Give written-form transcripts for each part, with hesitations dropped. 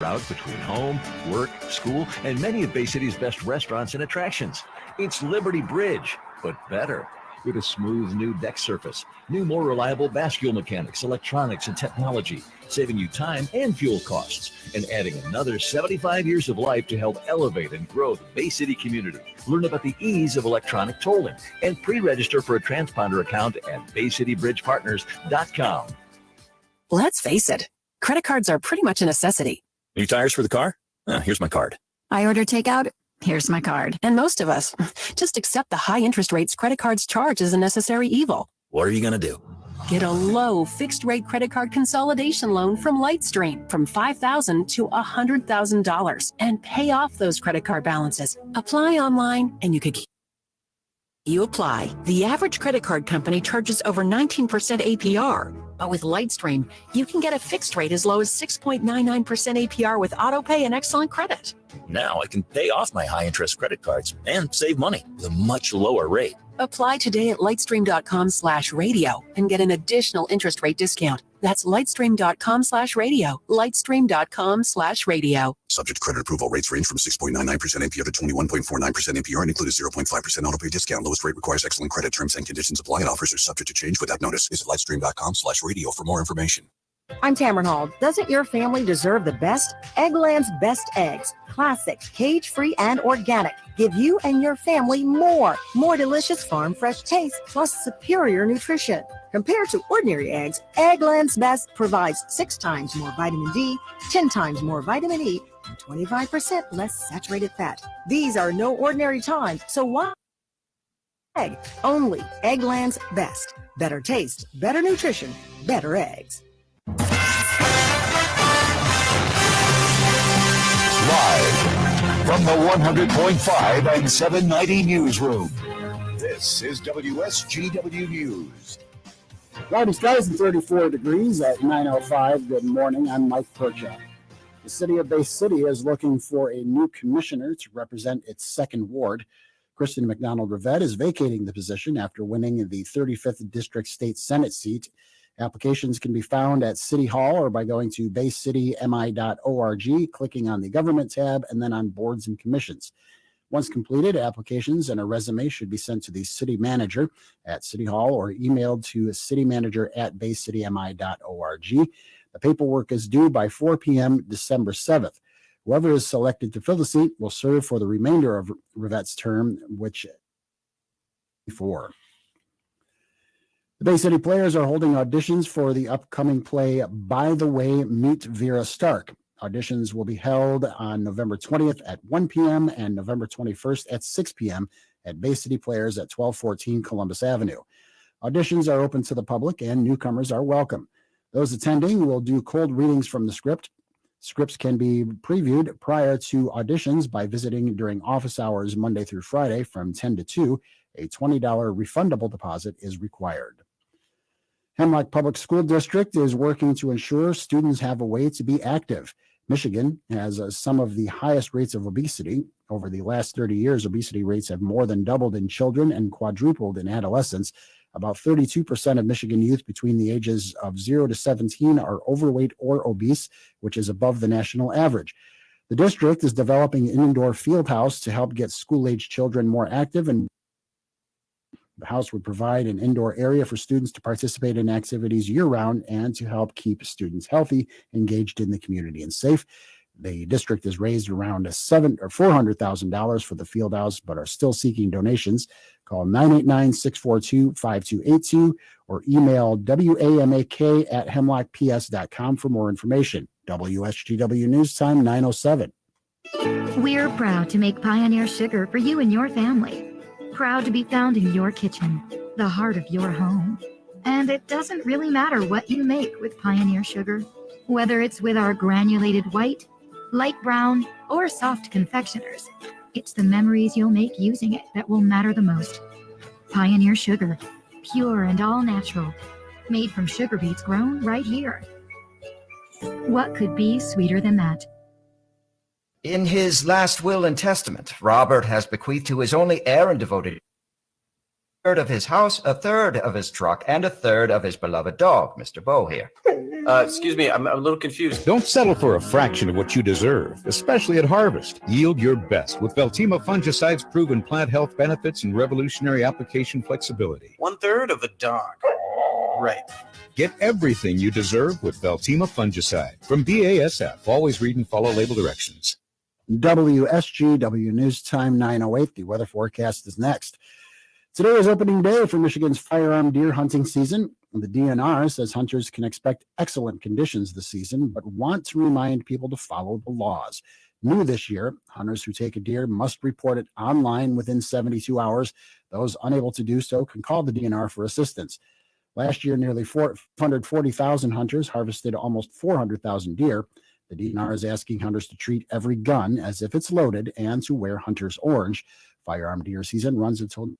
route between home, work, school, and many of Bay City's best restaurants and attractions. It's Liberty Bridge, but better. With a smooth new deck surface, new more reliable bascule mechanics, electronics, and technology, saving you time and fuel costs, and adding another 75 years of life to help elevate and grow the Bay City community. Learn about the ease of electronic tolling and pre-register for a transponder account at BayCityBridgePartners.com. Let's face it, credit cards are pretty much a necessity. New tires for the car? Here's my card. I order takeout. Here's my card. And most of us just accept the high interest rates credit cards charge as a necessary evil. What are you going to do? Get a low fixed rate credit card consolidation loan from Lightstream from $5,000 to $100,000 and pay off those credit card balances. Apply online and you apply. The average credit card company charges over 19% APR. But with Lightstream, you can get a fixed rate as low as 6.99% APR with autopay and excellent credit. Now I can pay off my high-interest credit cards and save money with a much lower rate. Apply today at lightstream.com/radio and get an additional interest rate discount. That's lightstream.com/radio. Lightstream.com/radio. Subject to credit approval. Rates range from 6.99% APR to 21.49% APR and include a 0.5% autopay discount. Lowest rate requires excellent credit. Terms and conditions apply and offers are subject to change without notice. Visit lightstream.com/radio for more information. I'm Tamron Hall. Doesn't your family deserve the best? Eggland's best eggs. Classic, cage-free, and organic. Give you and your family more delicious farm-fresh taste, plus superior nutrition. Compared to ordinary eggs, Eggland's Best provides 6 times more vitamin D, 10 times more vitamin E, and 25% less saturated fat. These are no ordinary times, so why? Egg. Only Eggland's Best. Better taste, better nutrition, better eggs. Live from the 100.5 and 790 newsroom. This is WSGW News. Cloudy skies and 34 degrees at 9:05. Good morning. I'm Mike Percha. The city of Bay City is looking for a new commissioner to represent its second ward. Kristen McDonald-Rivette is vacating the position after winning the 35th District State Senate seat. Applications can be found at City Hall or by going to baycitymi.org, clicking on the Government tab, and then on Boards and Commissions. Once completed, applications and a resume should be sent to the city manager at City Hall or emailed to citymanager@baycitymi.org. The paperwork is due by 4 p.m. December 7th. Whoever is selected to fill the seat will serve for the remainder of Rivette's term, which before. The Bay City Players are holding auditions for the upcoming play By the Way, Meet Vera Stark. Auditions will be held on November 20th at 1 p.m. and November 21st at 6 p.m. at Bay City Players at 1214 Columbus Avenue. Auditions are open to the public and newcomers are welcome. Those attending will do cold readings from the script. Scripts can be previewed prior to auditions by visiting during office hours Monday through Friday from 10 to 2. A $20 refundable deposit is required. Hemlock Public School District is working to ensure students have a way to be active. Michigan has some of the highest rates of obesity. Over the last 30 years, obesity rates have more than doubled in children and quadrupled in adolescents. About 32% of Michigan youth between the ages of 0 to 17 are overweight or obese, which is above the national average. The district is developing an indoor field house to help get school-age children more active, and the house would provide an indoor area for students to participate in activities year-round and to help keep students healthy, engaged in the community, and safe. The district has raised around $400,000 for the field house, but are still seeking donations. Call 989-642-5282 or email wamak@hemlockps.com for more information. WSGW News Time, 9:07. We're proud to make Pioneer Sugar for you and your family. Proud to be found in your kitchen, the heart of your home. And it doesn't really matter what you make with Pioneer Sugar, whether it's with our granulated white, light brown, or soft confectioners. It's the memories you'll make using it that will matter the most. Pioneer Sugar, pure and all natural, made from sugar beets grown right here. What could be sweeter than that? In his last will and testament, Robert has bequeathed to his only heir and devoted a third of his house, a third of his truck, and a third of his beloved dog, Mr. Bo here. Excuse me, I'm a little confused. Don't settle for a fraction of what you deserve, especially at harvest. Yield your best with Veltima fungicide's proven plant health benefits and revolutionary application flexibility. 1/3 of a dog. Right. Get everything you deserve with Veltima fungicide. From BASF, always read and follow label directions. WSGW News Time 9:08. The weather forecast is next. Today is opening day for Michigan's firearm deer hunting season. The DNR says hunters can expect excellent conditions this season, but want to remind people to follow the laws. New this year, hunters who take a deer must report it online within 72 hours. Those unable to do so can call the DNR for assistance. Last year, nearly 440,000 hunters harvested almost 400,000 deer. The DNR is asking hunters to treat every gun as if it's loaded and to wear hunter's orange. Firearm deer season runs until...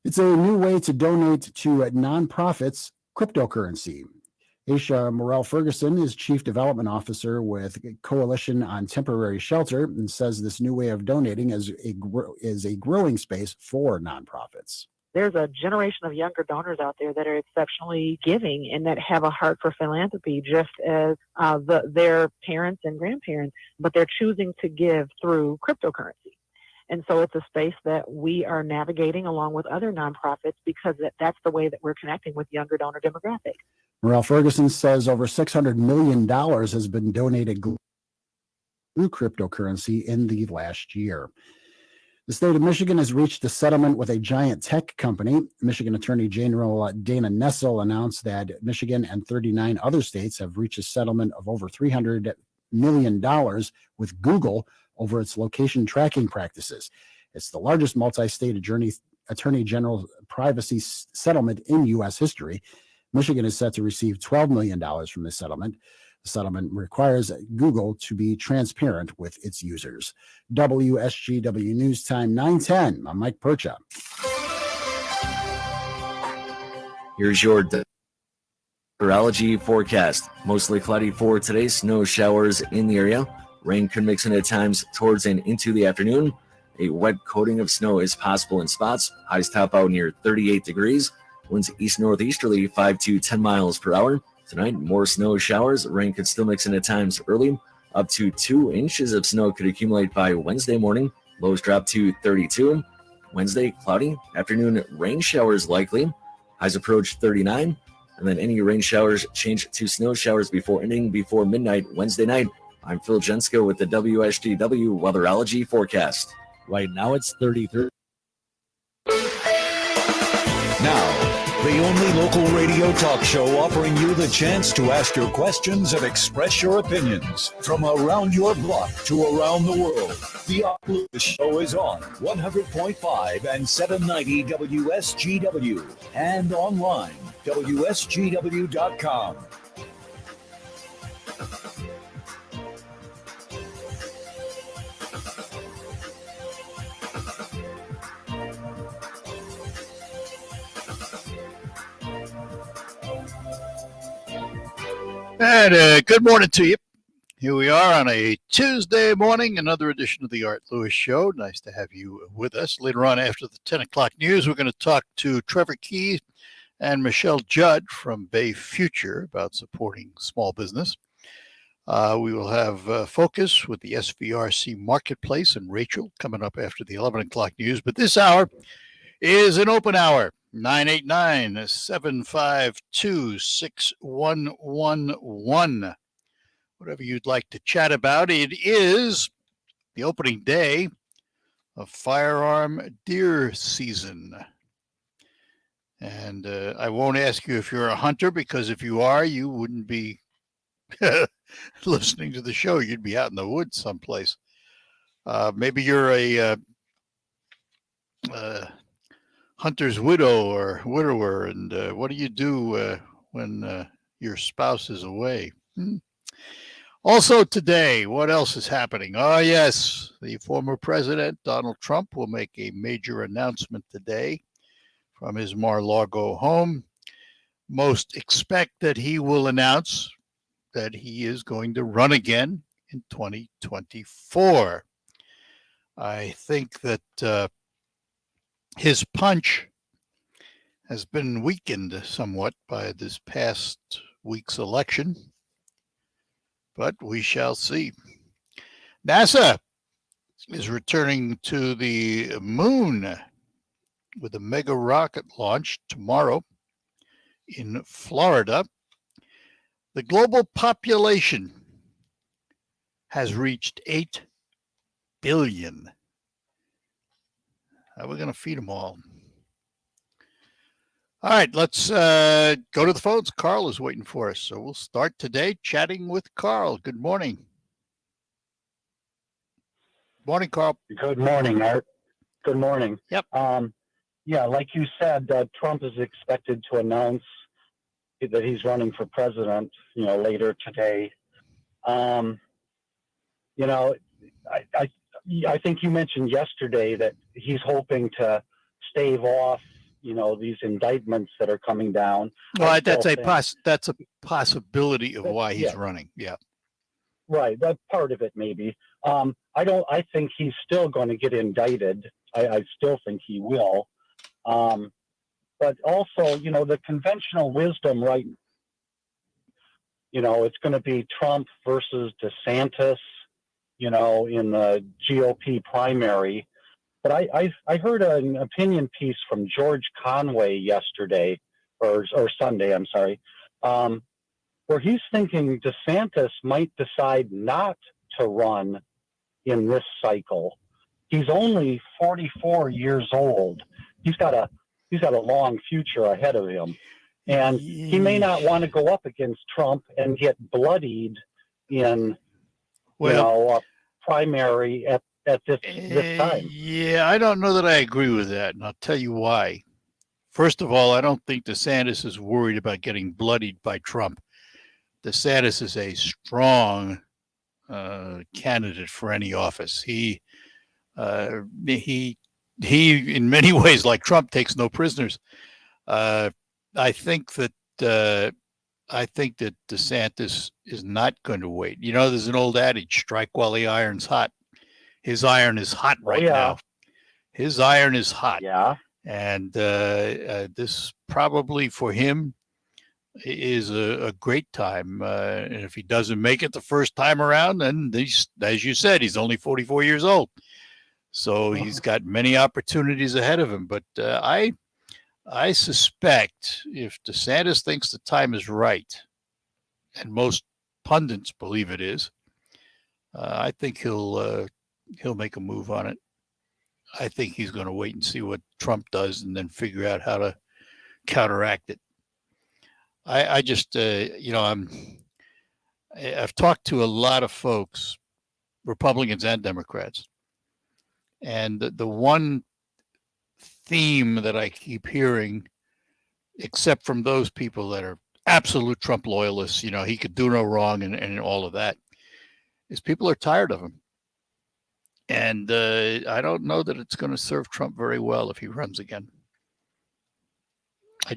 It's a new way to donate to nonprofits cryptocurrency. Aisha Morel-Ferguson is Chief Development Officer with Coalition on Temporary Shelter and says this new way of donating is a growing space for nonprofits. There's a generation of younger donors out there that are exceptionally giving and that have a heart for philanthropy, just as their parents and grandparents, but they're choosing to give through cryptocurrency. And so it's a space that we are navigating along with other nonprofits because that's the way that we're connecting with younger donor demographic. Morel-Ferguson says over $600 million has been donated through cryptocurrency in the last year. The state of Michigan has reached a settlement with a giant tech company. Michigan Attorney General Dana Nessel announced that Michigan and 39 other states have reached a settlement of over $300 million with Google over its location tracking practices. It's the largest multi-state attorney general privacy settlement in U.S. history. Michigan is set to receive $12 million from this settlement. The settlement requires Google to be transparent with its users. WSGW News Time 9:10. I'm Mike Percha. Here's your meteorology forecast. Mostly cloudy for today. Snow showers in the area. Rain could mix in at times towards and into the afternoon. A wet coating of snow is possible in spots. Highs top out near 38 degrees. Winds east-northeasterly 5 to 10 miles per hour. Tonight, more snow showers. Rain could still mix in at times early. Up to 2 inches of snow could accumulate by Wednesday morning. Lows drop to 32. Wednesday, cloudy. Afternoon, rain showers likely. Highs approach 39. And then any rain showers change to snow showers before ending before midnight Wednesday night. I'm Phil Jensko with the WSGW Weatherology Forecast. Right now it's 33. Now, the only local radio talk show offering you the chance to ask your questions and express your opinions from around your block to around the world. The show is on 100.5 and 790 WSGW and online, WSGW.com. And good morning to you. Here we are on a Tuesday morning, another edition of the Art Lewis Show. Nice to have you with us. Later on after the 10 o'clock news, we're going to talk to Trevor Key and Michelle Judd from Bay Future about supporting small business. We will have Focus with the SVRC Marketplace and Rachel coming up after the 11 o'clock news. But this hour is an open hour. 989-752-6111. Whatever you'd like to chat about. It is the opening day of firearm deer season. And I won't ask you if you're a hunter, because if you are, you wouldn't be listening to the show. You'd be out in the woods someplace. Maybe you're a hunter's widow or widower, and what do you do when your spouse is away? Also today, what else is happening? Oh, yes, the former president, Donald Trump, will make a major announcement today from his Mar-a-Lago home. Most expect that he will announce that he is going to run again in 2024. I think that his punch has been weakened somewhat by this past week's election, but we shall see. NASA is returning to the moon with a mega rocket launch tomorrow in Florida. The global population has reached 8 billion. How are we going to feed them all? All right, let's go to the phones. Carl is waiting for us. So we'll start today chatting with Carl. Good morning. Morning, Carl. Good morning, Art. Good morning. Yep. Yeah, like you said, Trump is expected to announce that he's running for president, later today. I think you mentioned yesterday that he's hoping to stave off, these indictments that are coming down. Well, that's a possibility of why he's running. Yeah. Right. That part of it, maybe. I think he's still going to get indicted. I still think he will. But also, the conventional wisdom, right? It's going to be Trump versus DeSantis, in the GOP primary. But I heard an opinion piece from George Conway yesterday, or Sunday, I'm sorry, where he's thinking DeSantis might decide not to run in this cycle. He's only 44 years old. He's got a long future ahead of him. And he may not want to go up against Trump and get bloodied in, a primary at this time. Yeah, I don't know that I agree with that, and I'll tell you why. First of all, I don't think DeSantis is worried about getting bloodied by Trump. DeSantis is a strong candidate for any office. He in many ways, like Trump, takes no prisoners. I think that DeSantis is not going to wait. There's an old adage: strike while the iron's hot. His iron is hot right now. His iron is hot. Yeah. And this probably for him is a great time. And if he doesn't make it the first time around, then as you said, he's only 44 years old. So he's got many opportunities ahead of him. But I suspect if DeSantis thinks the time is right, and most pundits believe it is, I think he'll make a move on it. I think he's going to wait and see what Trump does and then figure out how to counteract it. I've talked to a lot of folks, Republicans and Democrats, and the one theme that I keep hearing, except from those people that are absolute Trump loyalists, he could do no wrong and all of that, is people are tired of him. And I don't know that it's going to serve Trump very well if he runs again. I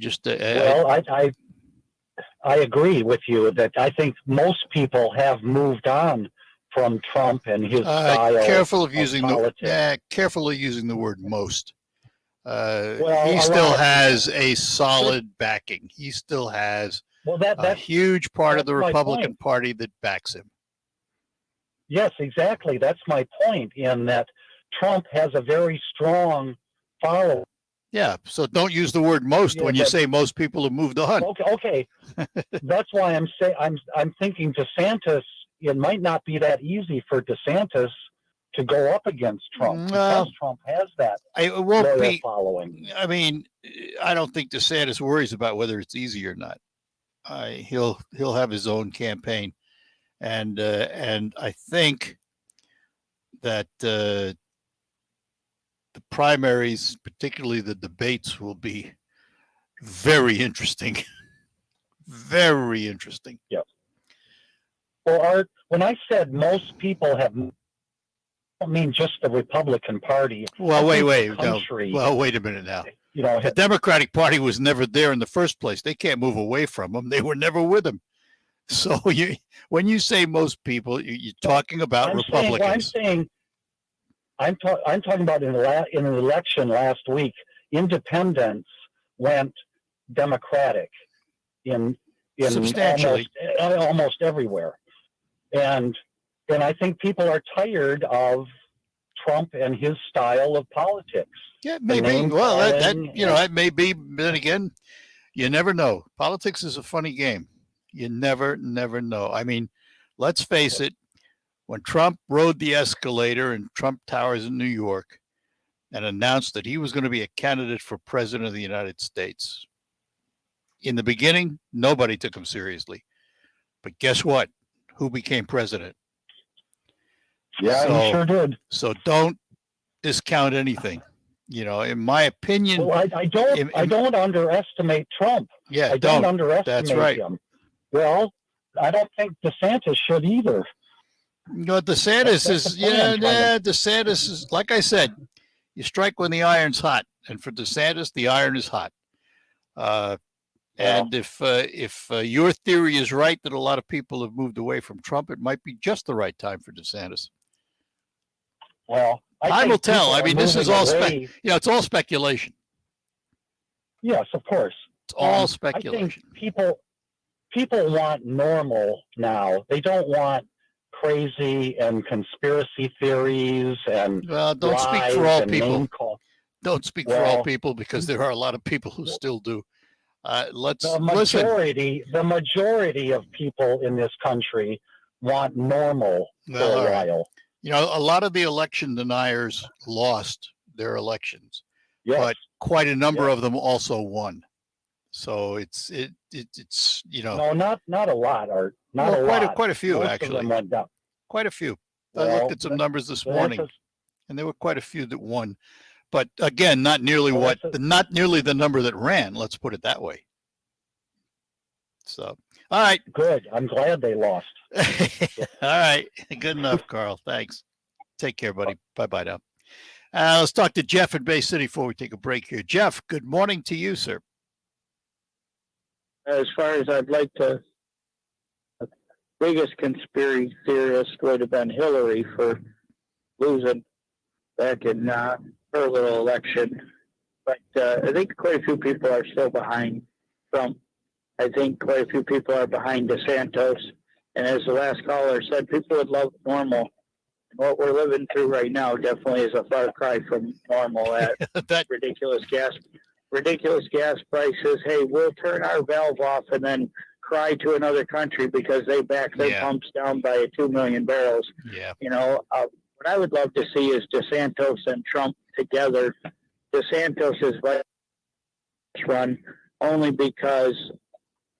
agree with you that I think most people have moved on from Trump and his style. Careful of using the word most. He still has a solid backing. He still has a huge part of the Republican Party that backs him. Yes, exactly. That's my point, in that Trump has a very strong following. Yeah, so don't use the word most when you say most people have moved on. Okay. That's why I'm thinking DeSantis. It might not be that easy for DeSantis to go up against Trump because Trump has that following. I mean, I don't think DeSantis worries about whether it's easy or not. He'll have his own campaign, and I think that the primaries, particularly the debates, will be very interesting. Very interesting. Yeah. Well, Art, when I said most people have, I don't mean just the Republican Party. Well, wait a minute now. The Democratic Party was never there in the first place. They can't move away from them. They were never with them. So when you say most people, you're talking about Republicans. I'm talking about in an election last week. Independents went Democratic in Substantially. almost everywhere, and I think people are tired of Trump and his style of politics. Yeah, maybe. Well, that may be. Then again, you never know. Politics is a funny game. You never know. I mean, let's face it. When Trump rode the escalator in Trump Towers in New York and announced that he was going to be a candidate for president of the United States, in the beginning, nobody took him seriously. But guess what? Who became president? Yeah, he sure did. So don't discount anything. In my opinion. Well, I don't underestimate Trump. Yeah, I don't underestimate That's right. him. Well, I don't think DeSantis should either. No, DeSantis is DeSantis is, like I said, you strike when the iron's hot, and for DeSantis, the iron is hot. And if your theory is right that a lot of people have moved away from Trump, it might be just the right time for DeSantis. Well, time will tell. I mean, this is all it's all speculation. Yes, of course. It's all speculation. I think people want normal now. They don't want crazy and conspiracy theories and don't speak for all people. Don't speak for all people, because there are a lot of people who still do. The majority of people in this country want normal for a while. A lot of the election deniers lost their elections, but quite a number of them also won. So it's no, not a lot, Art. Quite a few. Most actually. of them went down. Quite a few. I looked at some numbers this morning, and there were quite a few that won. But again, not nearly the number that ran. Let's put it that way. So, all right. Good. I'm glad they lost. All right. Good enough, Carl. Thanks. Take care, buddy. Bye-bye now. Let's talk to Jeff in Bay City before we take a break here. Jeff, good morning to you, sir. As far as I'd like to, the biggest conspiracy theorist would have been Hillary for losing back in her little election. But I think quite a few people are still behind Trump. I think quite a few people are behind DeSantis. And as the last caller said, people would love normal. And what we're living through right now definitely is a far cry from normal at ridiculous gas prices. Hey, we'll turn our valve off and then cry to another country because they back their pumps down by 2 million barrels. Yeah. What I would love to see is DeSantis and Trump together. DeSantis is vice run only because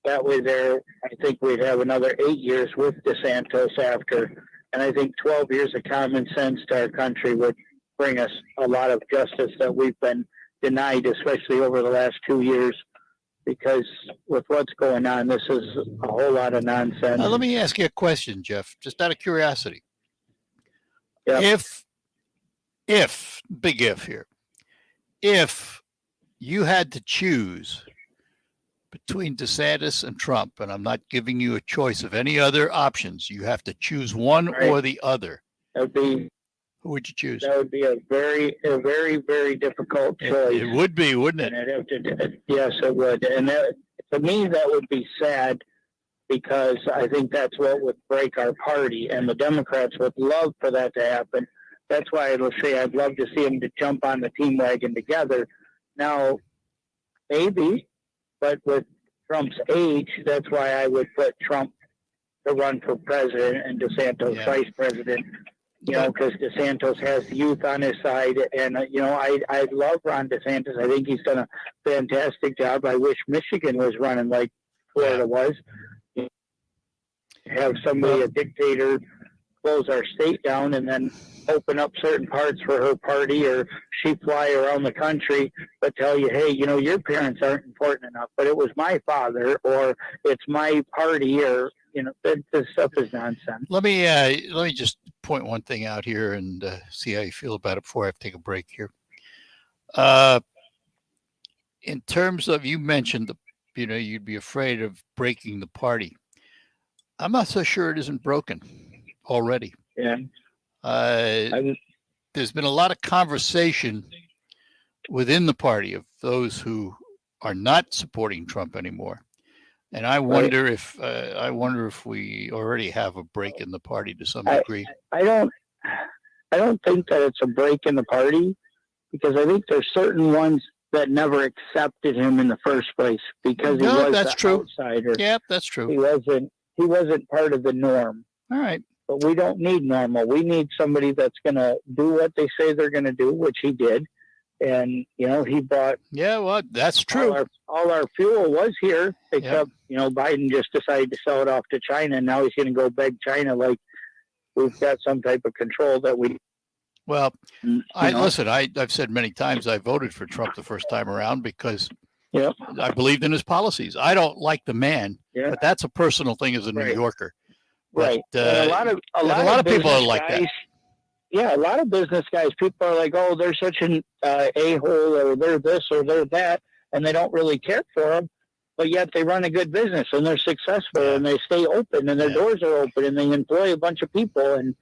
that way I think we'd have another 8 years with DeSantis after. And I think 12 years of common sense to our country would bring us a lot of justice that we've been denied, especially over the last 2 years. Because with what's going on, this is a whole lot of nonsense. Now, let me ask you a question, Jeff, just out of curiosity. Yep. Big if here, if you had to choose between DeSantis and Trump, and I'm not giving you a choice of any other options, you have to choose one or the other. Who would you choose? That would be a very, very difficult choice. It would be, wouldn't it? Yes, it would. And to me, that would be sad, because I think that's what would break our party, and the Democrats would love for that to happen. That's why I will say I'd love to see them to jump on the team wagon together. Now, maybe, but with Trump's age, that's why I would put Trump to run for president and DeSantis vice president. Because DeSantis has youth on his side, and I love Ron DeSantis. I think he's done a fantastic job. I wish Michigan was running like Florida was. Have somebody, a dictator, close our state down and then open up certain parts for her party, or she fly around the country but tell you, hey, your parents aren't important enough, but it was my father, or it's my party, or this stuff is nonsense. Let me just point one thing out here and see how you feel about it before I have to take a break here. In terms of, you mentioned you'd be afraid of breaking the party. I'm not so sure it isn't broken already. Yeah. There's been a lot of conversation within the party of those who are not supporting Trump anymore. And I wonder if we already have a break in the party to some degree. I don't think that it's a break in the party, because I think there's certain ones that never accepted him in the first place because he was the outsider. Yep, that's true. He wasn't part of the norm. All right. But we don't need normal. We need somebody that's going to do what they say they're going to do, which he did. And, he bought. Yeah, well, that's true. All our fuel was here, except, Biden just decided to sell it off to China. And now he's going to go beg China like we've got some type of control that we. Well, I've said many times I voted for Trump the first time around because I believed in his policies. I don't like the man, but that's a personal thing as a New Yorker. Right. But, a lot of people are guys, like that. Yeah, a lot of business guys, people are like, oh, they're such an a-hole, or they're this or they're that, and they don't really care for them. But yet they run a good business and they're successful and they stay open and their doors are open and they employ a bunch of people. And,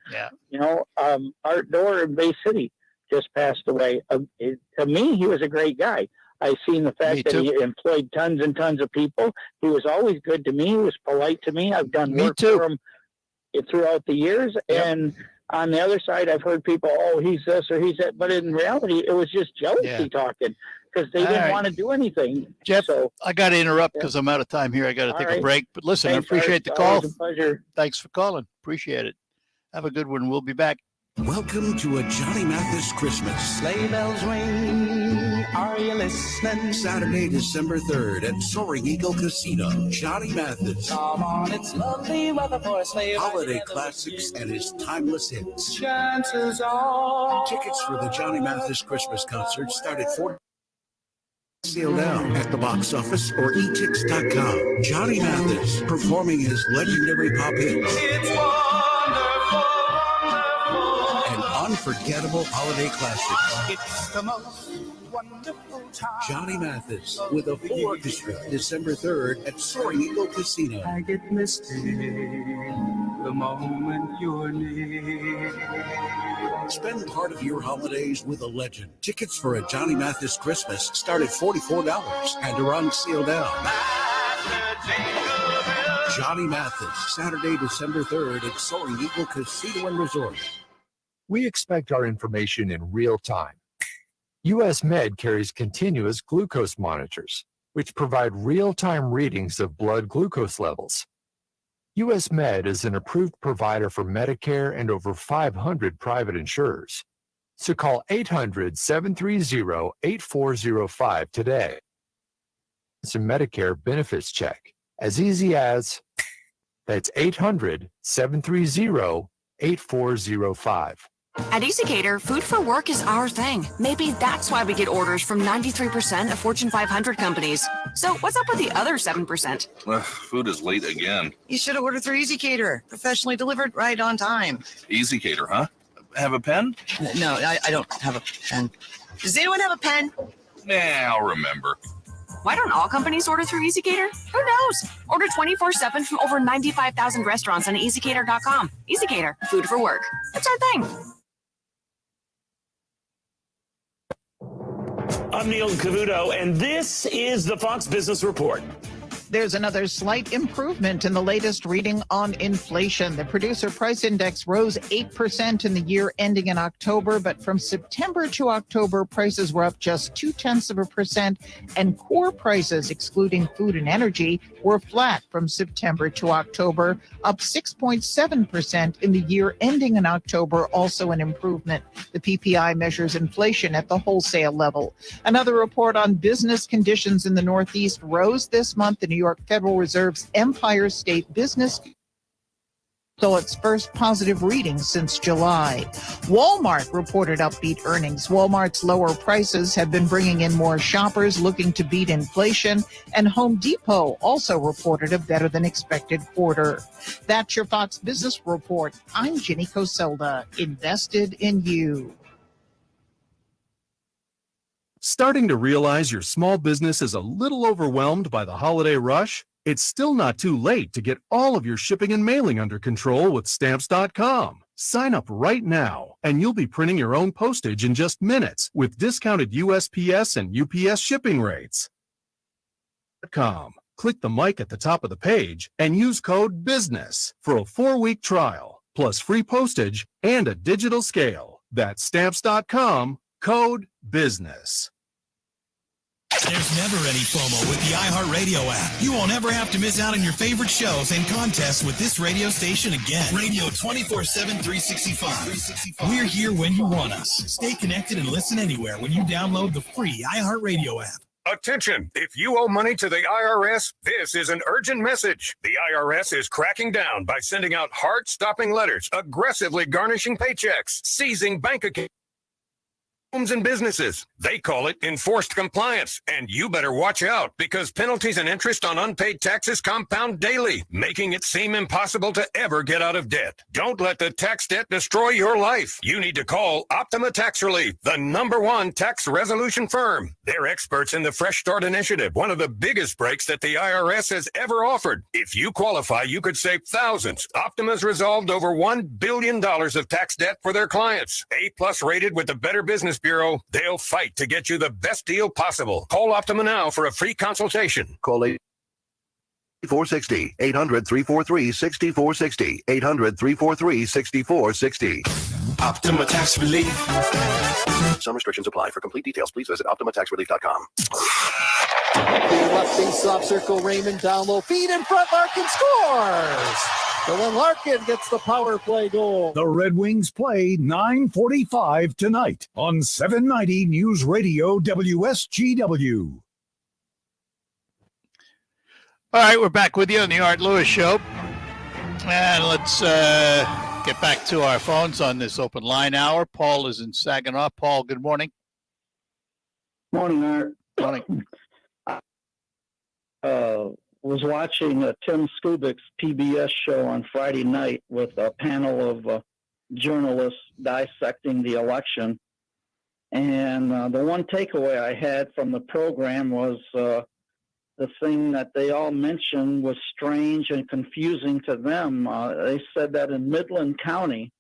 Art Dorr in Bay City just passed away. To me, he was a great guy. I've seen the fact that he employed tons and tons of people. He was always good to me. He was polite to me. I've done work for him throughout the years. Yep. And on the other side, I've heard people, oh, he's this or he's that. But in reality, it was just jealousy talking because they didn't want to do anything. Jeff, I got to interrupt because I'm out of time here. I got to take a break. But listen, I appreciate the call. It was a pleasure. Thanks for calling. Appreciate it. Have a good one. We'll be back. Welcome to a Johnny Mathis Christmas. Sleigh bells ring, are you listening? Saturday, December 3rd at Soaring Eagle Casino. Johnny Mathis. Come on, it's lovely weather for a sleigh ride. Holiday classics and his timeless hits. Chances are. Tickets for the Johnny Mathis Christmas concert start at $4. Sale now at the box office or etix.com. Johnny Mathis performing his legendary pop hits. It's wonderful. Unforgettable holiday classics. It's the most wonderful time. Johnny Mathis with a full orchestra, December 3rd at Soaring Eagle Casino. I get misty the moment you're near. Spend part of your holidays with a legend. Tickets for a Johnny Mathis Christmas start at $44 and are on sale now. Johnny Mathis, Saturday, December 3rd at Soaring Eagle Casino and Resort. We expect our information in real time. US Med carries continuous glucose monitors, which provide real-time readings of blood glucose levels. US Med is an approved provider for Medicare and over 500 private insurers. So call 800-730-8405 today. It's a Medicare benefits check. As easy as, that's 800-730-8405. At EasyCater, food for work is our thing. Maybe that's why we get orders from 93% of Fortune 500 companies. So what's up with the other 7%? Food is late again. You should have ordered through EasyCater. Professionally delivered right on time. EasyCater, huh? Have a pen? No, I don't have a pen. Does anyone have a pen? I'll remember. Why don't all companies order through EasyCater? Who knows? Order 24/7 from over 95,000 restaurants on EasyCater.com. EasyCater, food for work. That's our thing. I'm Neil Cavuto, and this is the Fox Business Report. There's another slight improvement in the latest reading on inflation. The producer price index rose 8% in the year ending in October, but from September to October, prices were up just 0.2%, and core prices, excluding food and energy, were flat from September to October, up 6.7% in the year ending in October, also an improvement. The PPI measures inflation at the wholesale level. Another report on business conditions in the Northeast rose this month. The New York Federal Reserve's Empire State Business saw its first positive reading since July. Walmart reported upbeat earnings. Walmart's lower prices have been bringing in more shoppers looking to beat inflation, and Home Depot also reported a better than expected quarter. That's your Fox Business Report. I'm Ginny Coselda, invested in you. Starting to realize your small business is a little overwhelmed by the holiday rush? It's still not too late to get all of your shipping and mailing under control with Stamps.com. Sign up right now, and you'll be printing your own postage in just minutes with discounted USPS and UPS shipping rates. Click the mic at the top of the page and use code BUSINESS for a 4-week trial, plus free postage and a digital scale. That's Stamps.com, code BUSINESS. There's never any FOMO with the iHeartRadio app. You won't ever have to miss out on your favorite shows and contests with this radio station again. Radio 24/7, 365. We're here when you want us. Stay connected and listen anywhere when you download the free iHeartRadio app. Attention! If you owe money to the IRS, this is an urgent message. The IRS is cracking down by sending out heart-stopping letters, aggressively garnishing paychecks, seizing bank accounts, homes and businesses. They call it enforced compliance, and you better watch out because penalties and interest on unpaid taxes compound daily, making it seem impossible to ever get out of debt. Don't let the tax debt destroy your life. You need to call Optima Tax Relief, the #1 tax resolution firm. They're experts in the Fresh Start Initiative, one of the biggest breaks that the IRS has ever offered. If you qualify, you could save thousands. Optima's resolved over $1 billion of tax debt for their clients. A+ rated with the Better Business Bureau. They'll fight to get you the best deal possible. Call Optima now for a free consultation. Call 800-343-6460. 800-343-6460. 800-343-6460. Optima Tax Relief. Some restrictions apply. For complete details, please visit OptimaTaxRelief.com. Left face-off circle, Raymond down low, feed in front, Larkin scores! So then Larkin gets the power play goal. The Red Wings play 9:45 tonight on 790 News Radio WSGW. All right, we're back with you on the Art Lewis Show. And let's get back to our phones on this open line hour. Paul is in Saginaw. Paul, good morning. Morning, Art. Morning. Was watching Tim Skubik's PBS show on Friday night with a panel of journalists dissecting the election. And the one takeaway I had from the program was the thing that they all mentioned was strange and confusing to them. They said that in Midland County,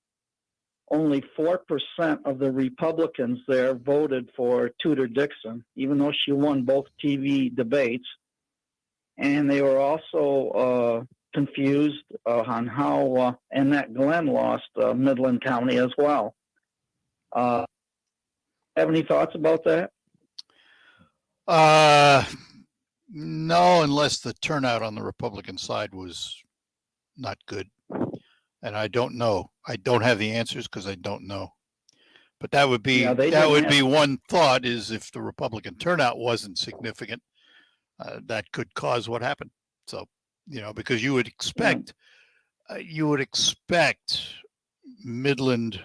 only 4% of the Republicans there voted for Tudor Dixon, even though she won both TV debates. And they were also confused on how Annette Glenn lost Midland County as well. Have any thoughts about that? No, unless the turnout on the Republican side was not good. And I don't know. I don't have the answers because I don't know. But that would be be one thought, is if the Republican turnout wasn't significant, that could cause what happened. So, because you would expect Midland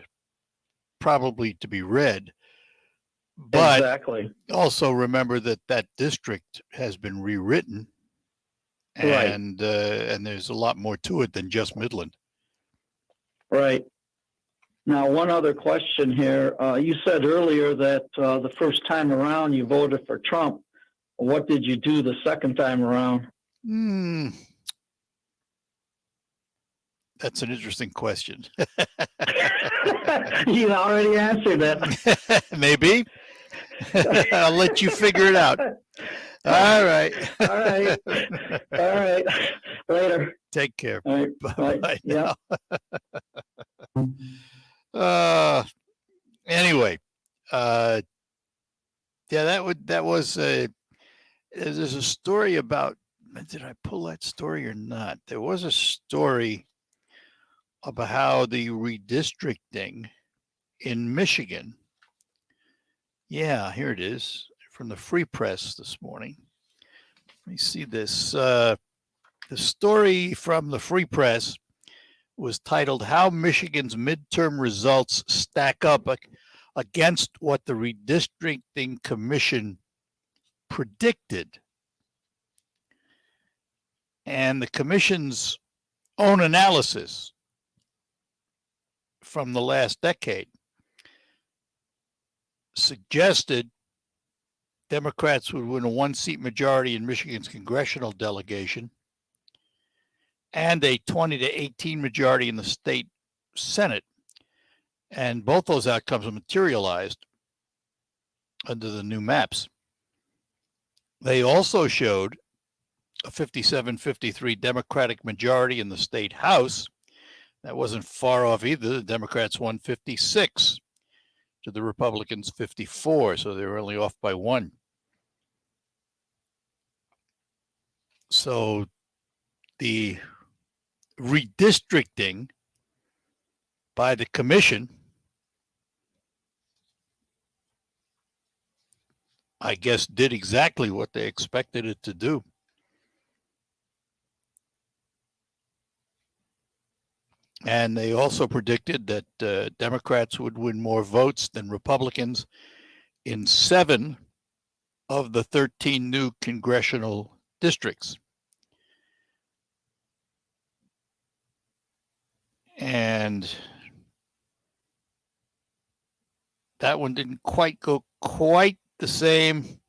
probably to be red, but exactly. Also remember that district has been rewritten, and there's a lot more to it than just Midland. Right. Now, one other question here. You said earlier that the first time around you voted for Trump. What did you do the second time around? That's an interesting question. You already answered it. Maybe. I'll let you figure it out. All right. All right. All right. Later. Take care. All right. Bye. Yeah. Anyway, that was there's a story about, did I pull that story or not? There was a story about how the redistricting in Michigan. Yeah, here it is from the Free Press this morning. Let me see this. The story from the Free Press was titled "How Michigan's Midterm Results Stack Up Against What the Redistricting Commission Predicted." And the commission's own analysis from the last decade suggested Democrats would win a 1-seat majority in Michigan's congressional delegation and a 20-18 majority in the state Senate. And both those outcomes are materialized under the new maps. They also showed a 57-53 Democratic majority in the state House. That wasn't far off either. The Democrats won 56 to the Republicans 54, so they were only off by one. So the redistricting by the commission, I guess, did exactly what they expected it to do. And they also predicted that Democrats would win more votes than Republicans in 7 of the 13 new congressional districts. And that one didn't quite go quite the same.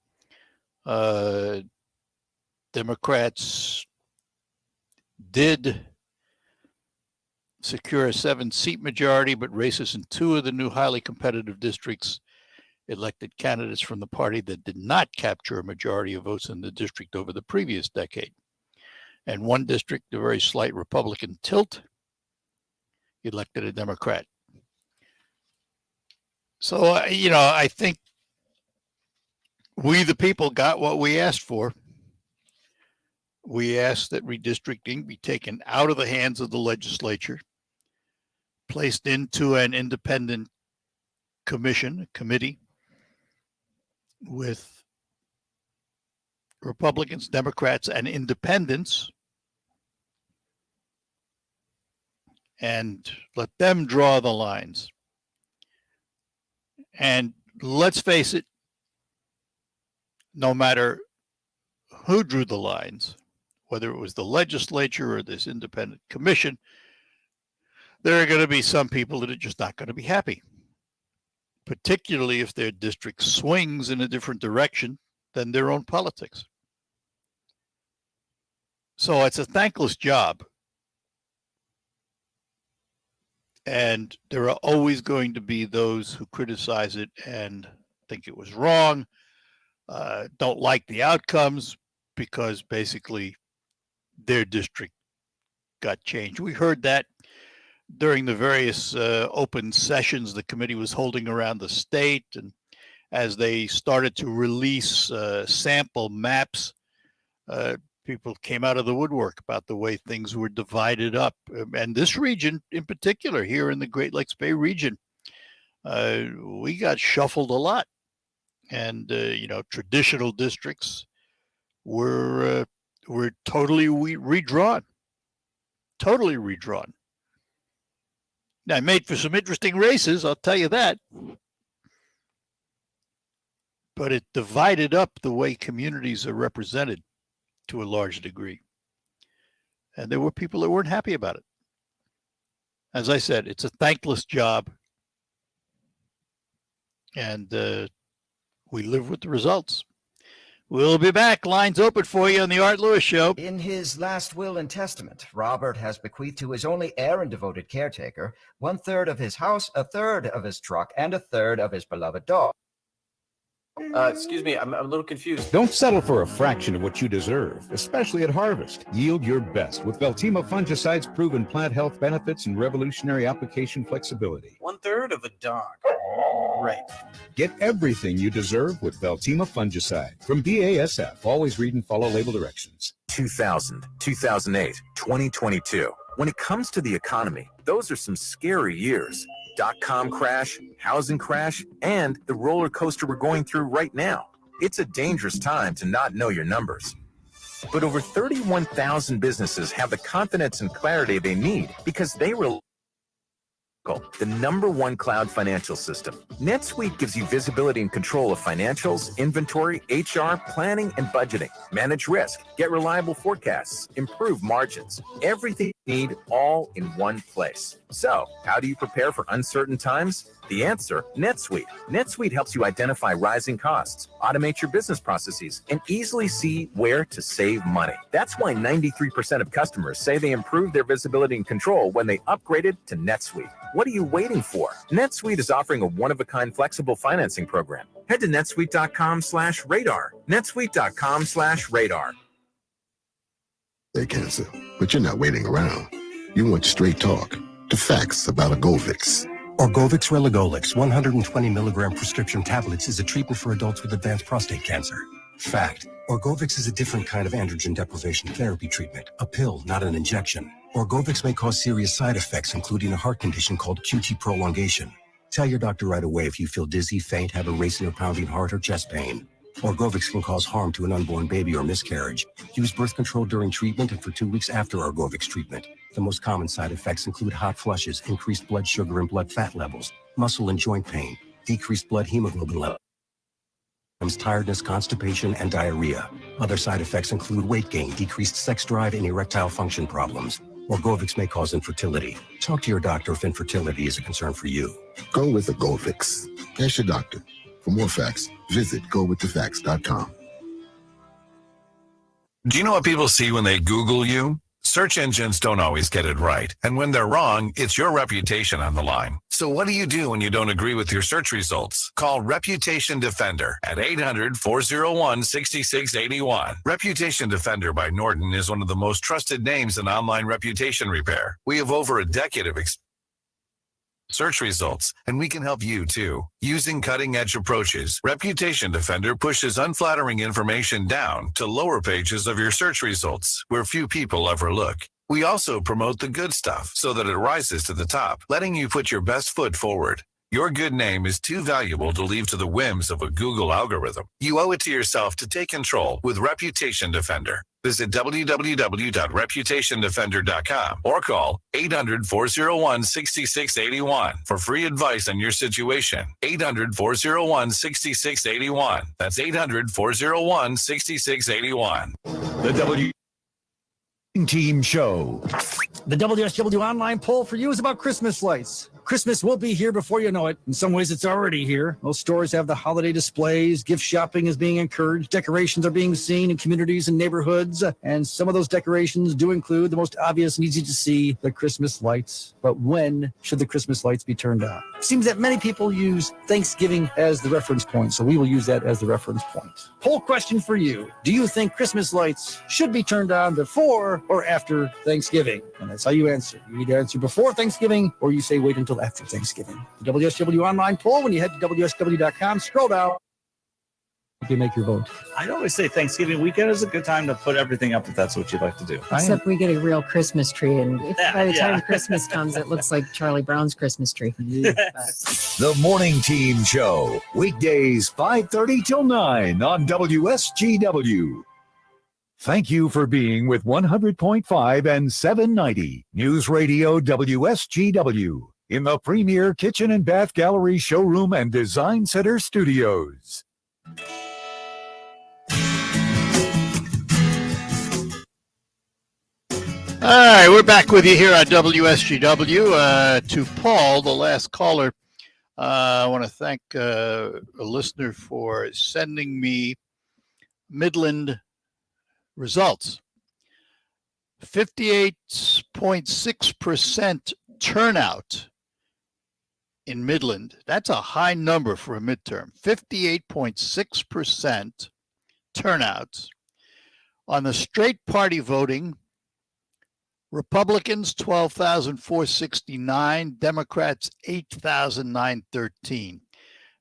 Democrats did secure a 7-seat majority, but races in 2 of the new highly competitive districts elected candidates from the party that did not capture a majority of votes in the district over the previous decade. And 1 district, a very slight Republican tilt, elected a Democrat. So, I think we, the people, got what we asked for. We asked that redistricting be taken out of the hands of the legislature, placed into an independent commission, a committee, with Republicans, Democrats, and independents, and let them draw the lines. And let's face it, no matter who drew the lines, whether it was the legislature or this independent commission, there are going to be some people that are just not going to be happy, particularly if their district swings in a different direction than their own politics. So it's a thankless job. And there are always going to be those who criticize it and think it was wrong, don't like the outcomes because basically their district got changed. We heard that during the various open sessions the committee was holding around the state, and as they started to release sample maps, people came out of the woodwork about the way things were divided up. And this region in particular, here in the Great Lakes Bay region, we got shuffled a lot. And, traditional districts were totally redrawn. Totally redrawn. Now, I made for some interesting races, I'll tell you that. But it divided up the way communities are represented to a large degree. And there were people that weren't happy about it. As I said, it's a thankless job. And we live with the results. We'll be back. Lines open for you on the Art Lewis Show. In his last will and testament, Robert has bequeathed to his only heir and devoted caretaker 1/3 of his house, 1/3 of his truck, and 1/3 of his beloved dog. Excuse me, I'm a little confused. Don't settle for a fraction of what you deserve, especially at harvest. Yield your best with Veltima fungicide's proven plant health benefits and revolutionary application flexibility. 1/3 of a dog. Right. Get everything you deserve with Veltima fungicide from BASF. Always read and follow label directions. 2000, 2008, 2022. When it comes to the economy, those are some scary years. .com crash, housing crash, and the roller coaster we're going through right now. It's a dangerous time to not know your numbers. But over 31,000 businesses have the confidence and clarity they need because they rely on the #1 cloud financial system. NetSuite gives you visibility and control of financials, inventory, HR, planning, and budgeting. Manage risk, get reliable forecasts, improve margins. Everything you need all in one place. So, how do you prepare for uncertain times? The answer, NetSuite. NetSuite helps you identify rising costs, automate your business processes, and easily see where to save money. That's why 93% of customers say they improved their visibility and control when they upgraded to NetSuite. What are you waiting for? NetSuite is offering a one-of-a-kind flexible financing program. Head to netsuite.com/radar. netsuite.com/radar. their cancer. But you're not waiting around. You want straight talk, the facts about Orgovix. Orgovix Relagolix 120 milligram prescription tablets is a treatment for adults with advanced prostate cancer. Fact: Orgovix is a different kind of androgen deprivation therapy treatment, a pill, not an injection. Orgovix may cause serious side effects, including a heart condition called QT prolongation. Tell your doctor right away if you feel dizzy, faint, have a racing or pounding heart, or chest pain. Orgovix can cause harm to an unborn baby or miscarriage. Use birth control during treatment and for 2 weeks after Orgovix treatment. The most common side effects include hot flushes, increased blood sugar and blood fat levels, muscle and joint pain, decreased blood hemoglobin levels, tiredness, constipation, and diarrhea. Other side effects include weight gain, decreased sex drive, and erectile function problems. Orgovix may cause infertility. Talk to your doctor if infertility is a concern for you. Go with Orgovix. Ask your doctor. For more facts, visit gowiththefacts.com. Do you know what people see when they Google you? Search engines don't always get it right. And when they're wrong, it's your reputation on the line. So what do you do when you don't agree with your search results? Call Reputation Defender at 800-401-6681. Reputation Defender by Norton is one of the most trusted names in online reputation repair. We have over a decade of search results, and we can help you too. Using cutting-edge approaches, Reputation Defender pushes unflattering information down to lower pages of your search results, where few people ever look. We also promote the good stuff so that it rises to the top, letting you put your best foot forward. Your good name is too valuable to leave to the whims of a Google algorithm. You owe it to yourself to take control with Reputation Defender. Visit www.reputationdefender.com or call 800-401-6681 for free advice on your situation. 800-401-6681. That's 800-401-6681. The W Team Show. The WSW online poll for you is about Christmas lights. Christmas will be here before you know it. In some ways, it's already here. Most stores have the holiday displays. Gift shopping is being encouraged. Decorations are being seen in communities and neighborhoods. And some of those decorations do include the most obvious and easy to see, the Christmas lights. But when should the Christmas lights be turned on? It seems that many people use Thanksgiving as the reference point, so we will use that as the reference point. Poll question for you. Do you think Christmas lights should be turned on before or after Thanksgiving? And that's how you answer. You either answer before Thanksgiving or you say wait until after Thanksgiving. The WSW online poll, when you head to WSW.com, scroll down, you can make your vote. I'd always say Thanksgiving weekend is a good time to put everything up if that's what you'd like to do. Except we get a real Christmas tree, and by the time Christmas comes, it looks like Charlie Brown's Christmas tree. The Morning Team Show, weekdays 5:30 till 9 on WSGW. Thank you for being with 100.5 and 790 News Radio WSGW in the premier kitchen and bath gallery showroom and design center studios. All right, we're back with you here on WSGW. To Paul, the last caller, I want to thank a listener for sending me Midland results. 58.6% turnout in Midland. That's a high number for a midterm. 58.6% turnout. On the straight party voting, Republicans 12,469, Democrats 8,913.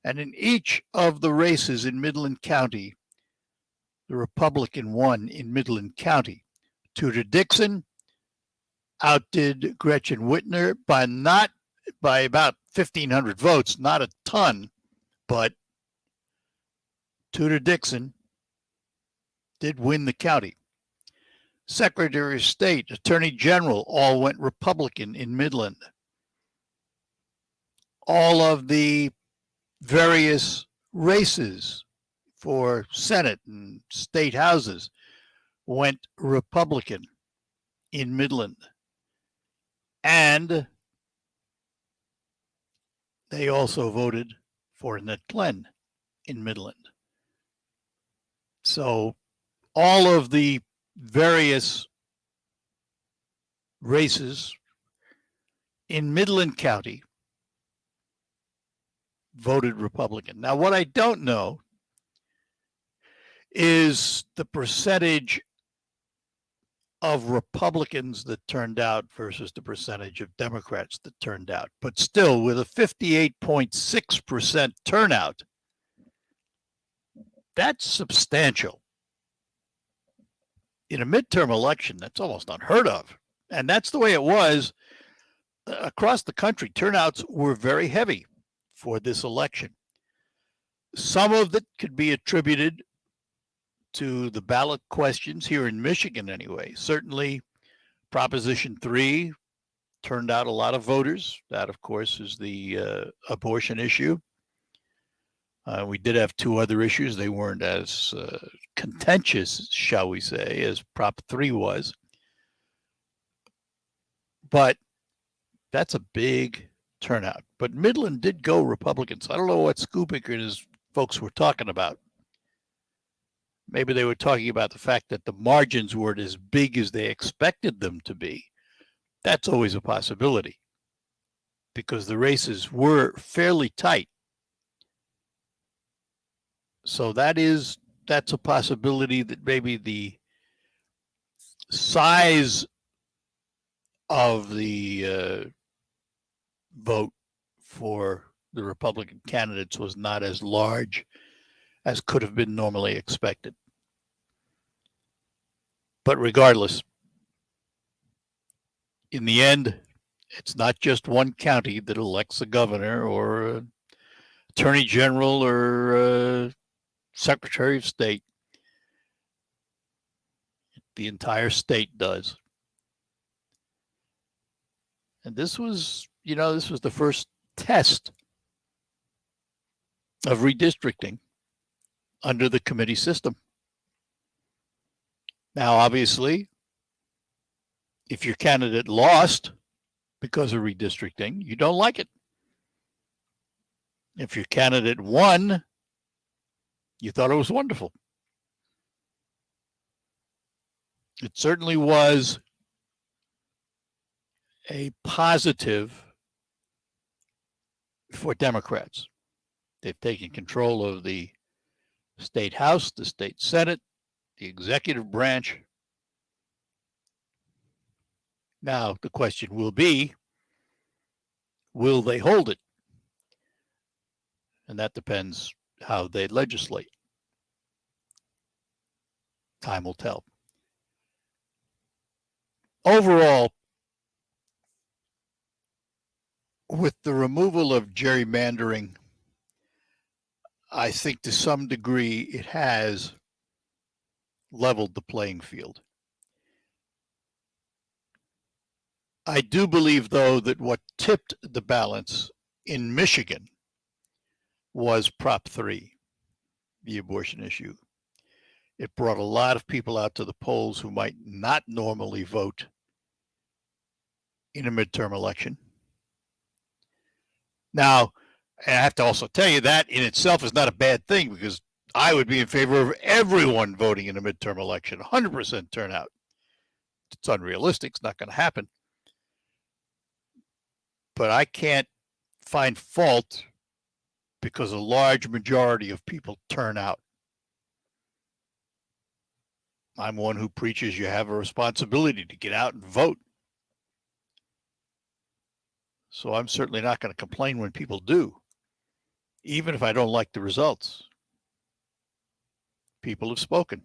And in each of the races in Midland County, the Republican won in Midland County. Tudor Dixon outdid Gretchen Whitner by about 1,500 votes, not a ton, but Tudor Dixon did win the county. Secretary of State, Attorney General, all went Republican in Midland. All of the various races for Senate and state houses went Republican in Midland. And they also voted for Annette Glenn in Midland. So all of the various races in Midland County voted Republican. Now, what I don't know is the percentage of Republicans that turned out versus the percentage of Democrats that turned out. But still, with a 58.6% turnout, that's substantial. In a midterm election, that's almost unheard of. And that's the way it was across the country. Turnouts were very heavy for this election. Some of it could be attributed to the ballot questions here in Michigan anyway. Certainly, Proposition 3 turned out a lot of voters. That, of course, is the abortion issue. We did have two other issues. They weren't as contentious, shall we say, as Prop 3 was. But that's a big turnout. But Midland did go Republicans. I don't know what Skubic and his folks were talking about. Maybe they were talking about the fact that the margins weren't as big as they expected them to be. That's always a possibility because the races were fairly tight. So that's a possibility that maybe the size of the vote for the Republican candidates was not as large as could have been normally expected. But regardless, in the end, it's not just one county that elects a governor or an attorney general or a secretary of state. The entire state does. And this was the first test of redistricting under the committee system. Now, obviously, if your candidate lost because of redistricting, you don't like it. If your candidate won, you thought it was wonderful. It certainly was a positive for Democrats. They've taken control of the state house, the state senate, the executive branch. Now, the question will be, will they hold it? And that depends how they legislate. Time will tell. Overall, with the removal of gerrymandering, I think to some degree it has leveled the playing field. I do believe, though, that what tipped the balance in Michigan was Prop 3, the abortion issue. It brought a lot of people out to the polls who might not normally vote in a midterm election. Now, I have to also tell you that in itself is not a bad thing because I would be in favor of everyone voting in a midterm election, 100% turnout. It's unrealistic. It's not going to happen. But I can't find fault because a large majority of people turn out. I'm one who preaches you have a responsibility to get out and vote. So I'm certainly not going to complain when people do, even if I don't like the results. People have spoken.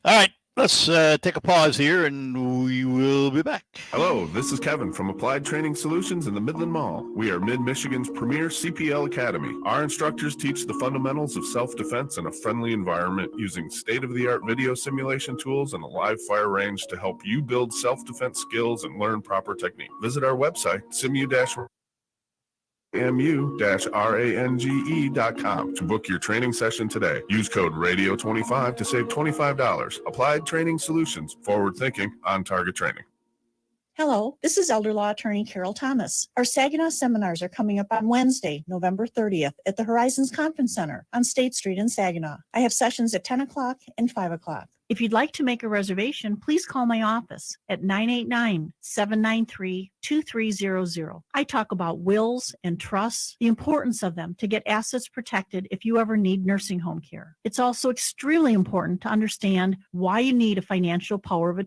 All right, let's take a pause here and we will be back. Hello, this is Kevin from Applied Training Solutions in the Midland Mall. We are Mid-Michigan's premier CPL Academy. Our instructors teach the fundamentals of self-defense in a friendly environment using state-of-the-art video simulation tools and a live fire range to help you build self-defense skills and learn proper technique. Visit our website, mu-range.com to book your training session today. Use code RADIO25 to save $25. Applied Training Solutions, forward thinking, on target training. Hello, this is Elder Law Attorney Carol Thomas. Our Saginaw seminars are coming up on Wednesday, November 30th at the Horizons Conference Center on State Street in Saginaw. I have sessions at 10 o'clock and 5 o'clock. If you'd like to make a reservation, please call my office at 989-793-2300. I talk about wills and trusts, the importance of them to get assets protected if you ever need nursing home care. It's also extremely important to understand why you need a financial power of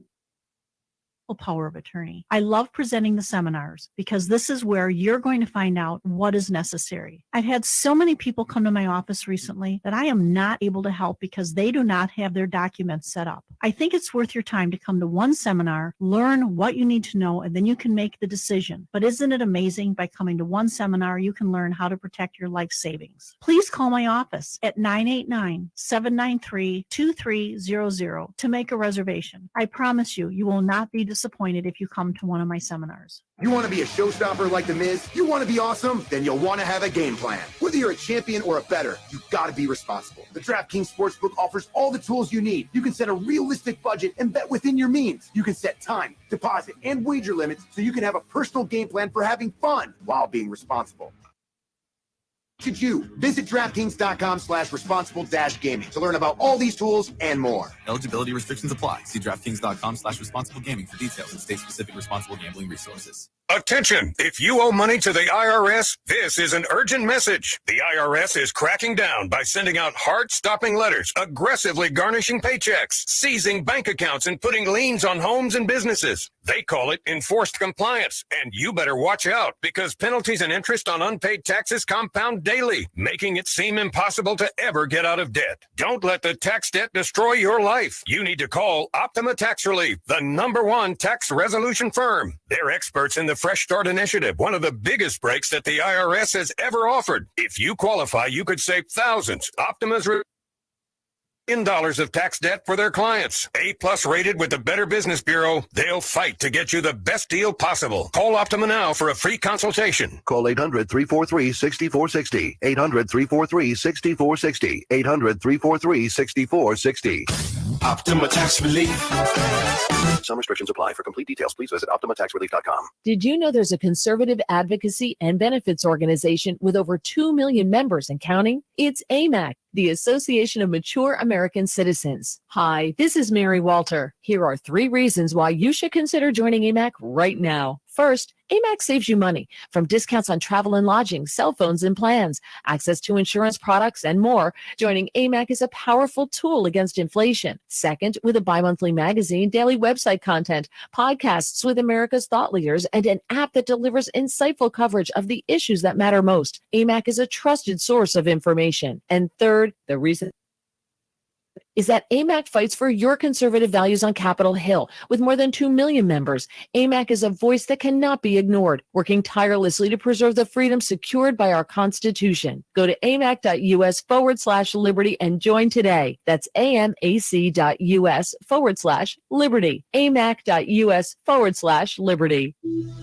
attorney. I love presenting the seminars because this is where you're going to find out what is necessary. I've had so many people come to my office recently that I am not able to help because they do not have their documents set up. I think it's worth your time to come to one seminar, learn what you need to know, and then you can make the decision. But isn't it amazing? By coming to one seminar, you can learn how to protect your life savings. Please call my office at 989-793-2300 to make a reservation. I promise you, you will not be disappointed if you come to one of my seminars. You want to be a showstopper like The Miz? You want to be awesome? Then you'll want to have a game plan. Whether you're a champion or a bettor, you've got to be responsible. The DraftKings Sportsbook offers all the tools you need. You can set a realistic budget and bet within your means. You can set time, deposit, and wager limits so you can have a personal game plan for having fun while being responsible. Should you visit DraftKings.com/responsible-gaming to learn about all these tools and more. Eligibility restrictions apply. See DraftKings.com/responsible-gaming for details and state-specific responsible gambling resources. Attention! If you owe money to the IRS, this is an urgent message. The IRS is cracking down by sending out heart-stopping letters, aggressively garnishing paychecks, seizing bank accounts, and putting liens on homes and businesses. They call it enforced compliance, and you better watch out because penalties and interest on unpaid taxes compound daily, making it seem impossible to ever get out of debt. Don't let the tax debt destroy your life. You need to call Optima Tax Relief, the #1 tax resolution firm. They're experts in the Fresh Start Initiative, one of the biggest breaks that the IRS has ever offered. If you qualify, you could save thousands. Optima's in dollars of tax debt for their clients. A+ rated with the Better Business Bureau. They'll fight to get you the best deal possible. Call Optima now for a free consultation. Call 800-343-6460. 800-343-6460. 800-343-6460. Optima Tax Relief. Some restrictions apply. For complete details, please visit OptimaTaxRelief.com. Did you know there's a conservative advocacy and benefits organization with over 2 million members and counting? It's AMAC, the Association of Mature American Citizens. Hi, this is Mary Walter. Here are 3 reasons why you should consider joining AMAC right now. First, AMAC saves you money from discounts on travel and lodging, cell phones and plans, access to insurance products, and more. Joining AMAC is a powerful tool against inflation. Second, with a bi-monthly magazine, daily website content, podcasts with America's thought leaders, and an app that delivers insightful coverage of the issues that matter most. AMAC is a trusted source of information. And third, the reason is that AMAC fights for your conservative values on Capitol Hill. With more than 2 million members, AMAC is a voice that cannot be ignored, working tirelessly to preserve the freedom secured by our Constitution. Go to amac.us/liberty and join today. That's amac.us/liberty. amac.us/liberty.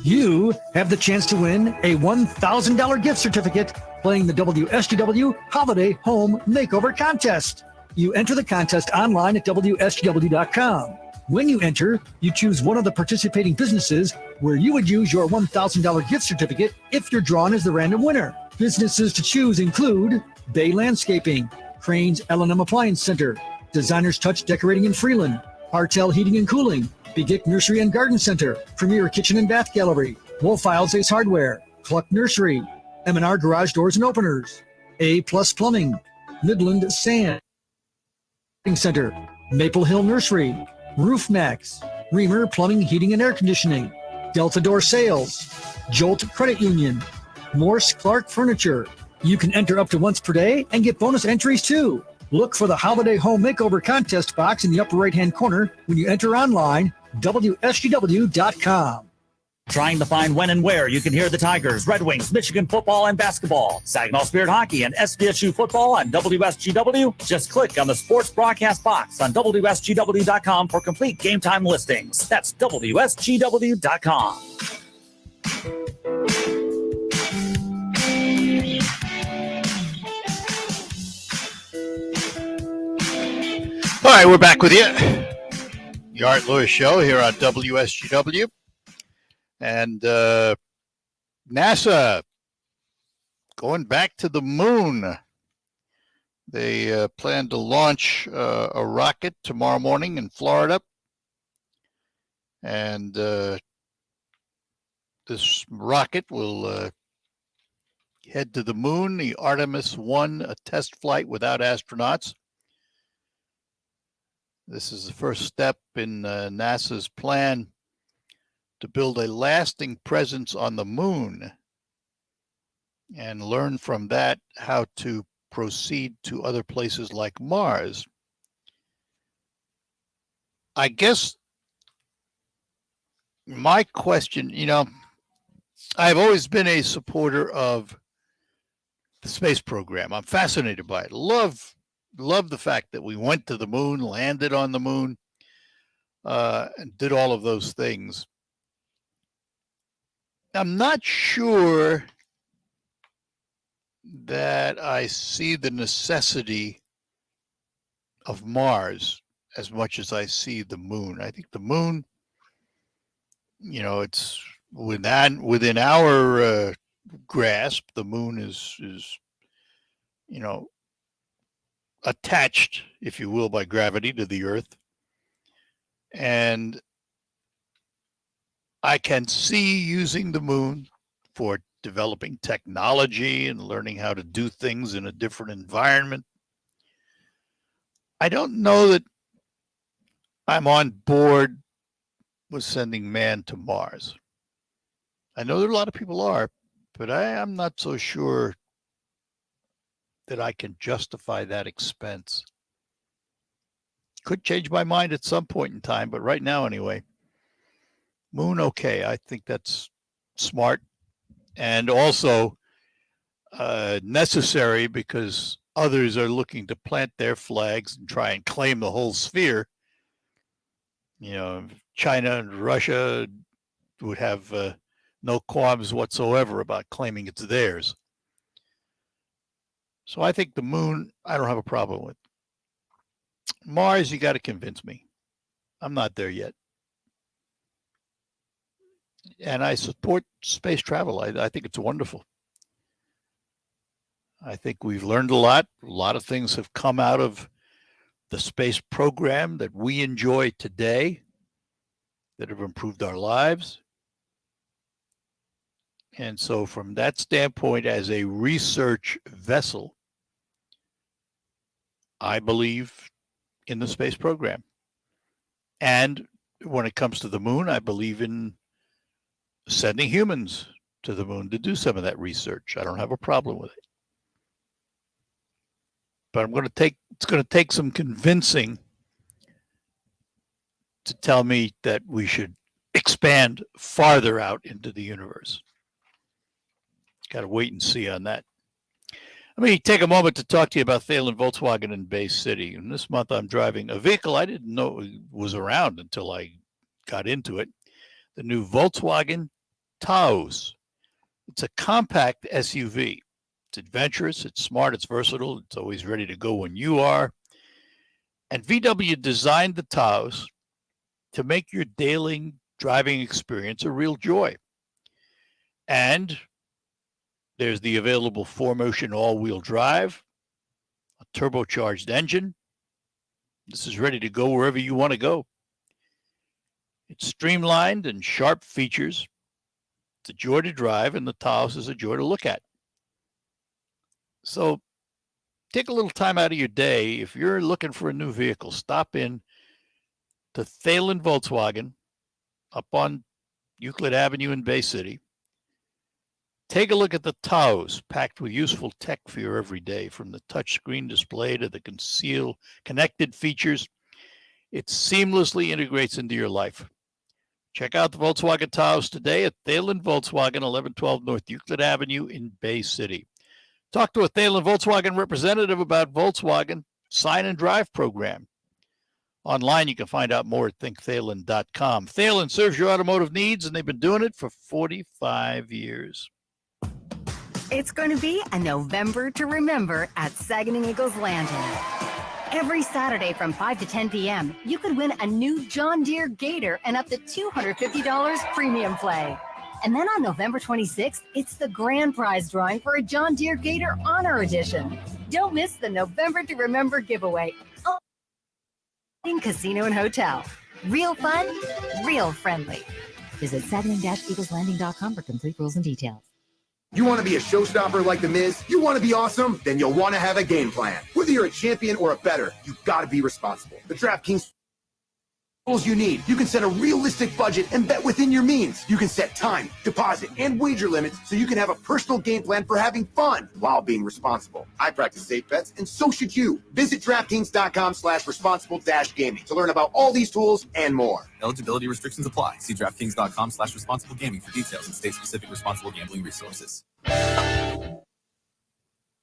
You have the chance to win a $1,000 gift certificate playing the WSGW Holiday Home Makeover Contest. You enter the contest online at WSGW.com. When you enter, you choose one of the participating businesses where you would use your $1,000 gift certificate if you're drawn as the random winner. Businesses to choose include Bay Landscaping, Crane's L&M Appliance Center, Designer's Touch Decorating in Freeland, Hartel Heating and Cooling, Begic Nursery and Garden Center, Premier Kitchen and Bath Gallery, Wolfisle's Ace Hardware, Cluck Nursery, M&R Garage Doors and Openers, A+ Plumbing, Midland Sand Center, Maple Hill Nursery, Roof Max, Reamer Plumbing, Heating and Air Conditioning, Delta Door Sales, Jolt Credit Union, Morse Clark Furniture. You can enter up to once per day and get bonus entries too. Look for the Holiday Home Makeover Contest box in the upper right-hand corner when you enter online, WSGW.com. Trying to find when and where you can hear the Tigers, Red Wings, Michigan football and basketball, Saginaw Spirit hockey, and SVSU football on WSGW? Just click on the sports broadcast box on WSGW.com for complete game time listings. That's WSGW.com. All right, we're back with you. The Art Lewis Show here on WSGW. And NASA going back to the moon. They plan to launch a rocket tomorrow morning in Florida. And this rocket will head to the moon, the Artemis 1, a test flight without astronauts. This is the first step in NASA's plan to build a lasting presence on the moon and learn from that how to proceed to other places like Mars. I guess my question, I've always been a supporter of the space program. I'm fascinated by it. Love the fact that we went to the moon, landed on the moon, and did all of those things. I'm not sure that I see the necessity of Mars as much as I see the moon. I think the moon, it's within our grasp. The moon is attached, if you will, by gravity to the Earth. And I can see using the moon for developing technology and learning how to do things in a different environment. I don't know that I'm on board with sending man to Mars. I know that a lot of people are, but I am not so sure that I can justify that expense. Could change my mind at some point in time, but right now anyway, moon, okay. I think that's smart and also necessary because others are looking to plant their flags and try and claim the whole sphere. China and Russia would have no qualms whatsoever about claiming it's theirs. So I think the moon, I don't have a problem with. Mars, you got to convince me. I'm not there yet. And I support space travel. I think it's wonderful. I think we've learned a lot. A lot of things have come out of the space program that we enjoy today that have improved our lives. And so from that standpoint, as a research vessel, I believe in the space program. And when it comes to the moon, I believe in sending humans to the moon to do some of that research. I don't have a problem with it. But it's going to take some convincing to tell me that we should expand farther out into the universe. Got to wait and see on that. Let me take a moment to talk to you about Thalen Volkswagen in Bay City. And this month I'm driving a vehicle I didn't know was around until I got into it. The new Volkswagen Taos. It's a compact SUV. It's adventurous, it's smart, it's versatile, it's always ready to go when you are. And VW designed the Taos to make your daily driving experience a real joy. And there's the available 4Motion all-wheel drive, a turbocharged engine. This is ready to go wherever you want to go. It's streamlined and sharp features. It's a joy to drive, and the Taos is a joy to look at. So take a little time out of your day. If you're looking for a new vehicle, stop in to Thalen Volkswagen up on Euclid Avenue in Bay City. Take a look at the Taos, packed with useful tech for your everyday, from the touchscreen display to the connected features. It seamlessly integrates into your life. Check out the Volkswagen Taos today at Thalen Volkswagen, 1112 North Euclid Avenue in Bay City. Talk to a Thalen Volkswagen representative about Volkswagen Sign and Drive program. Online, you can find out more at thinkthalen.com. Thalen serves your automotive needs, and they've been doing it for 45 years. It's going to be a November to remember at Saginaw Eagles Landing. Every Saturday from 5 to 10 p.m., you could win a new John Deere Gator and up to $250 premium play. And then on November 26th, it's the grand prize drawing for a John Deere Gator Honor Edition. Don't miss the November to Remember giveaway. Oh, in Casino and Hotel. Real fun, real friendly. Visit Sagging-EaglesLanding.com for complete rules and details. You want to be a showstopper like The Miz? You want to be awesome? Then you'll want to have a game plan. Whether you're a champion or a bettor, you've got to be responsible. The DraftKings tools you need. You can set a realistic budget and bet within your means. You can set time, deposit, and wager limits so you can have a personal game plan for having fun while being responsible. I practice safe bets, and so should you. Visit DraftKings.com/responsible-gaming to learn about all these tools and more. Eligibility restrictions apply. See DraftKings.com/responsible gaming for details and state-specific responsible gambling resources.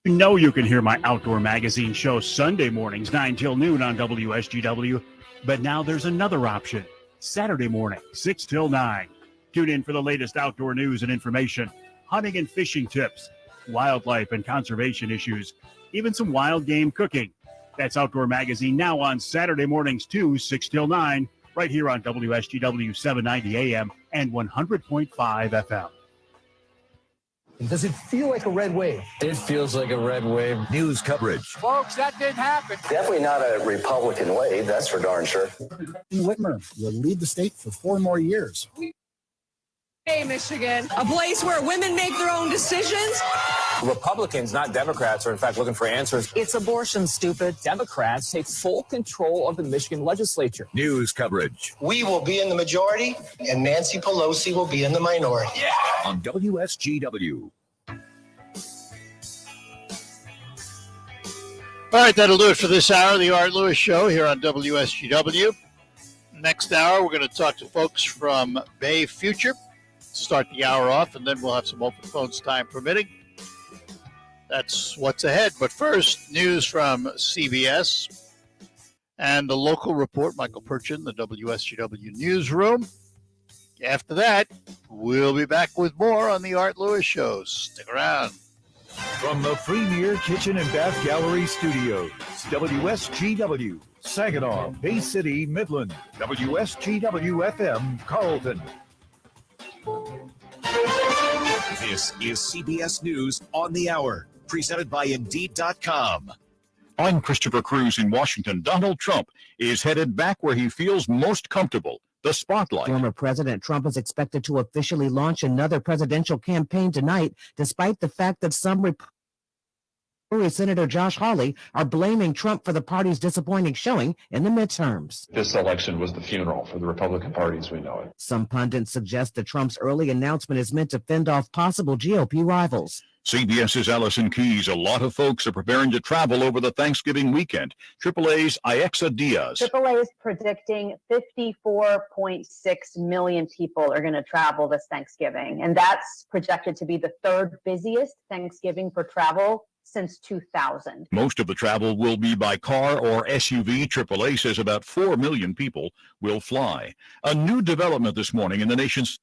You know you can hear my outdoor magazine show Sunday mornings 9 till noon on WSGW. But now there's another option. Saturday morning, 6 till 9. Tune in for the latest outdoor news and information, hunting and fishing tips, wildlife and conservation issues, even some wild game cooking. That's Outdoor Magazine now on Saturday mornings too, 6 till 9, right here on WSGW 790 AM and 100.5 FM. Does it feel like a red wave? It feels like a red wave. News coverage. Folks, that didn't happen. Definitely not a Republican wave, that's for darn sure. Whitmer will lead the state for 4 more years. Hey, Michigan, a place where women make their own decisions. Republicans, not Democrats, are in fact looking for answers. It's abortion, stupid. Democrats take full control of the Michigan legislature. News coverage. We will be in the majority, and Nancy Pelosi will be in the minority. Yeah. On WSGW. All right, that'll do it for this hour of the Art Lewis Show here on WSGW. Next hour, we're going to talk to folks from Bay Future. Start the hour off, and then we'll have some open phones, time permitting. That's what's ahead. But first, news from CBS and the local report, Michael Purchin, the WSGW newsroom. After that, we'll be back with more on the Art Lewis Show. Stick around. From the Premier Kitchen and Bath Gallery Studios, WSGW, Saginaw, Bay City, Midland, WSGW-FM, Carlton. This is CBS News on the Hour, presented by Indeed.com. I'm Christopher Cruz in Washington. Donald Trump is headed back where he feels most comfortable, the spotlight. Former President Trump is expected to officially launch another presidential campaign tonight, despite the fact that some Senator Josh Hawley are blaming Trump for the party's disappointing showing in the midterms. This election was the funeral for the Republican Party as we know it. Some pundits suggest that Trump's early announcement is meant to fend off possible GOP rivals. CBS's Allison Keyes. A lot of folks are preparing to travel over the Thanksgiving weekend. AAA's Iexa Diaz. AAA is predicting 54.6 million people are going to travel this Thanksgiving, and that's projected to be the third busiest Thanksgiving for travel since 2000. Most of the travel will be by car or SUV. AAA says about 4 million people will fly. A new development this morning in the nation's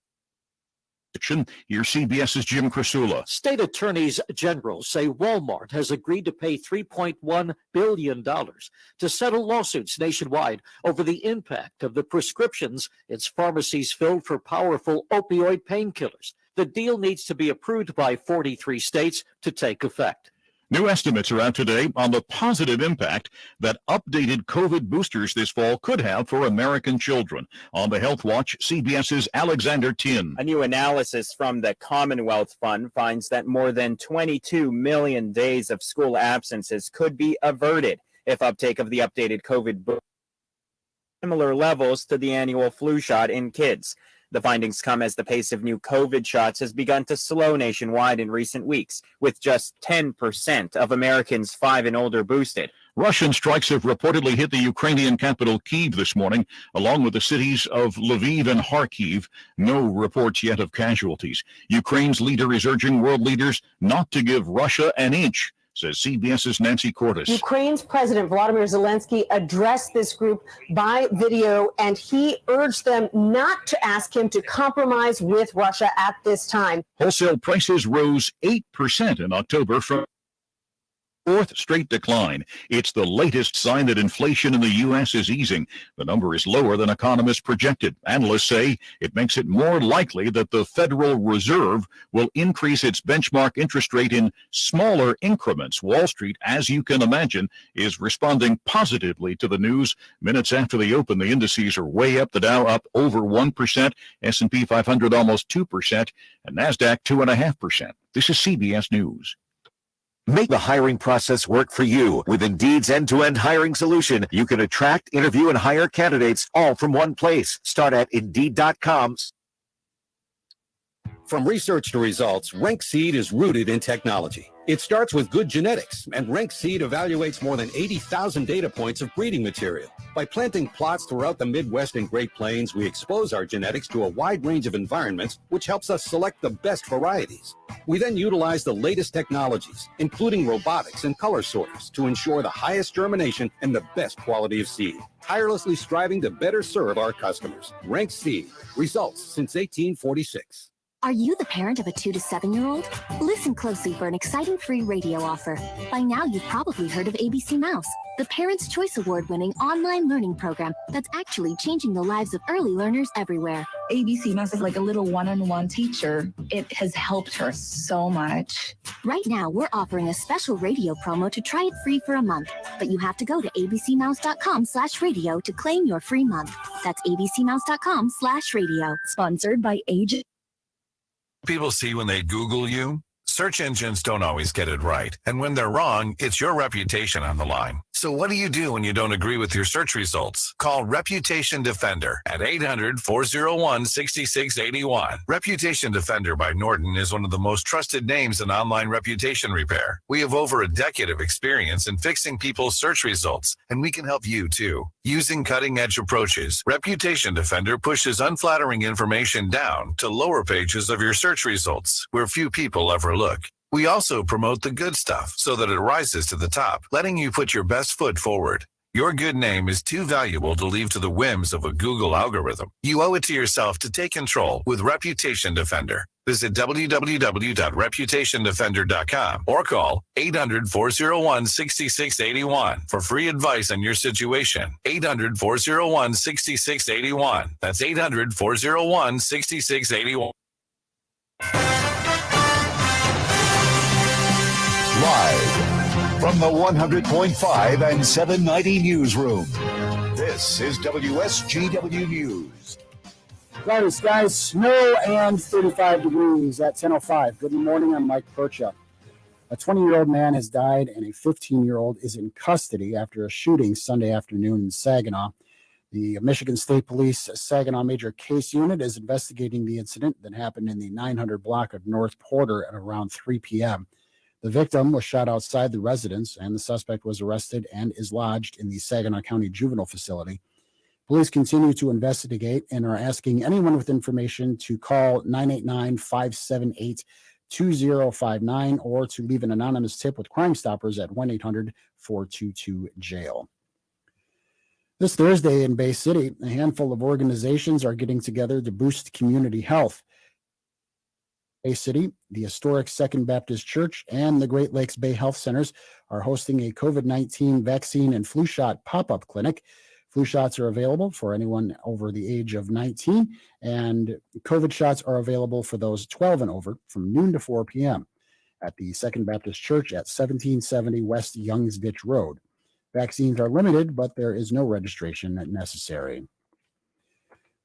Here's CBS's Jim Crisula. State attorneys general say Walmart has agreed to pay $3.1 billion to settle lawsuits nationwide over the impact of the prescriptions its pharmacies filled for powerful opioid painkillers. The deal needs to be approved by 43 states to take effect. New estimates are out today on the positive impact that updated COVID boosters this fall could have for American children. On the Health Watch, CBS's Alexander Tin. A new analysis from the Commonwealth Fund finds that more than 22 million days of school absences could be averted if uptake of the updated COVID booster similar levels to the annual flu shot in kids. The findings come as the pace of new COVID shots has begun to slow nationwide in recent weeks, with just 10% of Americans 5 and older boosted. Russian strikes have reportedly hit the Ukrainian capital Kyiv this morning, along with the cities of Lviv and Kharkiv. No reports yet of casualties. Ukraine's leader is urging world leaders not to give Russia an inch, says CBS's Nancy Cordes. Ukraine's President Volodymyr Zelensky addressed this group by video, and he urged them not to ask him to compromise with Russia at this time. Wholesale prices rose 8% in October from fourth straight decline. It's the latest sign that inflation in the U.S. is easing. The number is lower than economists projected. Analysts say it makes it more likely that the Federal Reserve will increase its benchmark interest rate in smaller increments. Wall Street, as you can imagine, is responding positively to the news. Minutes after the open, the indices are way up. The Dow up over 1%, S&P 500 almost 2%, and NASDAQ 2.5%. This is CBS News. Make the hiring process work for you. With Indeed's end-to-end hiring solution, you can attract, interview, and hire candidates all from one place. Start at Indeed.com. From research to results, Rank Seed is rooted in technology. It starts with good genetics, and Rank Seed evaluates more than 80,000 data points of breeding material. By planting plots throughout the Midwest and Great Plains, we expose our genetics to a wide range of environments, which helps us select the best varieties. We then utilize the latest technologies, including robotics and color sorters, to ensure the highest germination and the best quality of seed, tirelessly striving to better serve our customers. Rank Seed, results since 1846. Are you the parent of a 2 to 7-year-old? Listen closely for an exciting free radio offer. By now, you've probably heard of ABC Mouse, the Parents' Choice Award-winning online learning program that's actually changing the lives of early learners everywhere. ABC Mouse is like a little one-on-one teacher. It has helped her so much. Right now, we're offering a special radio promo to try it free for a month, but you have to go to abcmouse.com/radio to claim your free month. That's abcmouse.com/radio. Sponsored by Age. People see when they Google you. Search engines don't always get it right. And when they're wrong, it's your reputation on the line. So what do you do when you don't agree with your search results? Call Reputation Defender at 800-401-6681. Reputation Defender by Norton is one of the most trusted names in online reputation repair. We have over a decade of experience in fixing people's search results, and we can help you too. Using cutting-edge approaches, Reputation Defender pushes unflattering information down to lower pages of your search results, where few people ever look. We also promote the good stuff so that it rises to the top, letting you put your best foot forward. Your good name is too valuable to leave to the whims of a Google algorithm. You owe it to yourself to take control with Reputation Defender. Visit www.reputationdefender.com or call 800-401-6681 for free advice on your situation. 800-401-6681. That's 800-401-6681. Live from the 100.5 and 790 newsroom, this is WSGW News. Cloudy skies, snow, and 35 degrees at 10:05. Good morning, I'm Mike Percha. A 20-year-old man has died and a 15-year-old is in custody after a shooting Sunday afternoon in Saginaw. The Michigan State Police Saginaw Major Case Unit is investigating the incident that happened in the 900 block of North Porter at around 3 p.m. The victim was shot outside the residence, and the suspect was arrested and is lodged in the Saginaw County Juvenile Facility. Police continue to investigate and are asking anyone with information to call 989-578-2059 or to leave an anonymous tip with Crime Stoppers at 1-800-422-JAIL. This Thursday in Bay City, a handful of organizations are getting together to boost community health. Bay City, the historic Second Baptist Church, and the Great Lakes Bay Health Centers are hosting a COVID-19 vaccine and flu shot pop-up clinic. Flu shots are available for anyone over the age of 19, and COVID shots are available for those 12 and over from noon to 4 p.m. at the Second Baptist Church at 1770 West Youngs Ditch Road. Vaccines are limited, but there is no registration necessary.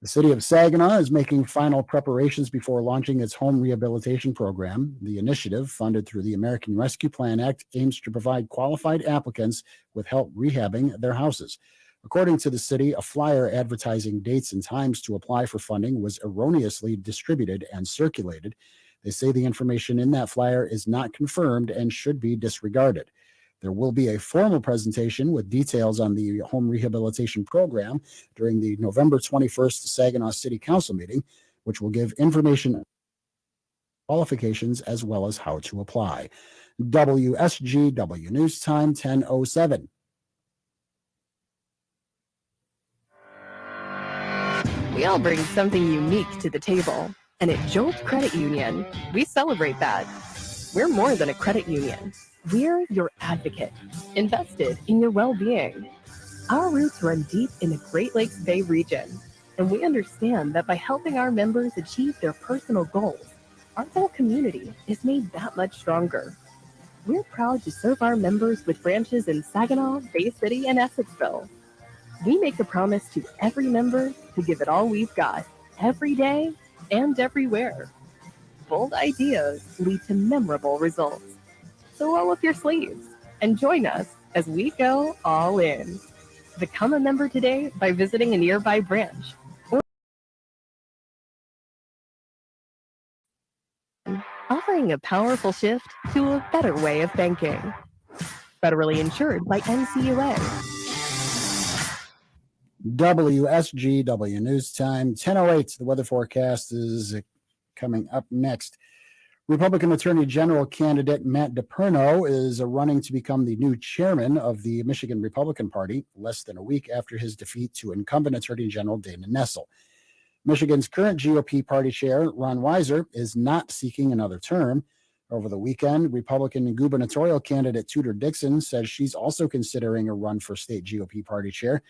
The city of Saginaw is making final preparations before launching its home rehabilitation program. The initiative, funded through the American Rescue Plan Act, aims to provide qualified applicants with help rehabbing their houses. According to the city, a flyer advertising dates and times to apply for funding was erroneously distributed and circulated. They say the information in that flyer is not confirmed and should be disregarded. There will be a formal presentation with details on the home rehabilitation program during the November 21st Saginaw City Council meeting, which will give information, qualifications, as well as how to apply. WSGW News Time, 10:07. We all bring something unique to the table, and at Jolt Credit Union, we celebrate that. We're more than a credit union. We're your advocate, invested in your well-being. Our roots run deep in the Great Lakes Bay region, and we understand that by helping our members achieve their personal goals, our whole community is made that much stronger. We're proud to serve our members with branches in Saginaw, Bay City, and Essexville. We make a promise to every member to give it all we've got, every day and everywhere. Bold ideas lead to memorable results. So roll up your sleeves and join us as we go all in. Become a member today by visiting a nearby branch. Offering a powerful shift to a better way of banking. Federally insured by NCUA. WSGW News Time, 10:08. The weather forecast is coming up next. Republican Attorney General candidate Matt DePerno is running to become the new chairman of the Michigan Republican Party, less than a week after his defeat to incumbent Attorney General Dana Nessel. Michigan's current GOP party chair, Ron Weiser, is not seeking another term. Over the weekend, Republican gubernatorial candidate Tudor Dixon says she's also considering a run for state GOP party chair,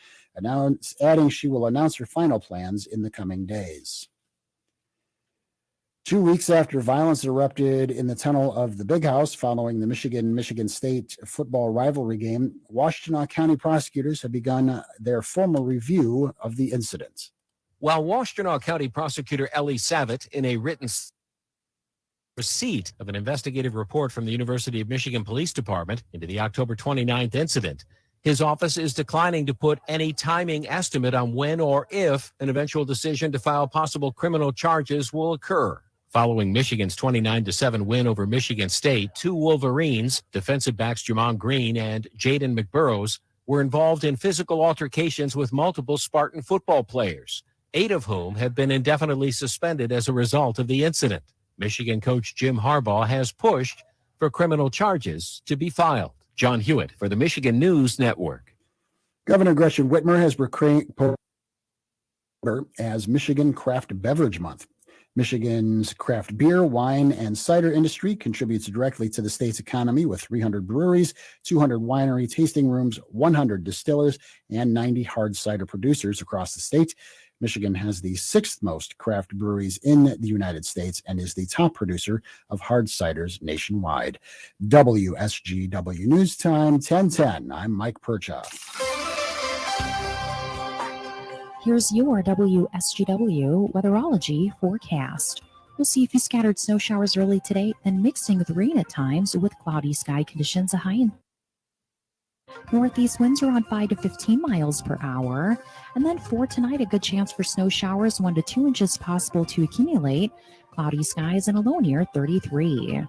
adding she will announce her final plans in the coming days. 2 weeks after violence erupted in the tunnel of the Big House following the Michigan State football rivalry game, Washtenaw County prosecutors have begun their formal review of the incident. While Washtenaw County Prosecutor Ellie Savitt, in a written receipt of an investigative report from the University of Michigan Police Department into the October 29th incident, his office is declining to put any timing estimate on when or if an eventual decision to file possible criminal charges will occur. Following Michigan's 29-7 win over Michigan State, two Wolverines, defensive backs Jamon Green and Jaden McBurrows, were involved in physical altercations with multiple Spartan football players, 8 of whom have been indefinitely suspended as a result of the incident. Michigan coach Jim Harbaugh has pushed for criminal charges to be filed. John Hewitt for the Michigan News Network. Governor Gretchen Whitmer has proclaimed as Michigan Craft Beverage Month. Michigan's craft beer, wine, and cider industry contributes directly to the state's economy with 300 breweries, 200 winery tasting rooms, 100 distillers, and 90 hard cider producers across the state. Michigan has the 6th most craft breweries in the United States and is the top producer of hard ciders nationwide. WSGW News Time, 10:10. I'm Mike Percha. Here's your WSGW weatherology forecast. We'll see a few scattered snow showers early today, then mixing with rain at times with cloudy sky conditions. A high in northeast winds are on 5 to 15 miles per hour. And then for tonight, a good chance for snow showers, 1 to 2 inches possible to accumulate. Cloudy skies and a low near 33.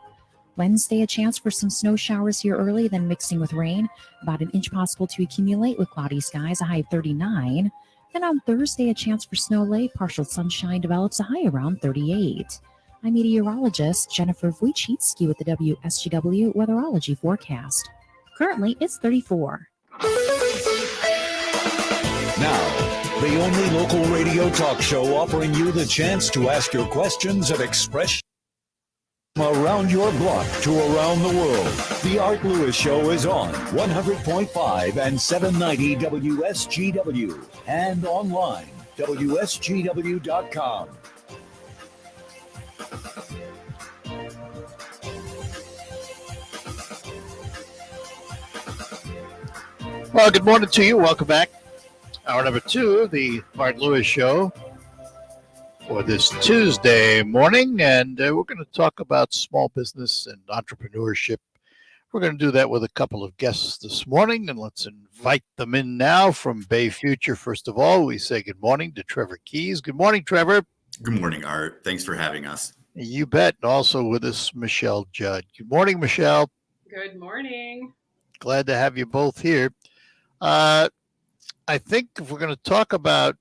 Wednesday, a chance for some snow showers here early, then mixing with rain. About an inch possible to accumulate with cloudy skies, a high of 39. Then on Thursday, a chance for snow late, partial sunshine develops, a high around 38. I'm meteorologist Jennifer Wojcicki with the WSGW weatherology forecast. Currently, it's 34. Now, the only local radio talk show offering you the chance to ask your questions and express from around your block to around the world. The Art Lewis Show is on 100.5 and 790 WSGW and online, WSGW.com. Well, good morning to you. Welcome back. Hour number 2 of the Art Lewis Show for this Tuesday morning, and we're going to talk about small business and entrepreneurship. We're going to do that with a couple of guests this morning, and let's invite them in now from Bay Future. First of all, we say good morning to Trevor Keys. Good morning, Trevor. Good morning, Art. Thanks for having us. You bet. And also with us, Michelle Judd. Good morning, Michelle. Good morning. Glad to have you both here. I think if we're going to talk about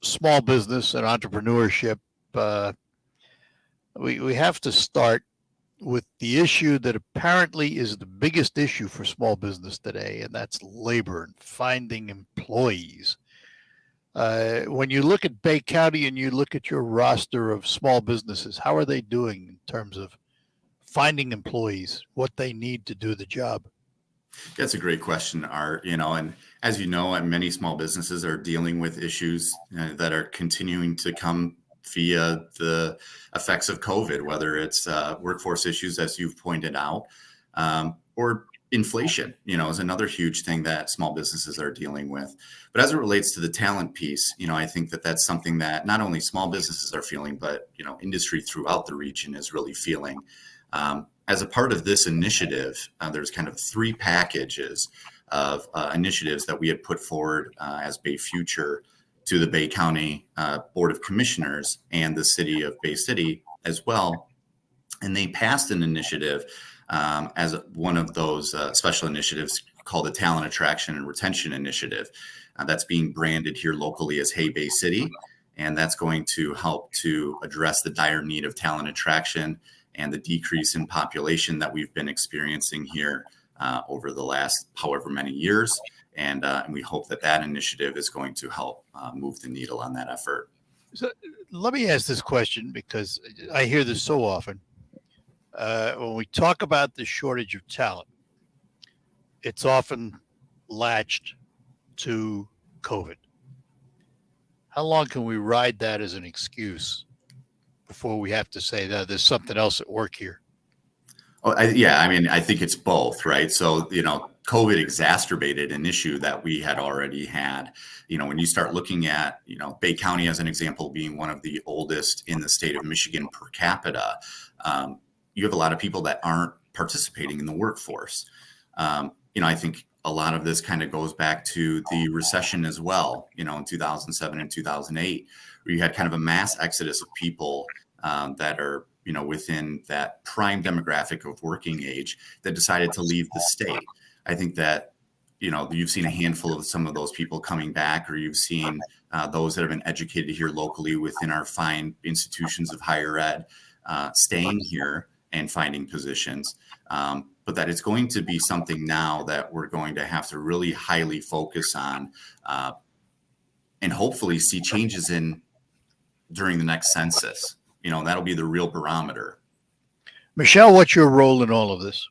small business and entrepreneurship, we have to start with the issue that apparently is the biggest issue for small business today, and that's labor and finding employees. When you look at Bay County and you look at your roster of small businesses, how are they doing in terms of finding employees, what they need to do the job? That's a great question, Art. And as you know, many small businesses are dealing with issues that are continuing to come via the effects of COVID, whether it's workforce issues, as you've pointed out, or inflation, is another huge thing that small businesses are dealing with. But as it relates to the talent piece, I think that that's something that not only small businesses are feeling, but, industry throughout the region is really feeling. As a part of this initiative, there's kind of 3 packages of initiatives that we had put forward as Bay Future to the Bay County Board of Commissioners and the city of Bay City as well. And they passed an initiative as one of those special initiatives called the Talent Attraction and Retention Initiative. That's being branded here locally as Hey Bay City. And that's going to help to address the dire need of talent attraction and the decrease in population that we've been experiencing here over the last however many years. And we hope that that initiative is going to help move the needle on that effort. So let me ask this question, because I hear this so often. When we talk about the shortage of talent, it's often latched to COVID. How long can we ride that as an excuse before we have to say that there's something else at work here? I think it's both, right? So, COVID exacerbated an issue that we had already had. When you start looking at, Bay County as an example, being one of the oldest in the state of Michigan per capita, you have a lot of people that aren't participating in the workforce. I think a lot of this kind of goes back to the recession as well, in 2007 and 2008, where you had kind of a mass exodus of people that are, within that prime demographic of working age that decided to leave the state. I think that, you've seen a handful of some of those people coming back, or you've seen those that have been educated here locally within our fine institutions of higher ed staying here and finding positions. But that it's going to be something now that we're going to have to really highly focus on and hopefully see changes in during the next census. That'll be the real barometer. Michelle, what's your role in all of this?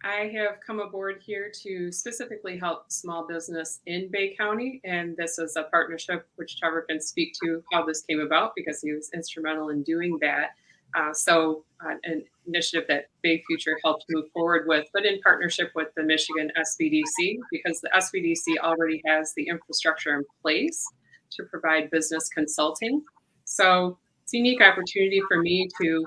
I have come aboard here to specifically help small business in Bay County, and this is a partnership which Trevor can speak to how this came about, because he was instrumental in doing that. An initiative that Bay Future helped move forward with, but in partnership with the Michigan SVDC, because the SVDC already has the infrastructure in place to provide business consulting. So it's a unique opportunity for me to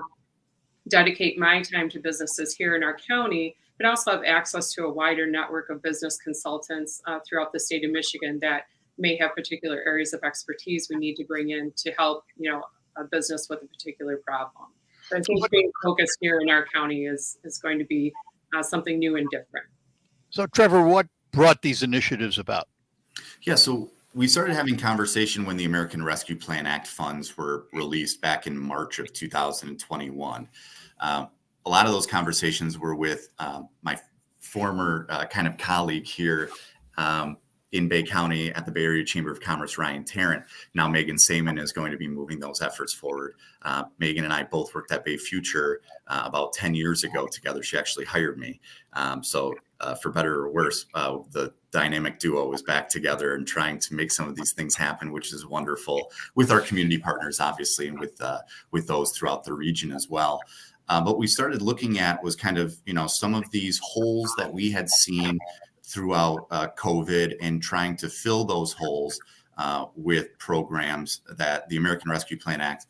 dedicate my time to businesses here in our county, but also have access to a wider network of business consultants throughout the state of Michigan that may have particular areas of expertise we need to bring in to help, a business with a particular problem. So I think being focused here in our county is going to be something new and different. So, Trevor, what brought these initiatives about? Yeah, so we started having conversation when the American Rescue Plan Act funds were released back in March of 2021. A lot of those conversations were with my former kind of colleague here in Bay County at the Bay Area Chamber of Commerce, Ryan Tarrant. Now Megan Saman is going to be moving those efforts forward. Megan and I both worked at Bay Future about 10 years ago together. She actually hired me. So for better or worse, the dynamic duo is back together and trying to make some of these things happen, which is wonderful, with our community partners, obviously, and with those throughout the region as well. What we started looking at was kind of, some of these holes that we had seen throughout COVID, and trying to fill those holes with programs that the American Rescue Plan Act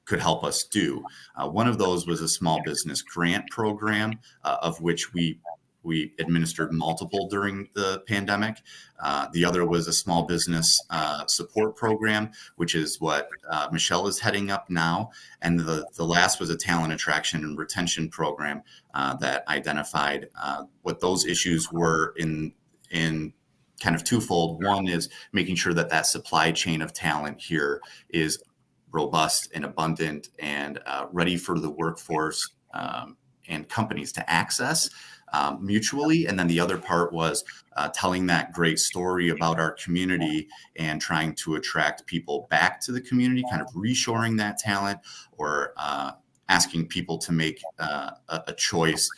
could help us do. One of those was a small business grant program, of which we administered multiple during the pandemic. The other was a small business support program, which is what Michelle is heading up now. And the last was a talent attraction and retention program that identified what those issues were in kind of twofold. One is making sure that that supply chain of talent here is robust and abundant and ready for the workforce and companies to access mutually. And then the other part was telling that great story about our community and trying to attract people back to the community, kind of reshoring that talent or asking people to make a choice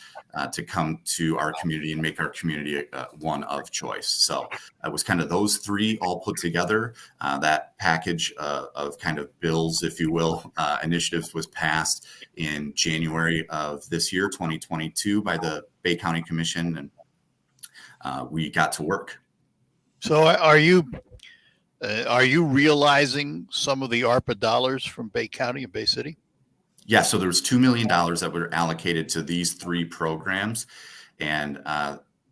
to come to our community and make our community one of choice. So it was kind of those three all put together. That package of kind of bills, if you will, initiatives was passed in January of this year, 2022, by the Bay County Commission, and we got to work. So are you realizing some of the ARPA dollars from Bay County and Bay City? Yeah, so there was $2 million that were allocated to these three programs, and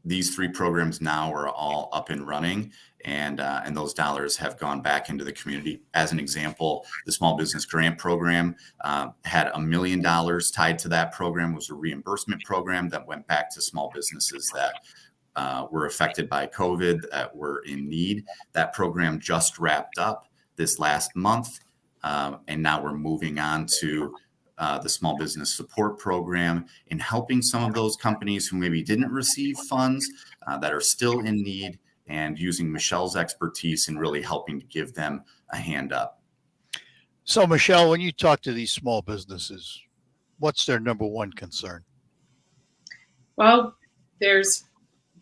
these three programs now are all up and running, and those dollars have gone back into the community. As an example, the Small Business Grant Program had $1 million tied to that program. It was a reimbursement program that went back to small businesses that were affected by COVID, that were in need. That program just wrapped up this last month, and now we're moving on to the Small Business Support Program, and helping some of those companies who maybe didn't receive funds that are still in need, and using Michelle's expertise in really helping to give them a hand up. So, Michelle, when you talk to these small businesses, what's their number one concern? Well, there's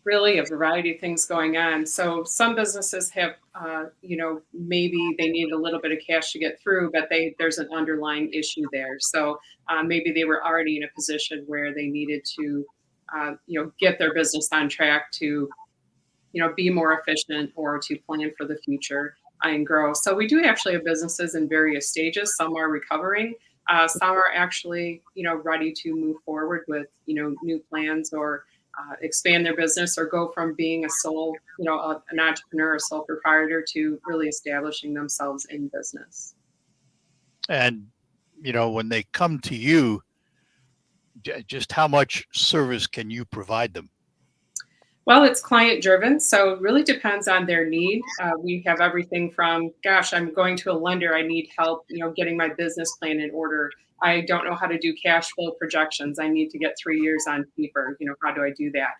really a variety of things going on. So some businesses have, maybe they need a little bit of cash to get through, but there's an underlying issue there. So maybe they were already in a position where they needed to, get their business on track to, be more efficient or to plan for the future and grow. So we do actually have businesses in various stages. Some are recovering. Some are actually, ready to move forward with, new plans or expand their business or go from being a sole, an entrepreneur, a sole proprietor, to really establishing themselves in business. And, when they come to you, just how much service can you provide them? Well, it's client driven, so it really depends on their need. We have everything from, gosh, I'm going to a lender, I need help, getting my business plan in order. I don't know how to do cash flow projections. I need to get 3 years on paper. How do I do that?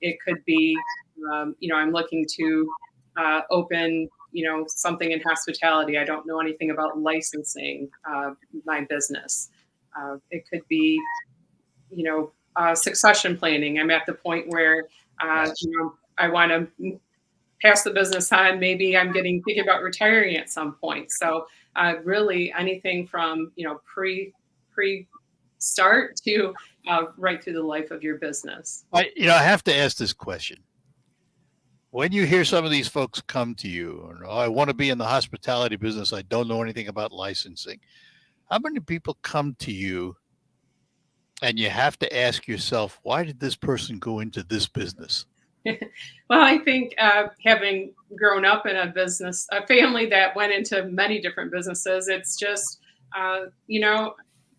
It could be, I'm looking to open, something in hospitality. I don't know anything about licensing my business. It could be, succession planning. I'm at the point where, I want to pass the business on. Maybe I'm thinking about retiring at some point. So really anything from, pre start to right through the life of your business. I have to ask this question. When you hear some of these folks come to you, I want to be in the hospitality business, I don't know anything about licensing. How many people come to you and you have to ask yourself, why did this person go into this business? Well, I think having grown up in a family that went into many different businesses, it's just,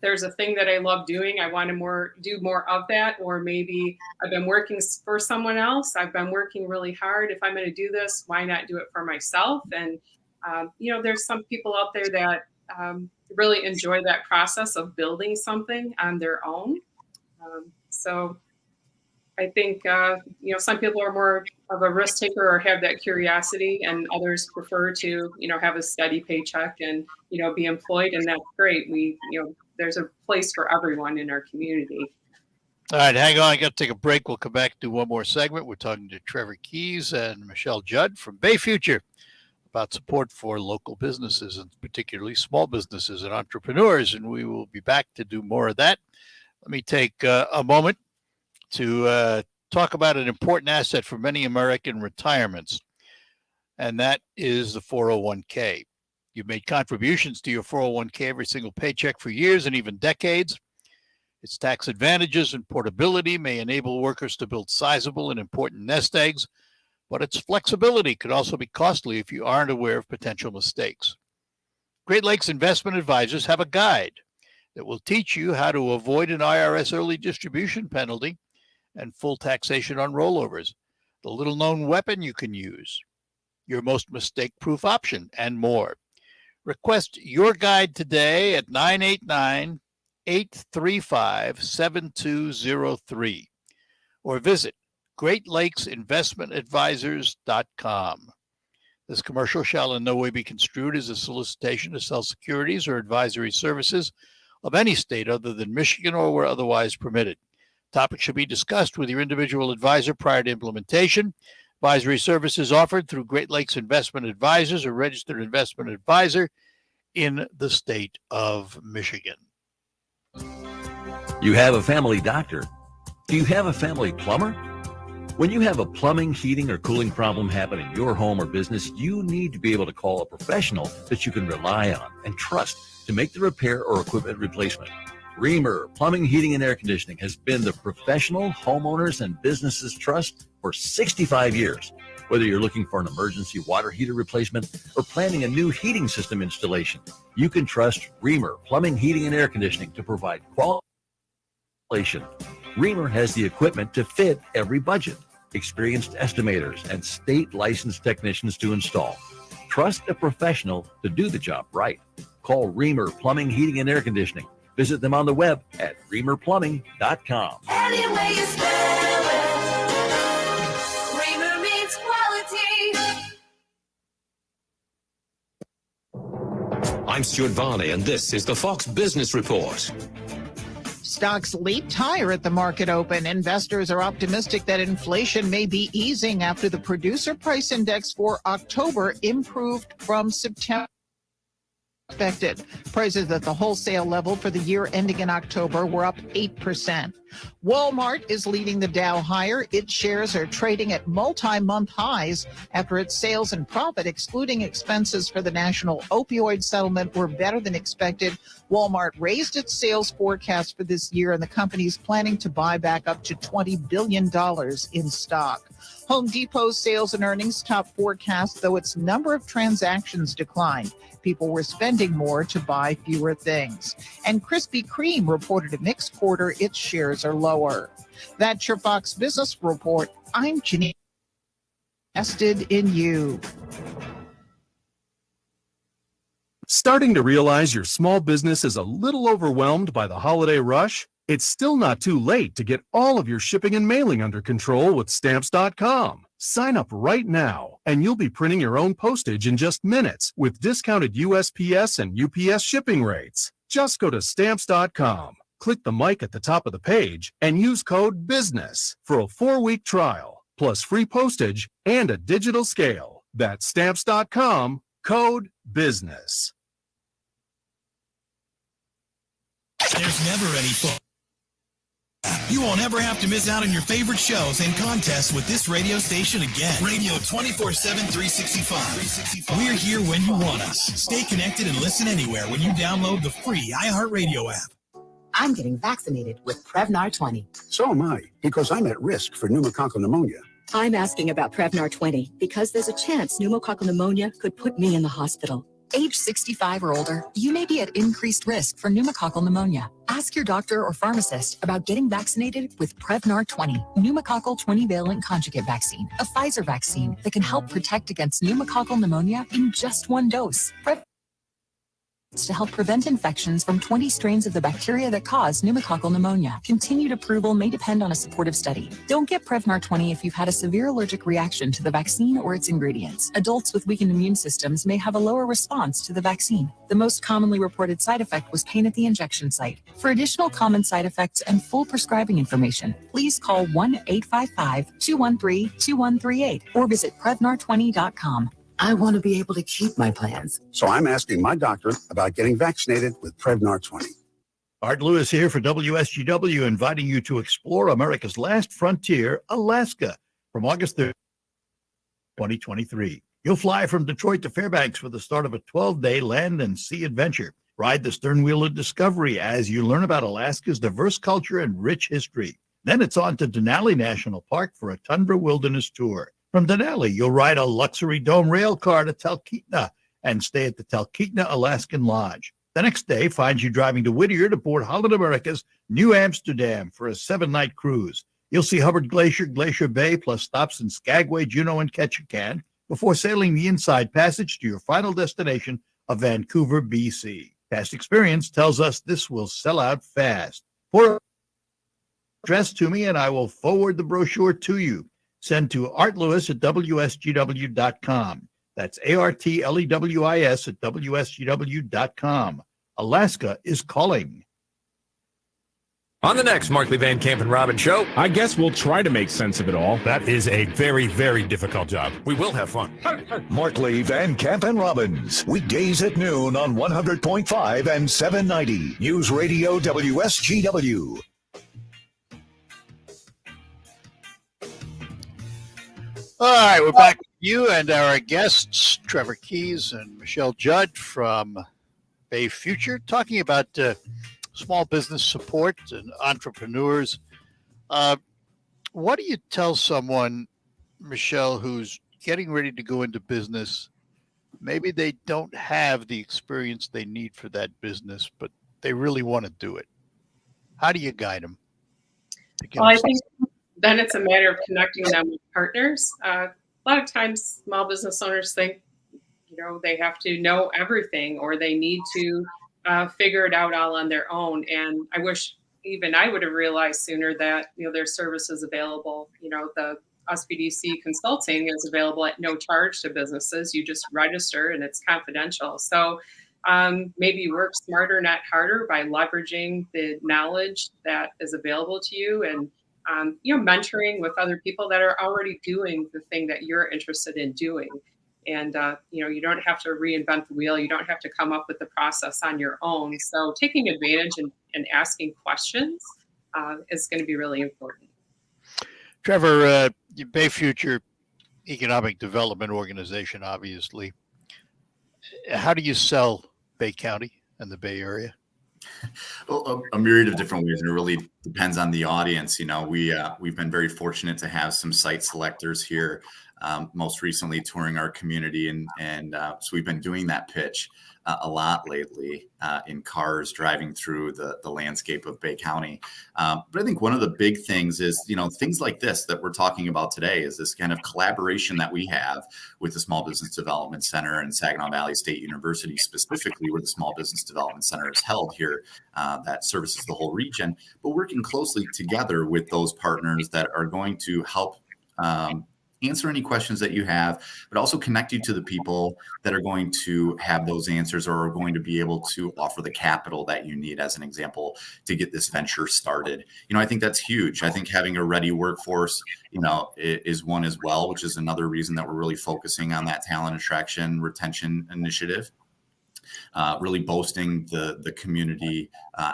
there's a thing that I love doing. I want to do more of that. Or maybe I've been working for someone else. I've been working really hard. If I'm going to do this, why not do it for myself? And, there's some people out there that really enjoy that process of building something on their own. So I think, some people are more of a risk taker or have that curiosity, and others prefer to, have a steady paycheck and, be employed. And that's great. There's a place for everyone in our community. All right, hang on. I got to take a break. We'll come back and do one more segment. We're talking to Trevor Keys and Michelle Judd from Bay Future about support for local businesses, and particularly small businesses and entrepreneurs. And we will be back to do more of that. Let me take a moment to talk about an important asset for many American retirements, and that is the 401k. You've made contributions to your 401k every single paycheck for years and even decades. Its tax advantages and portability may enable workers to build sizable and important nest eggs, but its flexibility could also be costly if you aren't aware of potential mistakes. Great Lakes Investment Advisors have a guide that will teach you how to avoid an IRS early distribution penalty and full taxation on rollovers, the little-known weapon you can use, your most mistake-proof option, and more. Request your guide today at 989-835-7203 or visit GreatLakesInvestmentAdvisors.com. This commercial shall in no way be construed as a solicitation to sell securities or advisory services. of any state other than Michigan or where otherwise permitted. Topics should be discussed with your individual advisor prior to implementation. Advisory services offered through Great Lakes Investment Advisors, a registered investment advisor in the state of Michigan. You have a family doctor. Do you have a family plumber? When you have a plumbing, heating, or cooling problem happen in your home or business, you need to be able to call a professional that you can rely on and trust to make the repair or equipment replacement. Reamer Plumbing, Heating, and Air Conditioning has been the professional homeowners and businesses trust for 65 years. Whether you're looking for an emergency water heater replacement or planning a new heating system installation, you can trust Reamer Plumbing, Heating, and Air Conditioning to provide quality installation. Reamer has the equipment to fit every budget, experienced estimators, and state licensed technicians to install. Trust a professional to do the job right. Call Reamer Plumbing, Heating, and Air Conditioning. Visit them on the web at reamerplumbing.com. Any way you spell it, Reamer means quality. I'm Stuart Varney, and this is the Fox Business Report. Stocks leaped higher at the market open. Investors are optimistic that inflation may be easing after the producer price index for October improved from September. Expected. Prices at the wholesale level for the year ending in October were up 8%. Walmart is leading the Dow higher. Its shares are trading at multi-month highs after its sales and profit, excluding expenses for the national opioid settlement, were better than expected. Walmart raised its sales forecast for this year, and the company is planning to buy back up to $20 billion in stock. Home Depot's sales and earnings topped forecast, though its number of transactions declined. People were spending more to buy fewer things. And Krispy Kreme reported a mixed quarter. Its shares are lower. That's your Fox Business Report. I'm Janine. Invested in you. Starting to realize your small business is a little overwhelmed by the holiday rush? It's still not too late to get all of your shipping and mailing under control with Stamps.com. Sign up right now, and you'll be printing your own postage in just minutes with discounted USPS and UPS shipping rates. Just go to Stamps.com, click the mic at the top of the page, and use code BUSINESS for a 4-week trial, plus free postage and a digital scale. That's Stamps.com, code BUSINESS. There's never any fun. You won't ever have to miss out on your favorite shows and contests with this radio station again. Radio 24/7, 365. We're here when you want us. Stay connected and listen anywhere when you download the free iHeartRadio app. I'm getting vaccinated with Prevnar 20. So am I, because I'm at risk for pneumococcal pneumonia. I'm asking about Prevnar 20 because there's a chance pneumococcal pneumonia could put me in the hospital. Age 65 or older, you may be at increased risk for pneumococcal pneumonia. Ask your doctor or pharmacist about getting vaccinated with Prevnar 20, pneumococcal 20-valent conjugate vaccine, a Pfizer vaccine that can help protect against pneumococcal pneumonia in just one dose. To help prevent infections from 20 strains of the bacteria that cause pneumococcal pneumonia. Continued approval may depend on a supportive study. Don't get Prevnar 20 if you've had a severe allergic reaction to the vaccine or its ingredients. Adults with weakened immune systems may have a lower response to the vaccine. The most commonly reported side effect was pain at the injection site. For additional common side effects and full prescribing information, please call 1-855-213-2138 or visit Prevnar20.com. I want to be able to keep my plans. So I'm asking my doctor about getting vaccinated with Prevnar 20. Art Lewis here for WSGW, inviting you to explore America's last frontier, Alaska, from August 3rd, 2023. You'll fly from Detroit to Fairbanks for the start of a 12-day land and sea adventure. Ride the stern wheel of discovery as you learn about Alaska's diverse culture and rich history. Then it's on to Denali National Park for a tundra wilderness tour. From Denali, you'll ride a luxury dome rail car to Talkeetna and stay at the Talkeetna Alaskan Lodge. The next day finds you driving to Whittier to board Holland America's New Amsterdam for a 7-night cruise. You'll see Hubbard Glacier, Glacier Bay, plus stops in Skagway, Juneau, and Ketchikan before sailing the Inside Passage to your final destination of Vancouver, BC. Past experience tells us this will sell out fast. For address to me, and I will forward the brochure to you. Send to artlewis@wsgw.com. That's ARTLEWIS at WSGW.com. Alaska is calling. On the next Markley Van Camp and Robbins show, I guess we'll try to make sense of it all. that is a very, very difficult job. We will have fun. Markley, Van Camp, and Robbins. Weekdays at noon on 100.5 and 790. News Radio WSGW. All right, we're back with you and our guests, Trevor Keys and Michelle Judd from Bay Future, talking about small business support and entrepreneurs. What do you tell someone, Michelle, who's getting ready to go into business? Maybe they don't have the experience they need for that business, but they really want to do it. How do you guide them? Well, I think then it's a matter of connecting them with partners. A lot of times small business owners think, they have to know everything or they need to figure it out all on their own. And I wish even I would have realized sooner that, there's services available. The SBDC consulting is available at no charge to businesses. You just register and it's confidential. So maybe work smarter, not harder, by leveraging the knowledge that is available to you and, mentoring with other people that are already doing the thing that you're interested in doing. And, you don't have to reinvent the wheel. You don't have to come up with the process on your own. So taking advantage and asking questions is going to be really important. Trevor, Bay Future Economic Development Organization, obviously. How do you sell Bay County and the Bay Area? Well, a myriad of different ways, and it really depends on the audience. We've been very fortunate to have some site selectors here, most recently touring our community, and so we've been doing that pitch a lot lately in cars driving through the landscape of Bay County. But I think one of the big things is, things like this that we're talking about today is this kind of collaboration that we have with the Small Business Development Center and Saginaw Valley State University, specifically where the Small Business Development Center is held here, that services the whole region, but working closely together with those partners that are going to help answer any questions that you have, but also connect you to the people that are going to have those answers or are going to be able to offer the capital that you need, as an example, to get this venture started. I think that's huge. I think having a ready workforce, is one as well, which is another reason that we're really focusing on that talent attraction retention initiative. Really boasting the community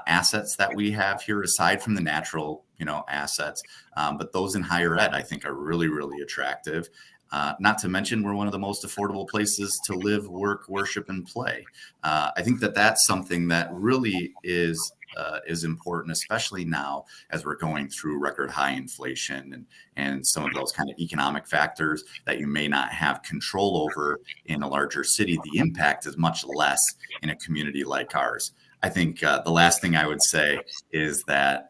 assets that we have here, aside from the natural, assets. But those in higher ed, I think, are really, really attractive. Not to mention, we're one of the most affordable places to live, work, worship, and play. I think that's something that really is important, especially now as we're going through record high inflation and some of those kind of economic factors that you may not have control over in a larger city. The impact is much less in a community like ours. I think the last thing I would say is that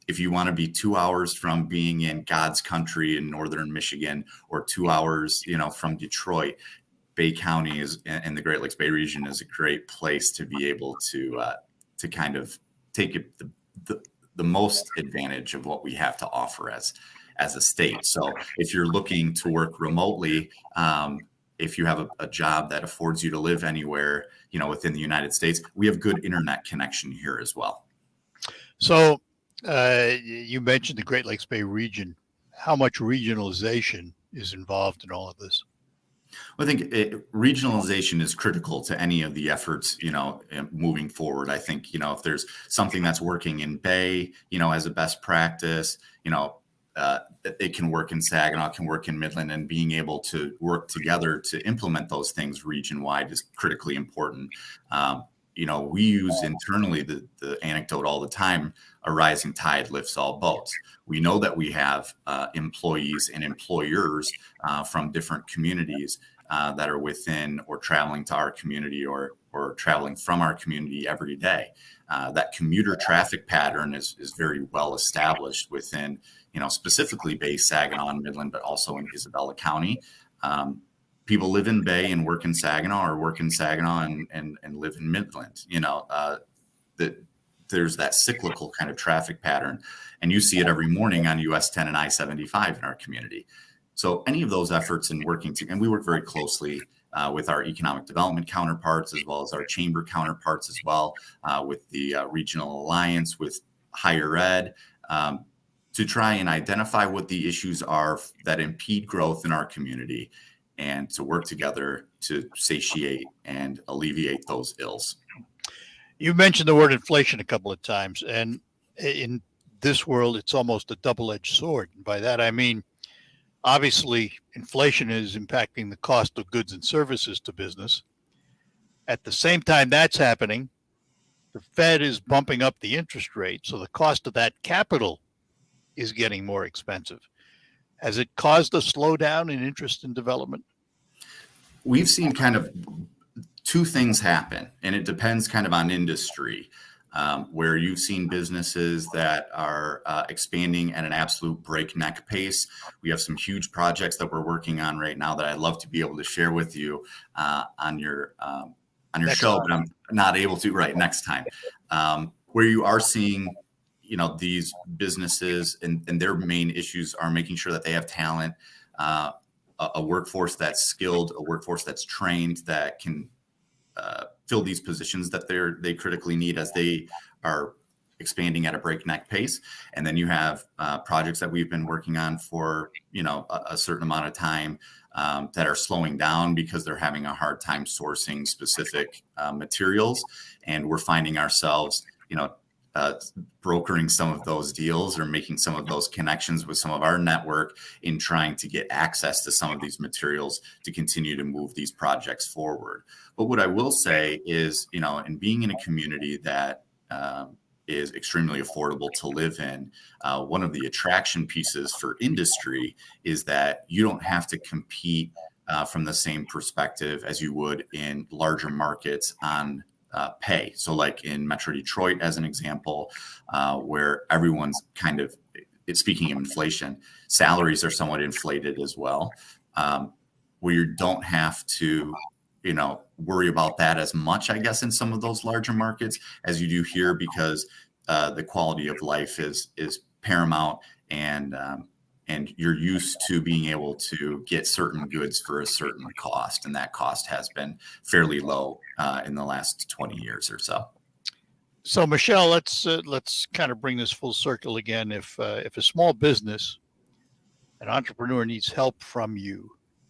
if you want to be 2 hours from being in God's country in northern Michigan or 2 hours, from Detroit, Bay County and the Great Lakes Bay region is a great place to be able to kind of take the most advantage of what we have to offer as a state. So if you're looking to work remotely, if you have a job that affords you to live anywhere, within the United States, we have good internet connection here as well. So you mentioned the Great Lakes Bay region. How much regionalization is involved in all of this? I think regionalization is critical to any of the efforts, moving forward. I think, if there's something that's working in Bay, as a best practice, it can work in Saginaw, can work in Midland, and being able to work together to implement those things region-wide is critically important. We use internally the anecdote all the time, a rising tide lifts all boats. We know that we have employees and employers from different communities that are within or traveling to our community or traveling from our community every day. That commuter traffic pattern is very well established within, specifically Bay, Saginaw, and Midland, but also in Isabella County. People live in Bay and work in Saginaw, or work in Saginaw and live in Midland. There's that cyclical kind of traffic pattern, and you see it every morning on US 10 and I-75 in our community. So any of those efforts in working and we work very closely with our economic development counterparts, as well as our chamber counterparts, as well with the regional alliance, with higher ed, to try and identify what the issues are that impede growth in our community and to work together to satiate and alleviate those ills. You mentioned the word inflation a couple of times, and in this world, it's almost a double-edged sword. And by that, I mean, obviously, inflation is impacting the cost of goods and services to business. At the same time that's happening, the Fed is bumping up the interest rate, so the cost of that capital is getting more expensive. Has it caused a slowdown in interest in development? We've seen kind of two things happen, and it depends kind of on industry, where you've seen businesses that are expanding at an absolute breakneck pace. We have some huge projects that we're working on right now that I'd love to be able to share with you on your show, but I'm not able to right next time. Where you are seeing, these businesses and their main issues are making sure that they have talent, a workforce that's skilled, a workforce that's trained, that can fill these positions that they critically need as they are expanding at a breakneck pace. And then you have projects that we've been working on for a certain amount of time that are slowing down because they're having a hard time sourcing specific materials, and we're finding ourselves brokering some of those deals or making some of those connections with some of our network in trying to get access to some of these materials to continue to move these projects forward. But what I will say is, in being in a community that is extremely affordable to live in, one of the attraction pieces for industry is that you don't have to compete from the same perspective as you would in larger markets on pay. So like in Metro Detroit, as an example, where everyone's kind of, speaking of inflation, salaries are somewhat inflated as well, where you don't have to, worry about that as much, I guess, in some of those larger markets as you do here, because the quality of life is paramount, and you're used to being able to get certain goods for a certain cost, and that cost has been fairly low in the last 20 years or so. So, Michelle, let's kind of bring this full circle again. If a small business, an entrepreneur, needs help from you,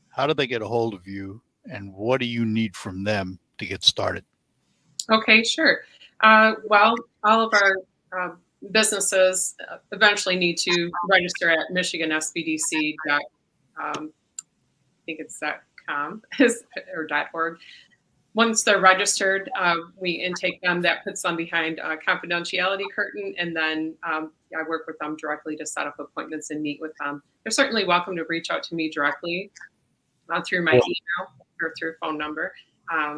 how do they get a hold of you, and what do you need from them to get started? Okay, sure. Well, all of our businesses eventually need to register at michigansbdc. I think it's .com or .org. Once they're registered, we intake them. That puts them behind a confidentiality curtain, and then I work with them directly to set up appointments and meet with them. They're certainly welcome to reach out to me directly through my email or through phone number.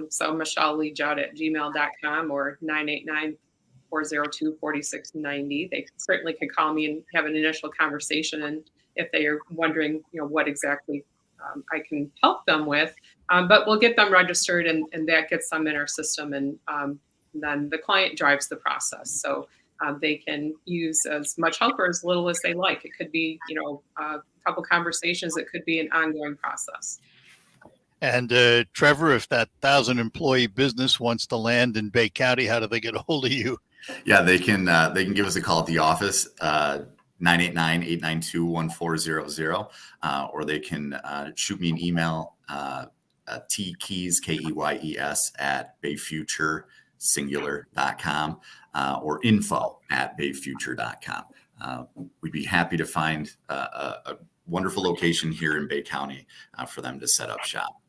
So michelleleejudd@gmail.com or 989-402-4690. They certainly can call me and have an initial conversation. And if they are wondering, what exactly I can help them with, but we'll get them registered, and that gets them in our system. And then the client drives the process. So they can use as much help or as little as they like. It could be, a couple conversations. It could be an ongoing process. And Trevor, if that 1,000-employee business wants to land in Bay County, how do they get a hold of you? Yeah, they can give us a call at the office, 989-892-1400, or they can shoot me an email, tkeys, KEYES, at bayfuturesingular.com, or info@bayfuture.com. We'd be happy to find a wonderful location here in Bay County for them to set up shop.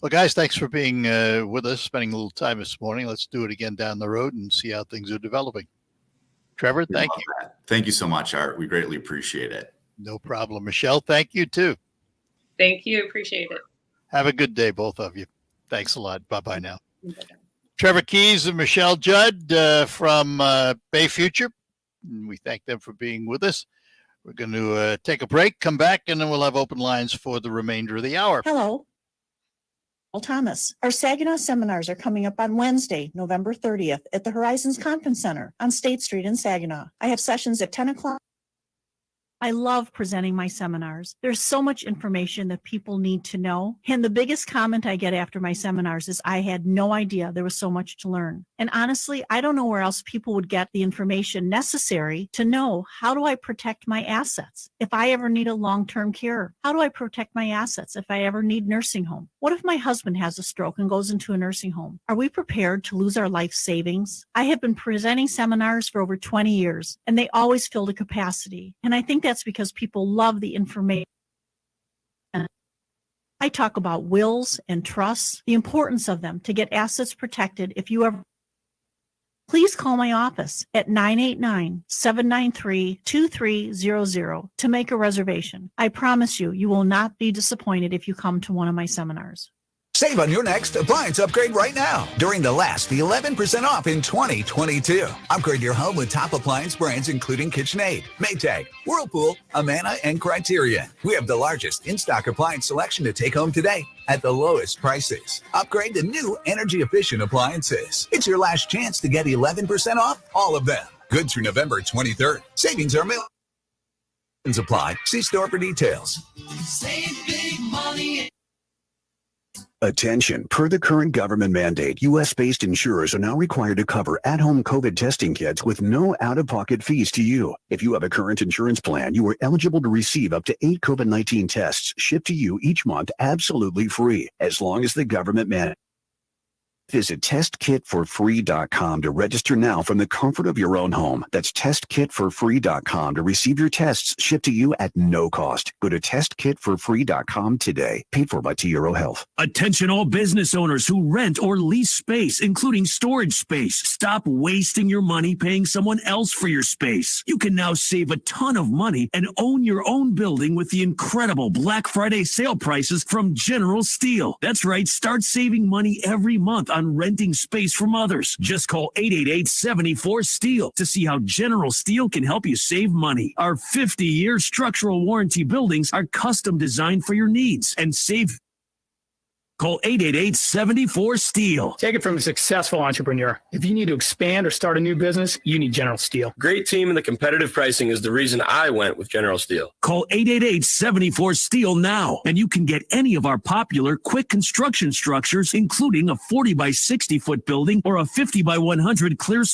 Well, guys, thanks for being with us, spending a little time this morning. Let's do it again down the road and see how things are developing. Trevor, thank you. Thank you so much, Art. We greatly appreciate it. No problem. Michelle, thank you too. Thank you. Appreciate it. Have a good day, both of you. Thanks a lot. Bye-bye now. Trevor Keys and Michelle Judd from Bay Future. We thank them for being with us. We're going to take a break, come back, and then we'll have open lines for the remainder of the hour. Hello. Thomas. Our Saginaw seminars are coming up on Wednesday, November 30th at the Horizons Conference Center on State Street in Saginaw. I have sessions at 10 o'clock. I love presenting my seminars. There's so much information that people need to know. And the biggest comment I get after my seminars is I had no idea there was so much to learn. And honestly, I don't know where else people would get the information necessary to know, how do I protect my assets if I ever need a long-term care? How do I protect my assets if I ever need nursing home? What if my husband has a stroke and goes into a nursing home? Are we prepared to lose our life savings? I have been presenting seminars for over 20 years, and they always fill the capacity. And I think that's because people love the information. I talk about wills and trusts, the importance of them to get assets protected if you ever. Please call my office at 989-793-2300 to make a reservation. I promise you, you will not be disappointed if you come to one of my seminars. Save on your next appliance upgrade right now during the 11% off in 2022. Upgrade your home with top appliance brands including KitchenAid, Maytag, Whirlpool, Amana, and Criterion. We have the largest in-stock appliance selection to take home today at the lowest prices. Upgrade to new energy-efficient appliances. It's your last chance to get 11% off all of them. Good through November 23rd. Savings are millions. Apply. See store for details. Save big money. Attention, per the current government mandate, U.S.-based insurers are now required to cover at-home COVID testing kits with no out-of-pocket fees to you. If you have a current insurance plan, you are eligible to receive up to 8 COVID-19 tests shipped to you each month absolutely free, as long as the government mandates. Visit testkitforfree.com to register now from the comfort of your own home. That's testkitforfree.com to receive your tests shipped to you at no cost. Go to testkitforfree.com today. Paid for by T Euro Health. Attention all business owners who rent or lease space, including storage space. Stop wasting your money paying someone else for your space. You can now save a ton of money and own your own building with the incredible Black Friday sale prices from General Steel. That's right, start saving money every month on renting space from others. Just call 888-74-STEEL to see how General Steel can help you save money. Our 50-year structural warranty buildings are custom designed for your needs and save. Call 888-74-STEEL. Take it from a successful entrepreneur. If you need to expand or start a new business, you need General Steel. Great team and the competitive pricing is the reason I went with General Steel. Call 888-74-STEEL now, and you can get any of our popular quick construction structures, including a 40 by 60 foot building or a 50 by 100 clear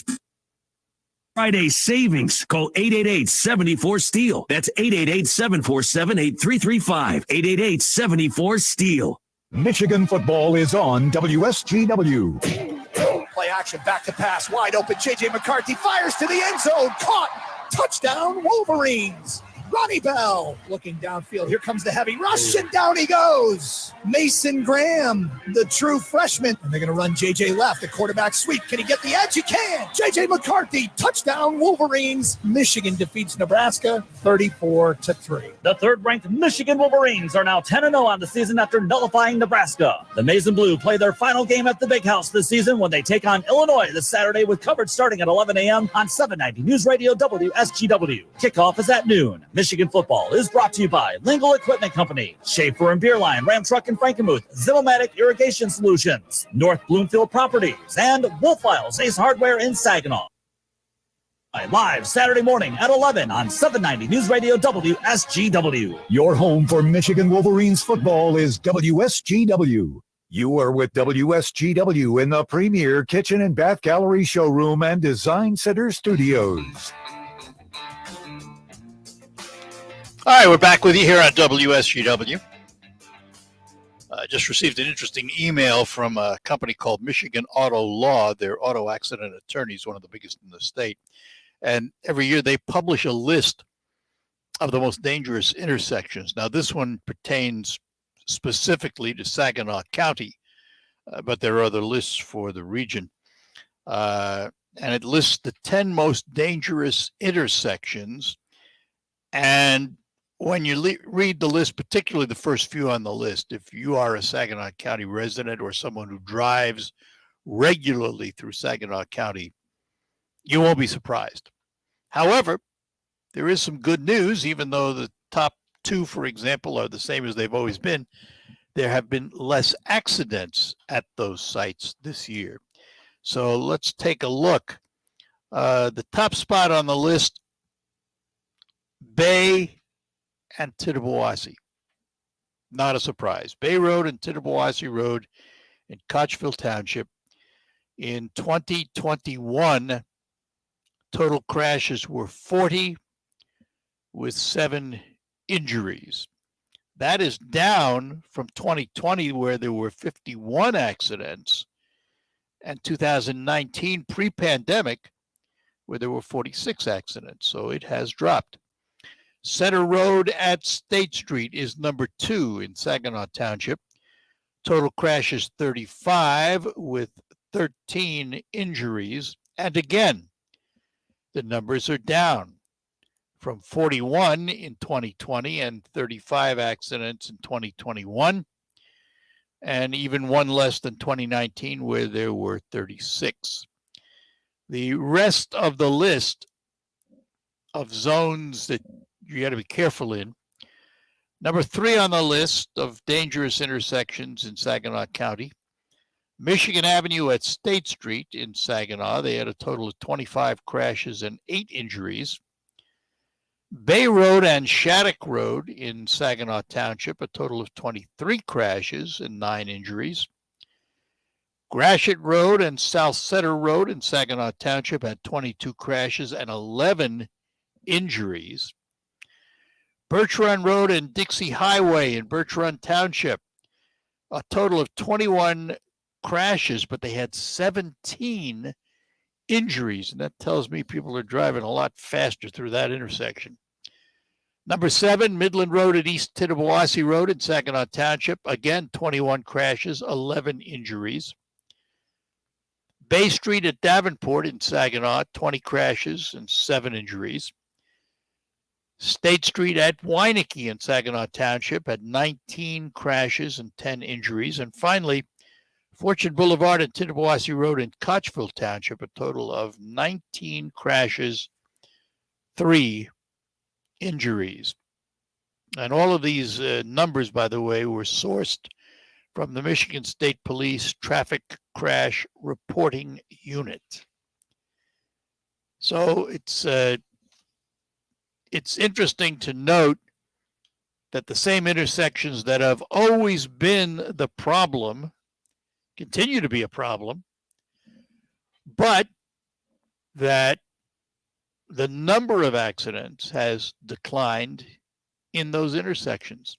Friday savings. Call 888-74-STEEL. That's 888-747-8335. 888-74-STEEL. Michigan football is on WSGW. Play action, back to pass, wide open. JJ McCarthy fires to the end zone. Caught. Touchdown, Wolverines. Ronnie Bell looking downfield. Here comes the heavy rush, and down he goes. Mason Graham, the true freshman. And they're going to run JJ left. The quarterback sweep. Can he get the edge? He can. JJ McCarthy, touchdown, Wolverines. Michigan defeats Nebraska 34-3. The third-ranked Michigan Wolverines are now 10-0 on the season after nullifying Nebraska. The Maize and Blue play their final game at the Big House this season when they take on Illinois this Saturday with coverage starting at 11 a.m. on 790 News Radio WSGW. Kickoff is at noon. Michigan football is brought to you by Lingle Equipment Company, Schaefer and Beerline, Ram Truck and Frankenmuth, Zimmelmatic Irrigation Solutions, North Bloomfield Properties, and Wolf Files Ace Hardware in Saginaw. Live Saturday morning at 11 on 790 News Radio WSGW. Your home for Michigan Wolverines football is WSGW. You are with WSGW in the premier kitchen and bath gallery showroom and design center studios. All right, we're back with you here on WSGW. I just received an interesting email from a company called Michigan Auto Law. They're auto accident attorneys, one of the biggest in the state. And every year they publish a list of the most dangerous intersections. Now, this one pertains specifically to Saginaw County, but there are other lists for the region. And it lists the 10 most dangerous intersections. And when you read the list, particularly the first few on the list, if you are a Saginaw County resident or someone who drives regularly through Saginaw County, you won't be surprised. However, there is some good news. Even though the top two, for example, are the same as they've always been, there have been less accidents at those sites this year. So let's take a look. The top spot on the list Bay and Tittabawassee. Not a surprise. Bay Road and Tittabawassee Road in Kochville Township. In 2021, total crashes were 40 with 7 injuries. That is down from 2020, where there were 51 accidents, and 2019, pre-pandemic, where there were 46 accidents. So it has dropped. Center Road at State Street is number 2 in Saginaw Township. Total crashes 35 with 13 injuries. And again, the numbers are down from 41 in 2020 and 35 accidents in 2021, and even one less than 2019, where there were 36. The rest of the list of zones that you got to be careful in. Number 3 on the list of dangerous intersections in Saginaw County, Michigan Avenue at State Street in Saginaw. They had a total of 25 crashes and 8 injuries. Bay Road and Shattuck Road in Saginaw Township, a total of 23 crashes and 9 injuries. Gratiot Road and South Center Road in Saginaw Township had 22 crashes and 11 injuries. Birch Run Road and Dixie Highway in Birch Run Township, a total of 21 crashes, but they had 17 injuries, and that tells me people are driving a lot faster through that intersection. Number 7, Midland Road at East Tittabawassee Road in Saginaw Township, again 21 crashes, 11 injuries. Bay Street at Davenport in Saginaw, 20 crashes and 7 injuries. State Street at Weineke in Saginaw Township had 19 crashes and 10 injuries. And finally, Fortune Boulevard and Tittabawassee Road in Kochville Township, a total of 19 crashes, 3 injuries. And all of these numbers, by the way, were sourced from the Michigan State Police Traffic Crash Reporting Unit. So it's interesting to note that the same intersections that have always been the problem continue to be a problem, but that the number of accidents has declined in those intersections.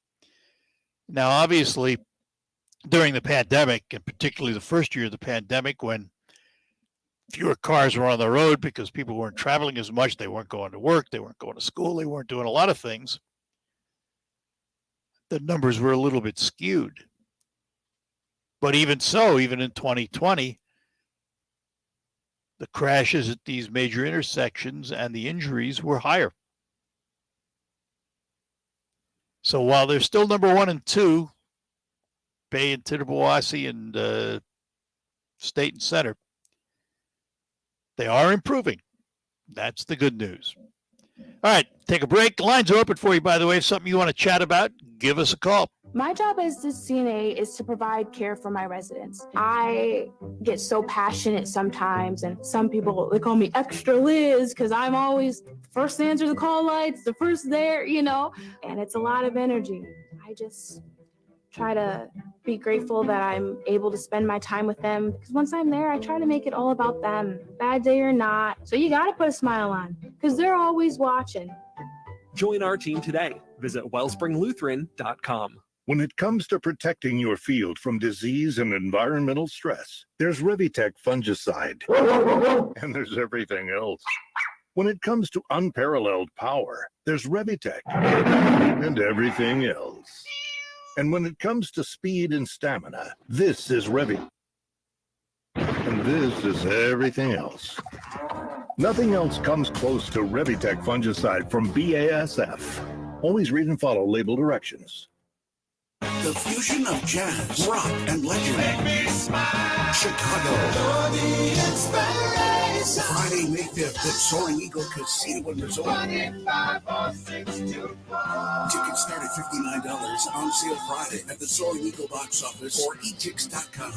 Now, obviously, during the pandemic, and particularly the first year of the pandemic, when fewer cars were on the road because people weren't traveling as much, they weren't going to work, they weren't going to school, they weren't doing a lot of things, the numbers were a little bit skewed. But even so, even in 2020, the crashes at these major intersections and the injuries were higher. So while they're still number 1 and 2, Bay and Tittabawassee and State and Center, they are improving. That's the good news. All right, take a break. The lines are open for you, by the way. If something you want to chat about, give us a call. My job as the CNA is to provide care for my residents. I get so passionate sometimes, and some people, they call me Extra Liz because I'm always first to answer the call lights, the first there, and it's a lot of energy. I just try to be grateful that I'm able to spend my time with them, because once I'm there, I try to make it all about them, bad day or not. So you got to put a smile on because they're always watching. Join our team today. Visit wellspringlutheran.com. When it comes to protecting your field from disease and environmental stress, there's Revitec fungicide, and there's everything else. When it comes to unparalleled power, there's Revitec, and everything else. And when it comes to speed and stamina, this is Revitec, and this is everything else. Nothing else comes close to Revitec fungicide from BASF. Always read and follow label directions. The fusion of jazz, rock, and legend. Make me smile. Chicago. Friday, May 5th at Soaring Eagle Casino and Resort. 254624. Tickets start at $59. On sale Friday at the Soaring Eagle box office or etix.com.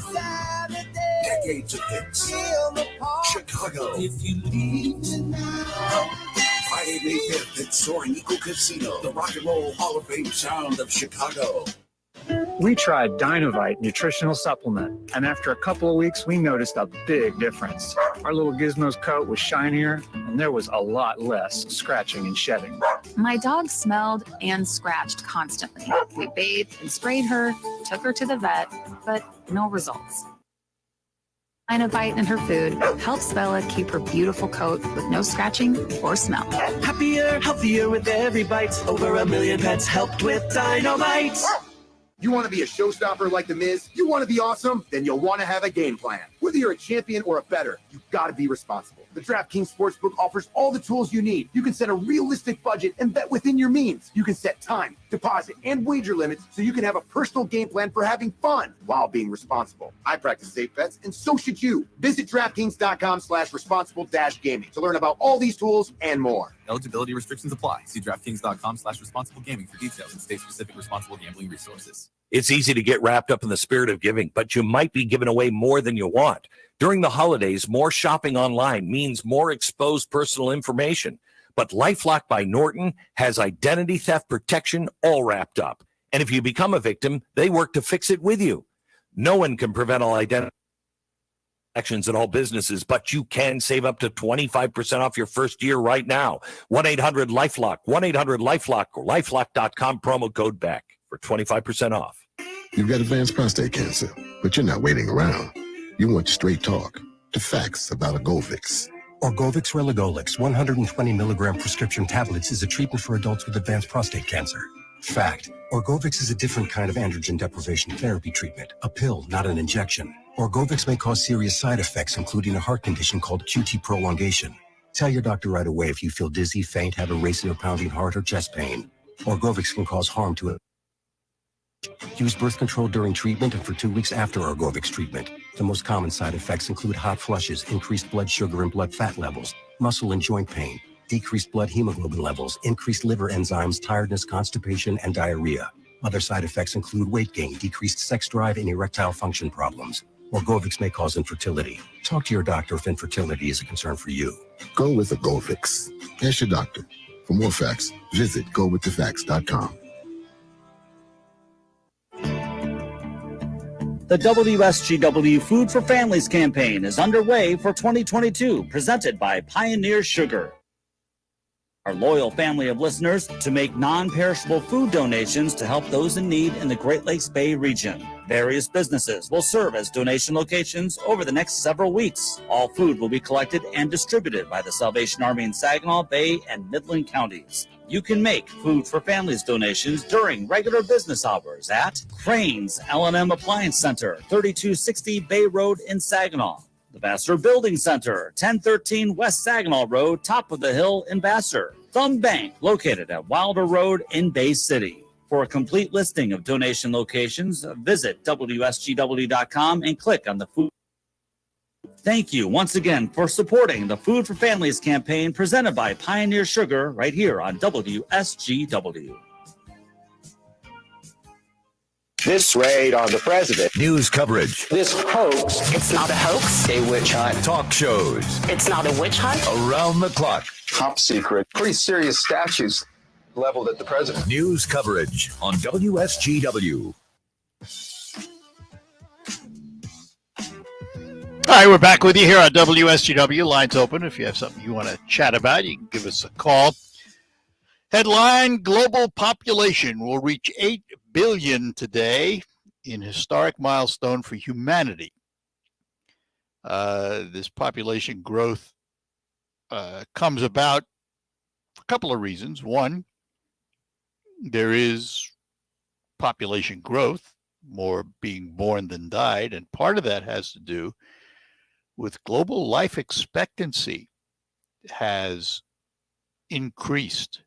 Decades of hits. Chicago. If you leave tonight. Friday, May 5th at Soaring Eagle Casino, the Rock and Roll Hall of Fame sound of Chicago. We tried Dynovite nutritional supplement, and after a couple of weeks, we noticed a big difference. Our little Gizmo's coat was shinier, and there was a lot less scratching and shedding. My dog smelled and scratched constantly. We bathed and sprayed her, took her to the vet, but no results. Dynovite and her food helps Bella keep her beautiful coat with no scratching or smell. Happier, healthier with every bite. Over 1 million pets helped with Dynovite. You want to be a showstopper like The Miz? You want to be awesome? Then you'll want to have a game plan. Whether you're a champion or a bettor, you've got to be responsible. The DraftKings Sportsbook offers all the tools you need. You can set a realistic budget and bet within your means. You can set time, deposit, and wager limits so you can have a personal game plan for having fun while being responsible. I practice safe bets, and so should you. Visit DraftKings.com/responsible-gaming to learn about all these tools and more. Eligibility restrictions apply. See DraftKings.com/responsible gaming for details and state-specific responsible gambling resources. It's easy to get wrapped up in the spirit of giving, but you might be giving away more than you want. During the holidays, more shopping online means more exposed personal information. But LifeLock by Norton has identity theft protection all wrapped up. And if you become a victim, they work to fix it with you. No one can prevent all identity actions in all businesses, but you can save up to 25% off your first year right now. 1-800-LifeLock, 1-800-LifeLock, or lifelock.com, promo code BACK for 25% off. You've got advanced prostate cancer, but you're not waiting around. You want straight talk, the facts about Orgovix. Orgovix Relagolix 120 milligram prescription tablets is a treatment for adults with advanced prostate cancer. Fact, Orgovix is a different kind of androgen deprivation therapy treatment, a pill, not an injection. Orgovix may cause serious side effects, including a heart condition called QT prolongation. Tell your doctor right away if you feel dizzy, faint, have a racing or pounding heart, or chest pain. Orgovix can cause harm to it. Use birth control during treatment and for 2 weeks after Orgovix treatment. The most common side effects include hot flushes, increased blood sugar and blood fat levels, muscle and joint pain, decreased blood hemoglobin levels, increased liver enzymes, tiredness, constipation, and diarrhea. Other side effects include weight gain, decreased sex drive, and erectile function problems. Orgovix may cause infertility. Talk to your doctor if infertility is a concern for you. Go with Orgovix. Ask your doctor. For more facts, visit gowiththefacts.com. The WSGW Food for Families campaign is underway for 2022, presented by Pioneer Sugar. Our loyal family of listeners to make non-perishable food donations to help those in need in the Great Lakes Bay region. Various businesses will serve as donation locations over the next several weeks. All food will be collected and distributed by the Salvation Army in Saginaw Bay and Midland counties. You can make Food for Families donations during regular business hours at Cranes L&M Appliance Center, 3260 Bay Road in Saginaw. The Vassar Building Center, 1013 West Saginaw Road, top of the hill in Vassar. Thumb Bank, located at Wilder Road in Bay City. For a complete listing of donation locations, visit WSGW.com and click on the food. Thank you once again for supporting the Food for Families campaign presented by Pioneer Sugar right here on WSGW. This raid on the president. News coverage. This hoax. It's not a hoax. A witch hunt. Talk shows. It's not a witch hunt. Around the clock. Top secret. Pretty serious statues leveled at the president. News coverage on WSGW. All right, we're back with you here on WSGW. Lines open. If you have something you want to chat about, you can give us a call. Headline, global population will reach 8 billion today in historic milestone for humanity. This population growth comes about for a couple of reasons. One, there is population growth, more being born than died, and part of that has to do with global life expectancy has increased.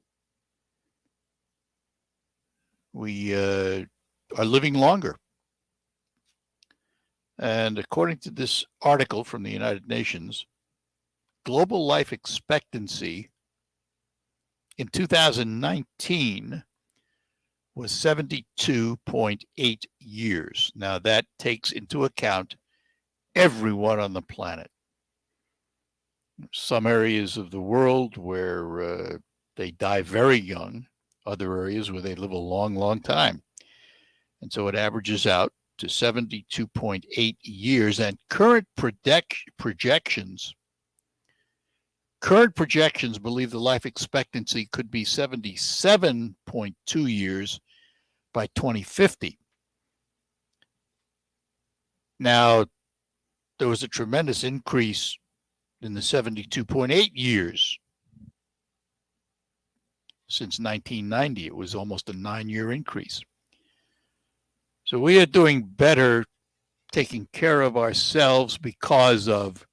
We are living longer. And according to this article from the United Nations, global life expectancy in 2019 was 72.8 years. Now that takes into account everyone on the planet. Some areas of the world where they die very young. Other areas where they live a long, long time. And so it averages out to 72.8 years. And current projections believe the life expectancy could be 77.2 years by 2050. Now, there was a tremendous increase in the 72.8 years since 1990. It was almost a 9-year increase. So we are doing better taking care of ourselves because of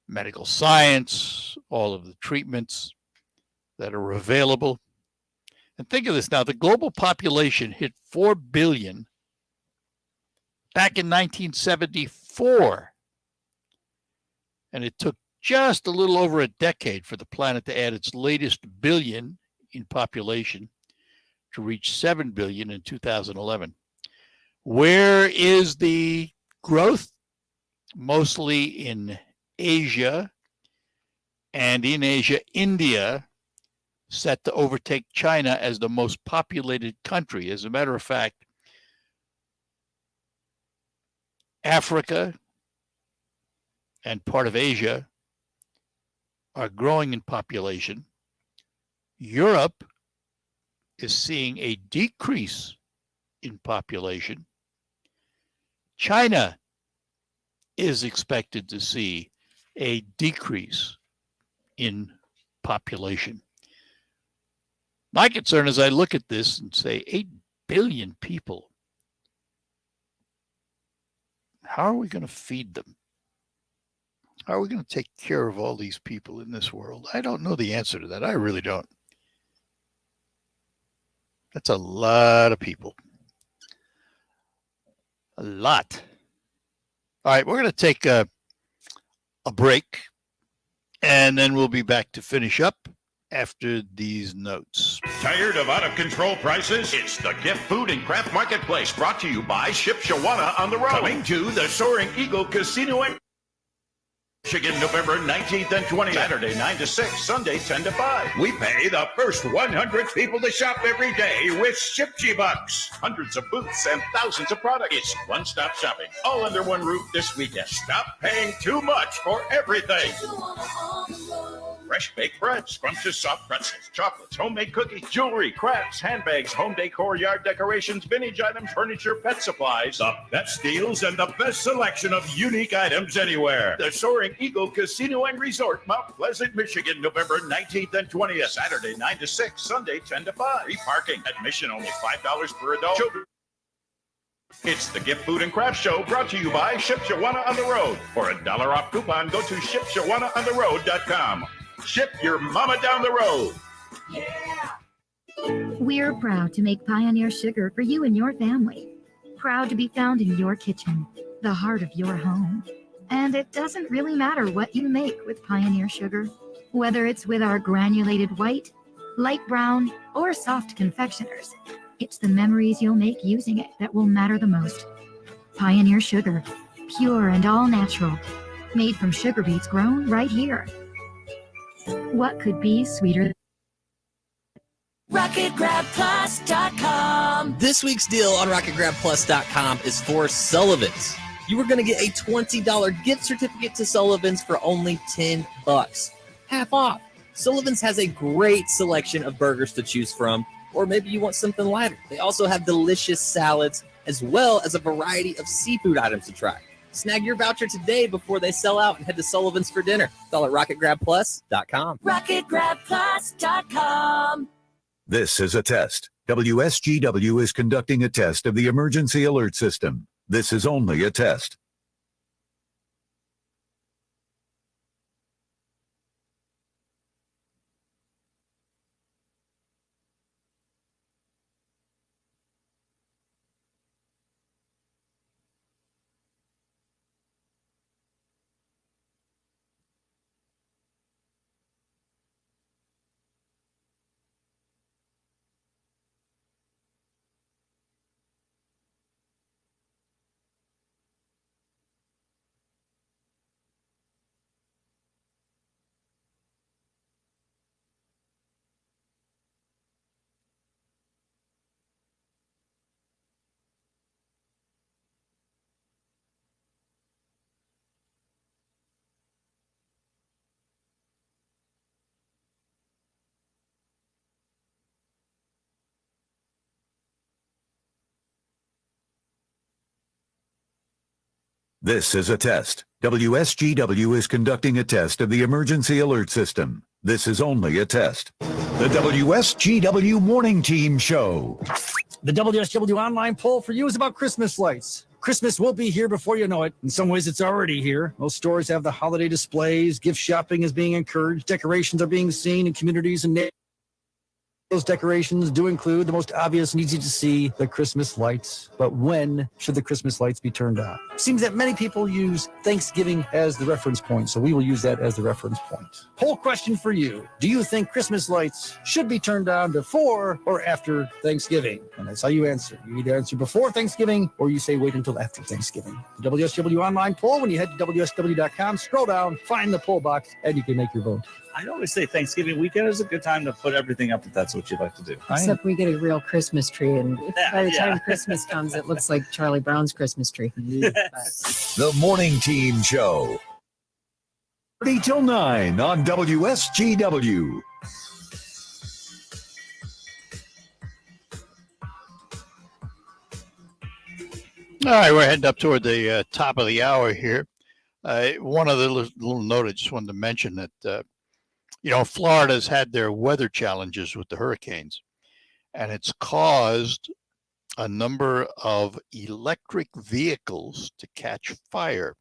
medical science, all of the treatments that are available. And think of this now, the global population hit 4 billion back in 1974. And it took just a little over a decade for the planet to add its latest billion in population to reach 7 billion in 2011. Where is the growth? Mostly in Asia. And in Asia, India set to overtake China as the most populated country. As a matter of fact, Africa and part of Asia are growing in population. Europe is seeing a decrease in population. China is expected to see a decrease in population. My concern is I look at this and say 8 billion people. How are we going to feed them? How are we going to take care of all these people in this world? I don't know the answer to that. I really don't. That's a lot of people. A lot. All right, we're going to take a break, and then we'll be back to finish up after these notes. Tired of out-of-control prices? It's the Gift Food and Craft Marketplace, brought to you by Ship Shawana on the road. Coming to the Soaring Eagle Casino in Michigan, November 19th and 20th. Saturday, 9 to 6. Sunday, 10 to 5. We pay the first 100 people to shop every day with Shipsy Bucks. Hundreds of booths and thousands of products. It's one-stop shopping, all under one roof this weekend. Stop paying too much for everything. Fresh baked bread, scrumptious soft pretzels, chocolates, homemade cookies, jewelry, crafts, handbags, home decor, yard decorations, vintage items, furniture, pet supplies. The best deals and the best selection of unique items anywhere. The Soaring Eagle Casino and Resort, Mount Pleasant, Michigan, November 19th and 20th. Saturday, 9 to 6. Sunday, 10 to 5. Free parking. Admission only $5 per adult. Children. It's the Gift Food and Craft Show, brought to you by Ship Shawana on the Road. For $1 off coupon, go to shipshawanaontheroad.com. Ship your mama down the road. Yeah! We're proud to make Pioneer Sugar for you and your family. Proud to be found in your kitchen, the heart of your home. And it doesn't really matter what you make with Pioneer Sugar, whether it's with our granulated white, light brown, or soft confectioners. It's the memories you'll make using it that will matter the most. Pioneer Sugar, pure and all natural, made from sugar beets grown right here. What could be sweeter? RocketGrabPlus.com. This week's deal on RocketGrabPlus.com is for Sullivan's. You are going to get a $20 gift certificate to Sullivan's for only $10. Half off. Sullivan's has a great selection of burgers to choose from, or maybe you want something lighter. They also have delicious salads, as well as a variety of seafood items to try. Snag your voucher today before they sell out and head to Sullivan's for dinner. It's all at RocketGrabPlus.com. RocketGrabPlus.com. This is a test. WSGW is conducting a test of the emergency alert system. This is only a test. This is a test. WSGW is conducting a test of the emergency alert system. This is only a test. The WSGW Morning Team Show. The WSW online poll for you is about Christmas lights. Christmas will be here before you know it. In some ways, it's already here. Most stores have the holiday displays. Gift shopping is being encouraged. Decorations are being seen in communities and neighborhoods. Those decorations do include the most obvious and easy to see, the Christmas lights. But when should the Christmas lights be turned on? It seems that many people use Thanksgiving as the reference point, so we will use that as the reference point. Poll question for you. Do you think Christmas lights should be turned on before or after Thanksgiving? And that's how you answer. You either answer before Thanksgiving or you say wait until after Thanksgiving. The WSW online poll, when you head to WSW.com, scroll down, find the poll box, and you can make your vote. I always say Thanksgiving weekend is a good time to put everything up if that's what you'd like to do. Except we get a real Christmas tree, and by the time Christmas comes, it looks like Charlie Brown's Christmas tree. The Morning Team Show. 30 till 9 on WSGW. All right, we're heading up toward the top of the hour here. One other little note I just wanted to mention that, Florida's had their weather challenges with the hurricanes, and it's caused a number of electric vehicles to catch fire.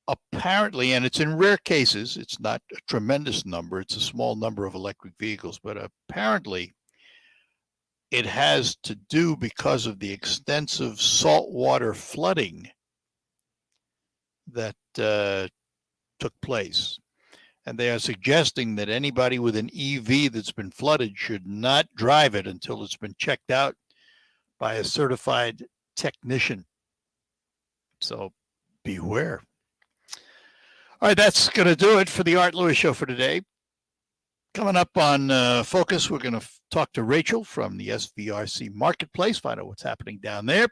Apparently, and it's in rare cases, it's not a tremendous number, it's a small number of electric vehicles, but apparently it has to do because of the extensive saltwater flooding that took place. And they are suggesting that anybody with an EV that's been flooded should not drive it until it's been checked out by a certified technician. So beware. All right, that's going to do it for the Art Lewis Show for today. Coming up on Focus, we're going to talk to Rachel from the SVRC Marketplace, find out what's happening down there.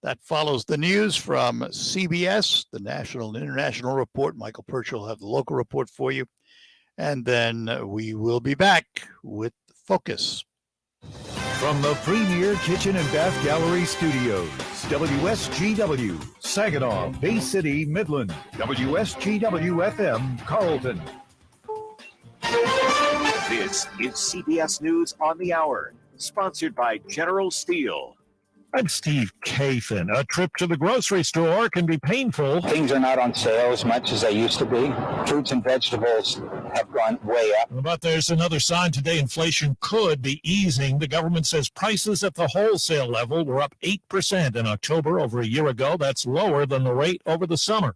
That follows the news from CBS, the National and International Report. Michael Perch will have the local report for you. And then we will be back with Focus. From the Premier Kitchen and Bath Gallery Studios, WSGW, Saginaw, Bay City, Midland, WSGW-FM, Carlton. This is CBS News on the Hour, sponsored by General Steel. I'm Steve Kathan. A trip to the grocery store can be painful. Things are not on sale as much as they used to be. Fruits and vegetables have gone way up. But there's another sign today. Inflation could be easing. The government says prices at the wholesale level were up 8% in October over a year ago. That's lower than the rate over the summer.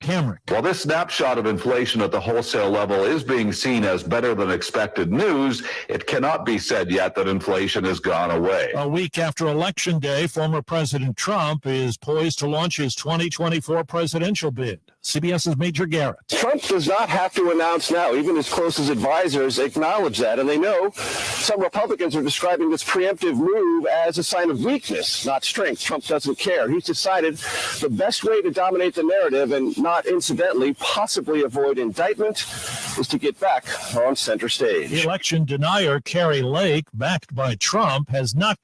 Cameron. While this snapshot of inflation at the wholesale level is being seen as better than expected news, it cannot be said yet that inflation has gone away. A week after Election Day, former President Trump is poised to launch his 2024 presidential bid. CBS's Major Garrett. Trump does not have to announce now. Even his closest advisors acknowledge that, and they know some Republicans are describing this preemptive move as a sign of weakness, not strength. Trump doesn't care. He's decided the best way to dominate the narrative and not incidentally possibly avoid indictment is to get back on center stage. Election denier Carrie Lake, backed by Trump, has not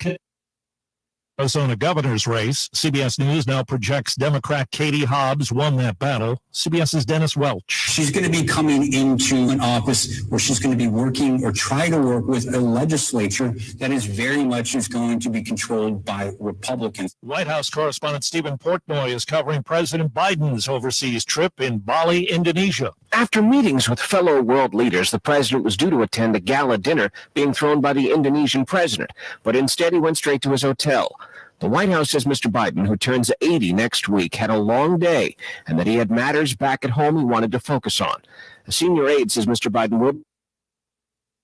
Arizona governor's race. CBS News now projects Democrat Katie Hobbs won that battle. CBS's Dennis Welch. She's going to be coming into an office where she's going to be working or trying to work with a legislature that is very much is going to be controlled by Republicans. White House correspondent Stephen Portnoy is covering President Biden's overseas trip in Bali, Indonesia. After meetings with fellow world leaders, the president was due to attend a gala dinner being thrown by the Indonesian president, but instead he went straight to his hotel. The White House says Mr. Biden, who turns 80 next week, had a long day and that he had matters back at home he wanted to focus on. A senior aide says Mr. Biden will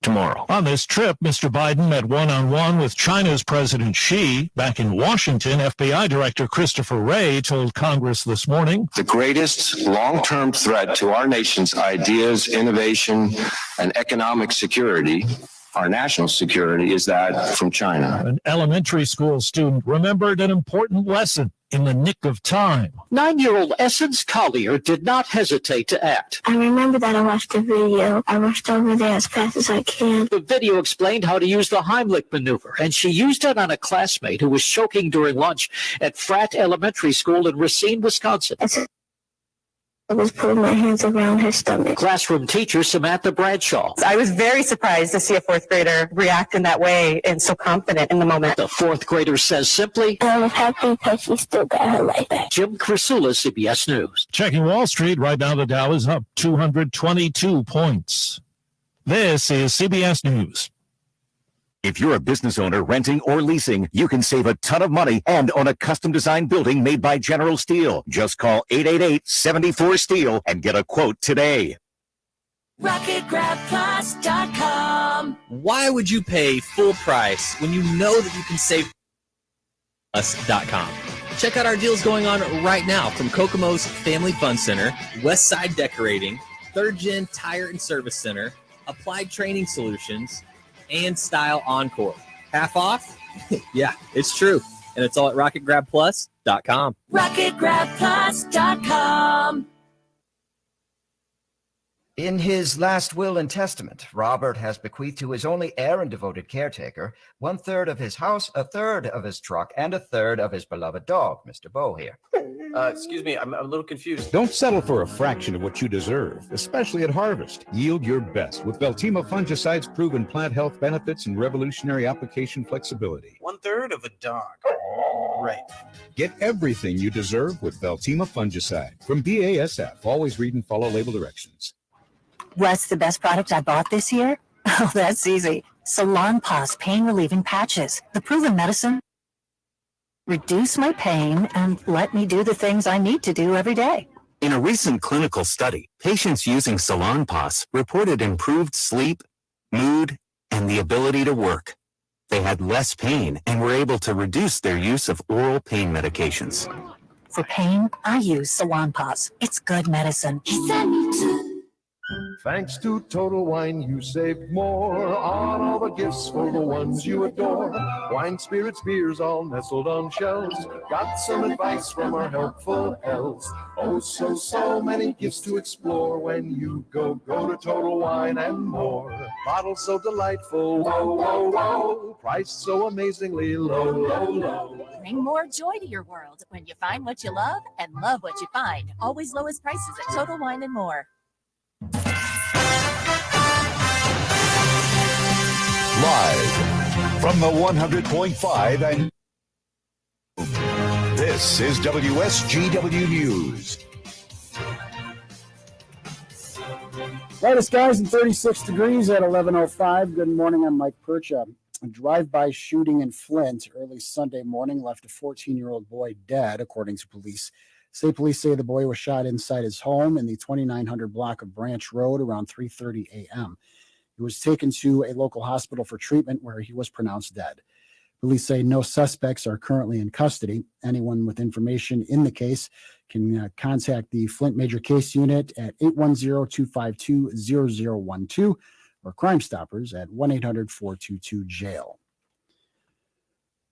tomorrow. On this trip, Mr. Biden met one-on-one with China's President Xi. Back in Washington, FBI Director Christopher Wray told Congress this morning, the greatest long-term threat to our nation's ideas, innovation, and economic security our national security is that from China. An elementary school student remembered an important lesson in the nick of time. 9-year-old Essence Collier did not hesitate to act. I remember that I watched a video. I rushed over there as fast as I can. The video explained how to use the Heimlich maneuver, and she used it on a classmate who was choking during lunch at Frat Elementary School in Racine, Wisconsin. I was putting my hands around her stomach. Classroom teacher Samantha Bradshaw. I was very surprised to see a fourth grader react in that way and so confident in the moment. The fourth grader says simply, I was happy because she still got her life back. Jim Crisula, CBS News. Checking Wall Street, right now the Dow is up 222 points. This is CBS News. If you're a business owner renting or leasing, you can save a ton of money and own a custom-designed building made by General Steel. Just call 888-74-STEEL and get a quote today. RocketGrabPlus.com. Why would you pay full price when you know that you can save us.com? Check out our deals going on right now from Kokomo's Family Fun Center, Westside Decorating, Third Gen Tire and Service Center, Applied Training Solutions, and Style Encore. Half off? Yeah, it's true. And it's all at RocketGrabPlus.com. RocketGrabPlus.com. In his last will and testament, Robert has bequeathed to his only heir and devoted caretaker 1/3 of his house, 1/3 of his truck, and 1/3 of his beloved dog, Mr. Bo here. Excuse me, I'm a little confused. Don't settle for a fraction of what you deserve, especially at harvest. Yield your best with Veltima fungicide's proven plant health benefits and revolutionary application flexibility. 1/3 of a dog. Right. Get everything you deserve with Veltima fungicide from BASF. Always read and follow label directions. What's the best product I bought this year? Oh, that's easy. Salon Paws pain relieving patches. The proven medicine. Reduce my pain and let me do the things I need to do every day. In a recent clinical study, patients using Salon Paws reported improved sleep, mood, and the ability to work. They had less pain and were able to reduce their use of oral pain medications. For pain, I use Salon Paws. It's good medicine. He said me too. Thanks to Total Wine, you saved more on all the gifts for the ones you adore. Wine, spirits, beers, all nestled on shelves. Got some advice from our helpful elves. Oh, so many gifts to explore when you go to Total Wine and more. Bottles so delightful, whoa, whoa, whoa. Price so amazingly low, low, low. Bring more joy to your world when you find what you love and love what you find. Always lowest prices at Total Wine and More. Live from the 100.5 and this is WSGW News. Brightest skies and 36 degrees at 11:05. Good morning, I'm Mike Percha. A drive-by shooting in Flint early Sunday morning left a 14-year-old boy dead, according to police. State police say the boy was shot inside his home in the 2900 block of Branch Road around 3:30 a.m. He was taken to a local hospital for treatment where he was pronounced dead. Police say no suspects are currently in custody. Anyone with information in the case can contact the Flint Major Case Unit at 810-252-0012 or Crime Stoppers at 1-800-422-JAIL.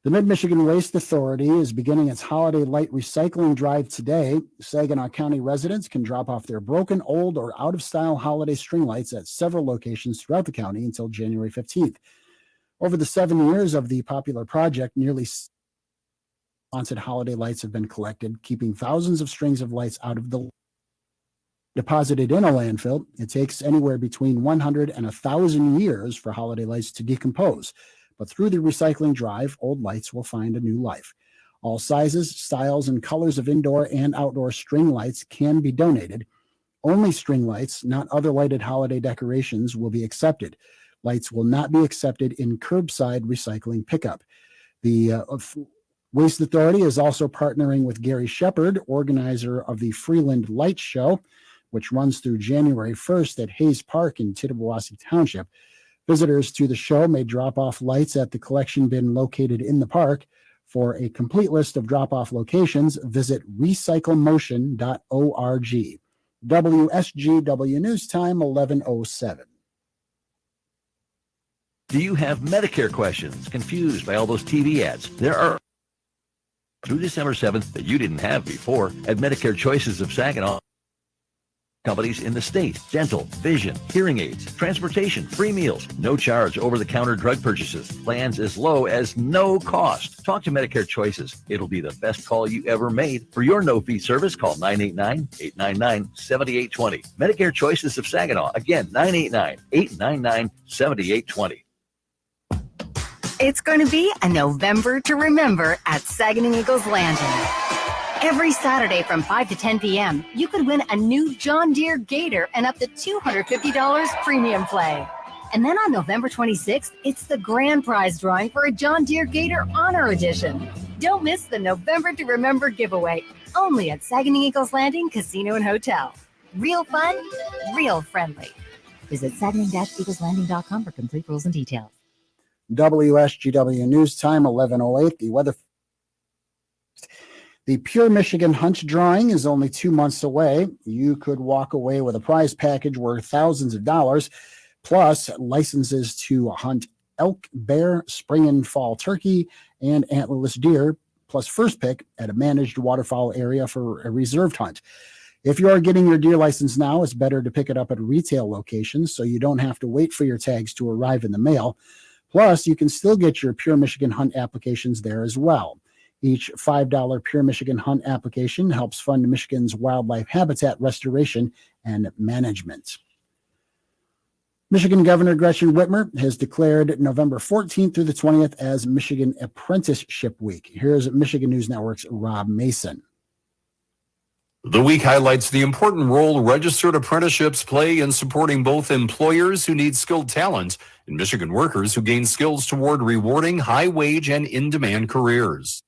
The Mid-Michigan Waste Authority is beginning its holiday light recycling drive today. Saginaw County residents can drop off their broken, old, or out-of-style holiday string lights at several locations throughout the county until January 15th. Over the 7 years of the popular project, nearly sponsored holiday lights have been collected, keeping thousands of strings of lights out of the deposited in a landfill. It takes anywhere between 100 and 1,000 years for holiday lights to decompose. But through the recycling drive, old lights will find a new life. All sizes, styles, and colors of indoor and outdoor string lights can be donated. Only string lights, not other lighted holiday decorations, will be accepted. Lights will not be accepted in curbside recycling pickup. The Waste Authority is also partnering with Gary Shepard, organizer of the Freeland Light Show, which runs through January 1st at Hayes Park in Tittabawassee Township. Visitors to the show may drop off lights at the collection bin located in the park. For a complete list of drop-off locations, visit recyclemotion.org. WSGW News Time, 11:07. Do you have Medicare questions? Confused by all those TV ads? There are through December 7th that you didn't have before at Medicare Choices of Saginaw. Companies in the state: dental, vision, hearing aids, transportation, free meals, no charge over-the-counter drug purchases, plans as low as no cost. Talk to Medicare Choices. It'll be the best call you ever made. For your no-fee service, call 989-899-7820. Medicare Choices of Saginaw. Again, 989-899-7820. It's going to be a November to remember at Saginaw Eagles Landing. Every Saturday from 5 to 10 p.m., you could win a new John Deere Gator and up to $250 premium play. And then on November 26th, it's the grand prize drawing for a John Deere Gator Honor Edition. Don't miss the November to Remember giveaway, only at Saginaw Eagles Landing Casino and Hotel. Real fun, real friendly. Visit saginaw-eagleslanding.com for complete rules and details. WSGW News Time, 11:08. The weather. The Pure Michigan Hunt drawing is only 2 months away. You could walk away with a prize package worth thousands of dollars, plus licenses to hunt elk, bear, spring and fall turkey, and antlerless deer, plus first pick at a managed waterfowl area for a reserved hunt. If you are getting your deer license now, it's better to pick it up at retail locations so you don't have to wait for your tags to arrive in the mail. Plus, you can still get your Pure Michigan Hunt applications there as well. Each $5 Pure Michigan Hunt application helps fund Michigan's wildlife habitat restoration and management. Michigan Governor Gretchen Whitmer has declared November 14th through the 20th as Michigan Apprenticeship Week. Here's Michigan News Network's Rob Mason. The week highlights the important role registered apprenticeships play in supporting both employers who need skilled talent and Michigan workers who gain skills toward rewarding high-wage and in-demand careers.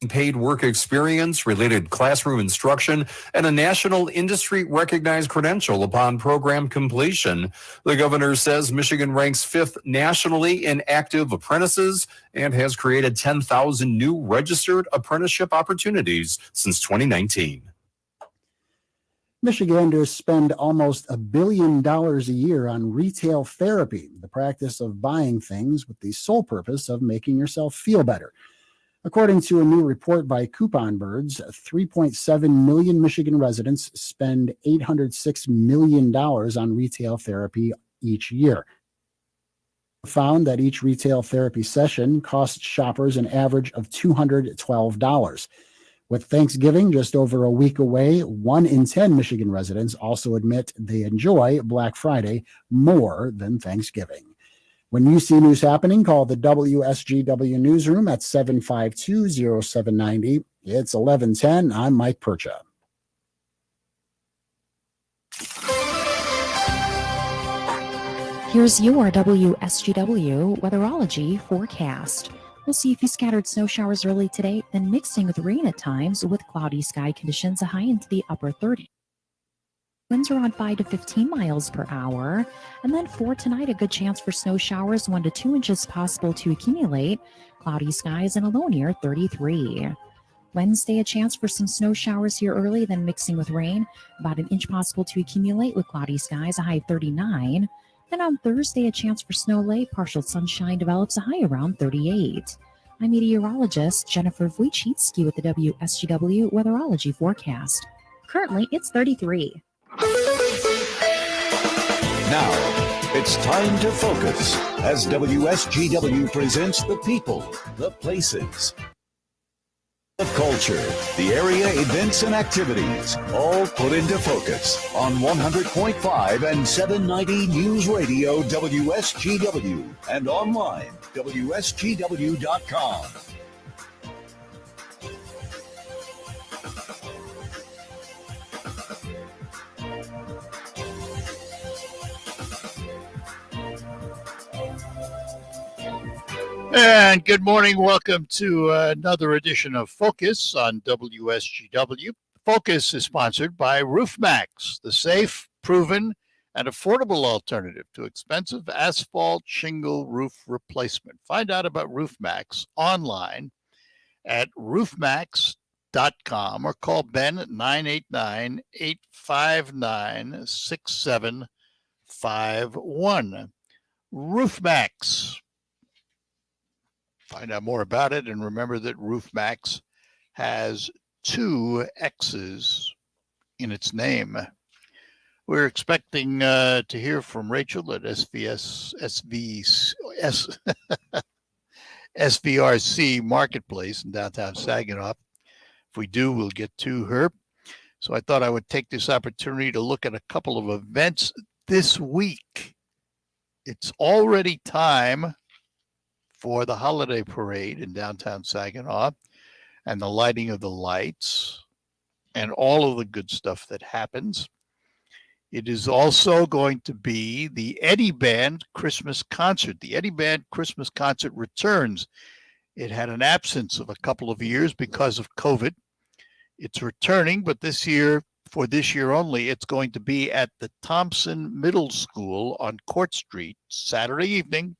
Paid work experience, related classroom instruction, and a national industry-recognized credential upon program completion. The governor says Michigan ranks 5th nationally in active apprentices and has created 10,000 new registered apprenticeship opportunities since 2019. Michiganders spend almost $1 billion a year on retail therapy, the practice of buying things with the sole purpose of making yourself feel better. According to a new report by Coupon Birds, 3.7 million Michigan residents spend $806 million on retail therapy each year. Found that each retail therapy session costs shoppers an average of $212. With Thanksgiving just over a week away, 1 in 10 Michigan residents also admit they enjoy Black Friday more than Thanksgiving. When you see news happening, call the WSGW newsroom at 752-0790. It's 11:10. I'm Mike Percha. Here's your WSGW weatherology forecast. We'll see a few scattered snow showers early today, then mixing with rain at times with cloudy sky conditions, a high into the upper 30s. Winds are on 5 to 15 miles per hour. And then for tonight, a good chance for snow showers, 1 to 2 inches possible to accumulate. Cloudy skies and a low near 33. Wednesday, a chance for some snow showers here early, then mixing with rain. About an inch possible to accumulate with cloudy skies, a high of 39. Then on Thursday, a chance for snow late. Partial sunshine develops, a high around 38. I'm meteorologist Jennifer Wojcicki with the WSGW weatherology forecast. Currently, it's 33. Now, it's time to focus as WSGW presents the people, the places, the culture, the area events and activities, all put into focus on 100.5 and 790 News Radio WSGW and online WSGW.com. And good morning. Welcome to another edition of Focus on WSGW. Focus is sponsored by RoofMax, the safe, proven, and affordable alternative to expensive asphalt shingle roof replacement. Find out about RoofMax online at roofmax.com or call Ben at 989-859-6751. RoofMax. Find out more about it, and remember that RoofMax has 2 X's in its name. We're expecting to hear from Rachel at SVRC Marketplace in downtown Saginaw. If we do, we'll get to her. So I thought I would take this opportunity to look at a couple of events this week. It's already time for the holiday parade in downtown Saginaw and the lighting of the lights and all of the good stuff that happens. It is also going to be the Eddie Band Christmas concert. The Eddie Band Christmas concert returns. It had an absence of a couple of years because of COVID. It's returning, but this year, for this year only, it's going to be at the Thompson Middle School on Court Street, Saturday evening.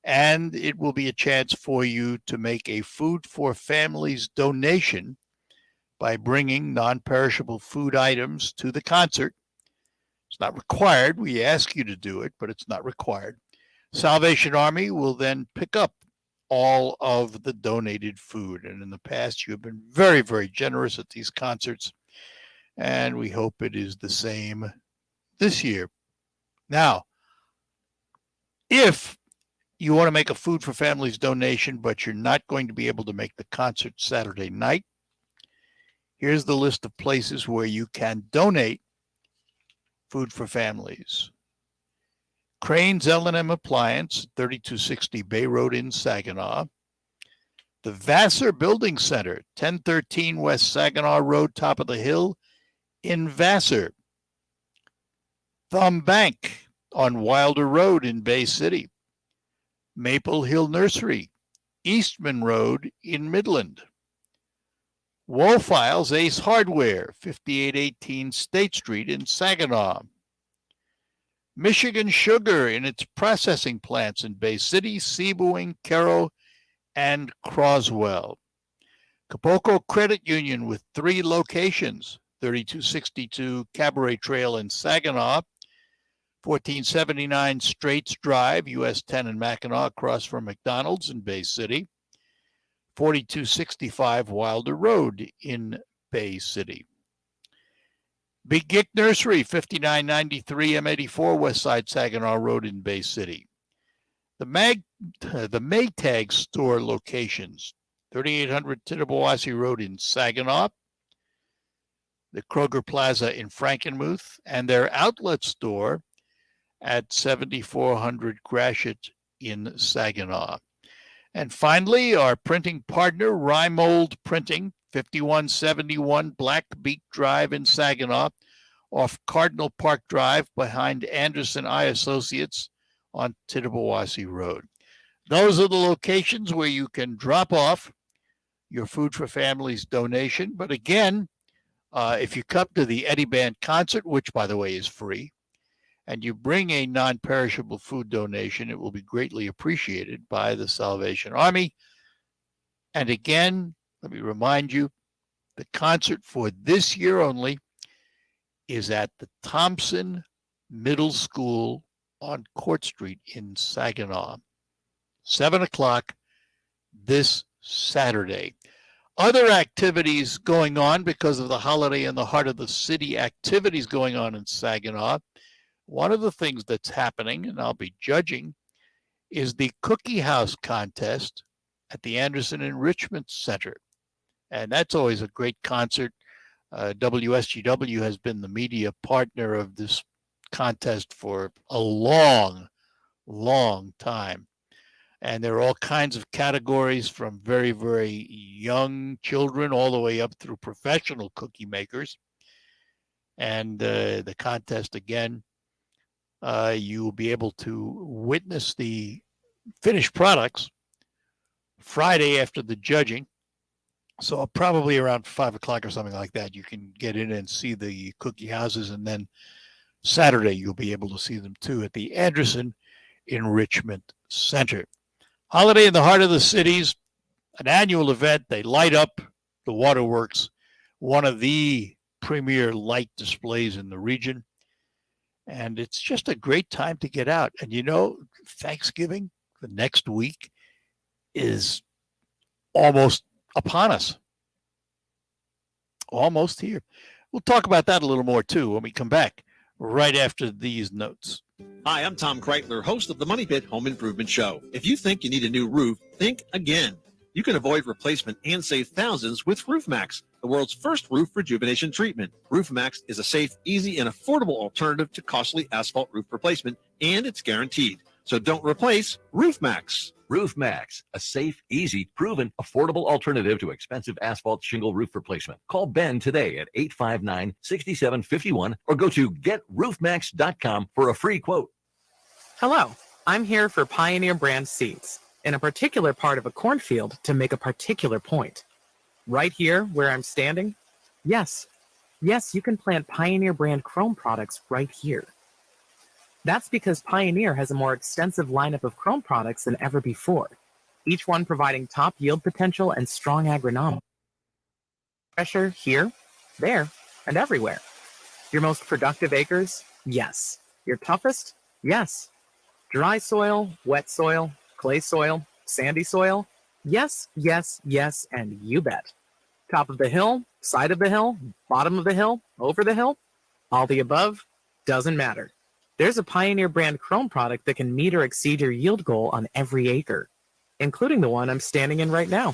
And it will be a chance for you to make a Food for Families donation by bringing non-perishable food items to the concert. It's not required. We ask you to do it, but it's not required. Salvation Army will then pick up all of the donated food. And in the past, you have been very, very generous at these concerts. And we hope it is the same this year. Now, if you want to make a Food for Families donation, but you're not going to be able to make the concert Saturday night, here's the list of places where you can donate Food for Families. Crane's L&M Appliance, 3260 Bay Road in Saginaw. The Vassar Building Center, 1013 West Saginaw Road, top of the hill in Vassar. Thumb Bank on Wilder Road in Bay City. Maple Hill Nursery, Eastman Road in Midland. Woolfiles Ace Hardware, 5818 State Street in Saginaw. Michigan Sugar in its processing plants in Bay City, Seaboing, Carroll, and Croswell. Capocco Credit Union with 3 locations, 3262 Cabaret Trail in Saginaw, 1479 Straits Drive, US 10 in Mackinac, across from McDonald's in Bay City, 4265 Wilder Road in Bay City. Big Gick Nursery, 5993 M84 West Side Saginaw Road in Bay City. The Maytag store locations, 3800 Tittabawassee Road in Saginaw, the Kroger Plaza in Frankenmuth, and their outlet store at 7400 Gratiot in Saginaw. And finally, our printing partner, Rymold Printing, 5171 Black Beak Drive in Saginaw, off Cardinal Park Drive behind Anderson Eye Associates on Tittabawassee Road. Those are the locations where you can drop off your Food for Families donation. But again, if you come to the Eddie Band concert, which, by the way, is free, and you bring a non-perishable food donation, it will be greatly appreciated by the Salvation Army. And again, let me remind you, the concert for this year only is at the Thompson Middle School on Court Street in Saginaw, 7 o'clock this Saturday. Other activities going on because of the holiday in the heart of the city, activities going on in Saginaw. One of the things that's happening, and I'll be judging, is the Cookie House contest at the Anderson Enrichment Center. And that's always a great concert. WSGW has been the media partner of this contest for a long, long time. And there are all kinds of categories from very, very young children all the way up through professional cookie makers. And the contest, again, you will be able to witness the finished products Friday after the judging. So probably around 5 o'clock or something like that, you can get in and see the cookie houses. And then Saturday, you'll be able to see them too at the Anderson Enrichment Center. Holiday in the Heart of the Cities, an annual event. They light up the waterworks, one of the premier light displays in the region. And it's just a great time to get out. And Thanksgiving, the next week, is almost upon us. Almost here. We'll talk about that a little more, too, when we come back right after these notes. Hi, I'm Tom Kreitler, host of the Money Pit Home Improvement Show. If you think you need a new roof, think again. You can avoid replacement and save thousands with RoofMax, the world's first roof rejuvenation treatment. RoofMax is a safe, easy, and affordable alternative to costly asphalt roof replacement, and it's guaranteed. So don't replace RoofMax. RoofMax, a safe, easy, proven, affordable alternative to expensive asphalt shingle roof replacement. Call Ben today at 859-6751 or go to GetRoofMax.com for a free quote. Hello, I'm here for Pioneer brand seeds in a particular part of a cornfield to make a particular point. Right here where I'm standing? Yes, you can plant Pioneer brand Chrome products right here. That's because Pioneer has a more extensive lineup of Chrome products than ever before, each one providing top yield potential and strong agronomic pressure here, there, and everywhere. Your most productive acres? Yes. Your toughest? Yes. Dry soil, wet soil, clay soil, sandy soil? Yes, and you bet. Top of the hill, side of the hill, bottom of the hill, over the hill? All the above? Doesn't matter. There's a Pioneer brand Chrome product that can meet or exceed your yield goal on every acre, including the one I'm standing in right now.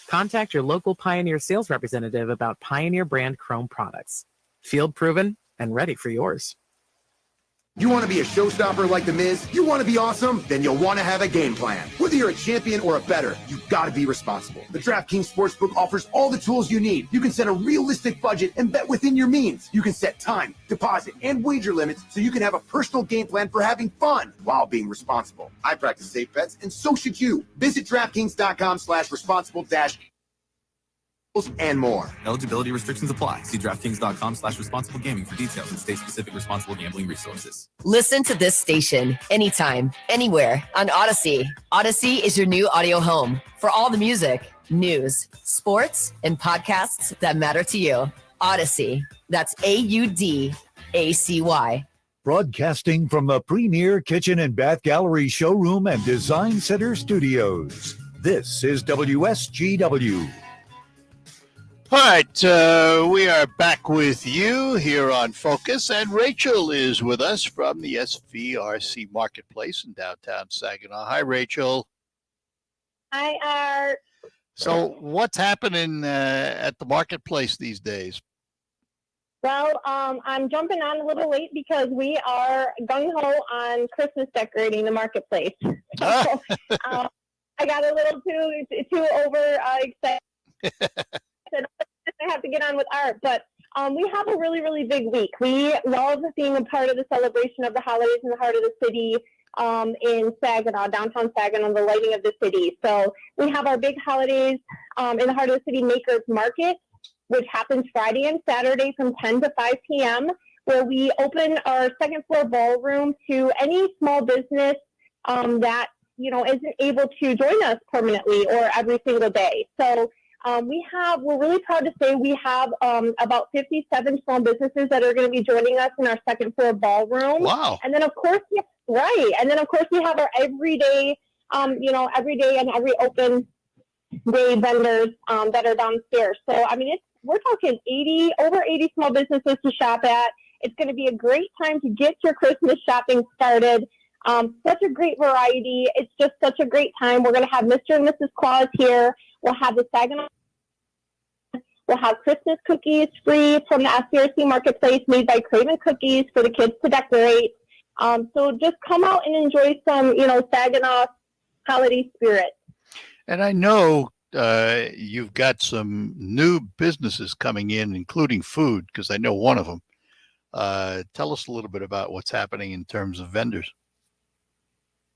Contact your local Pioneer sales representative about Pioneer brand Chrome products. Field proven and ready for yours. You want to be a showstopper like The Miz? You want to be awesome? Then you'll want to have a game plan. Whether you're a champion or a bettor, you've got to be responsible. The DraftKings Sportsbook offers all the tools you need. You can set a realistic budget and bet within your means. You can set time, deposit, and wager limits so you can have a personal game plan for having fun while being responsible. I practice safe bets, and so should you. Visit DraftKings.com/responsible- and more. Eligibility restrictions apply. See DraftKings.com/responsible gaming for details and state-specific responsible gambling resources. Listen to this station anytime, anywhere on Odyssey. Odyssey is your new audio home for all the music, news, sports, and podcasts that matter to you. Odyssey. That's AUDACY. Broadcasting from the premier kitchen and bath gallery showroom and design center studios. This is WSGW. All right, we are back with you here on Focus, and Rachel is with us from the SVRC Marketplace in downtown Saginaw. Hi, Rachel. Hi, Art. So what's happening at the Marketplace these days? Well, I'm jumping on a little late because we are gung-ho on Christmas decorating the Marketplace. So, I got a little too over excited. I have to get on with Art, but we have a really, really big week. We love being a part of the celebration of the holidays in the heart of the city in Saginaw, downtown Saginaw, the lighting of the city. So we have our big holidays in the heart of the city, Makers Market, which happens Friday and Saturday from 10 to 5 p.m., where we open our second floor ballroom to any small business that, isn't able to join us permanently or every single day. So we're really proud to say we have about 57 small businesses that are going to be joining us in our second floor ballroom. Wow. And then of course, we have our everyday, everyday and every open day vendors that are downstairs. So, we're talking over 80 small businesses to shop at. It's going to be a great time to get your Christmas shopping started. Such a great variety. It's just such a great time. We're going to have Mr. and Mrs. Claus here. We'll have the Saginaw. We'll have Christmas cookies free from the SVRC Marketplace made by Craven Cookies for the kids to decorate. So just come out and enjoy some, Saginaw holiday spirit. And I know you've got some new businesses coming in, including food, because I know one of them. Tell us a little bit about what's happening in terms of vendors.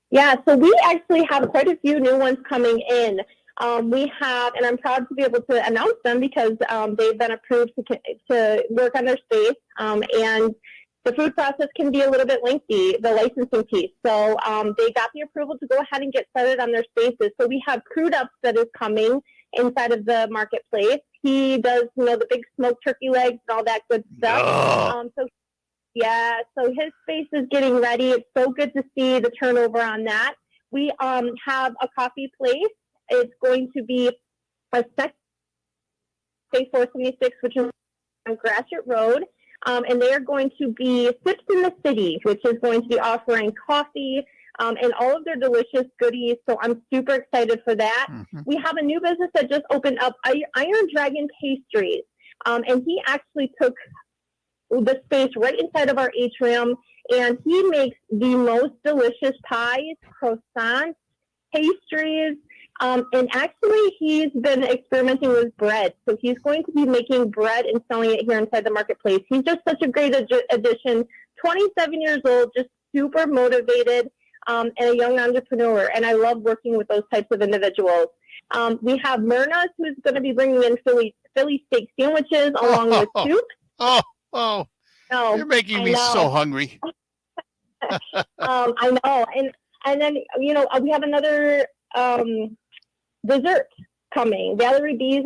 Yeah, so we actually have quite a few new ones coming in. We have, and I'm proud to be able to announce them because they've been approved to work on their space, and the food process can be a little bit lengthy, the licensing piece. So they got the approval to go ahead and get started on their spaces. So we have Crude Ups that is coming inside of the Marketplace. He does, the big smoked turkey legs and all that good stuff. Yeah, so his space is getting ready. It's so good to see the turnover on that. We have a coffee place. It's going to be a State 476, which is on Gratiot Road. And they are going to be Sips in the City, which is going to be offering coffee and all of their delicious goodies. So I'm super excited for that. We have a new business that just opened up, Iron Dragon Pastries. And he actually took the space right inside of our atrium, and he makes the most delicious pies, croissants, pastries, and actually he's been experimenting with bread. So he's going to be making bread and selling it here inside the marketplace. He's just such a great addition, 27 years old, just super motivated, and a young entrepreneur. And I love working with those types of individuals. We have Myrna, who's going to be bringing in Philly steak sandwiches along with soup. Oh, you're making me so hungry. I know. And then, we have another dessert coming. Valerie B's,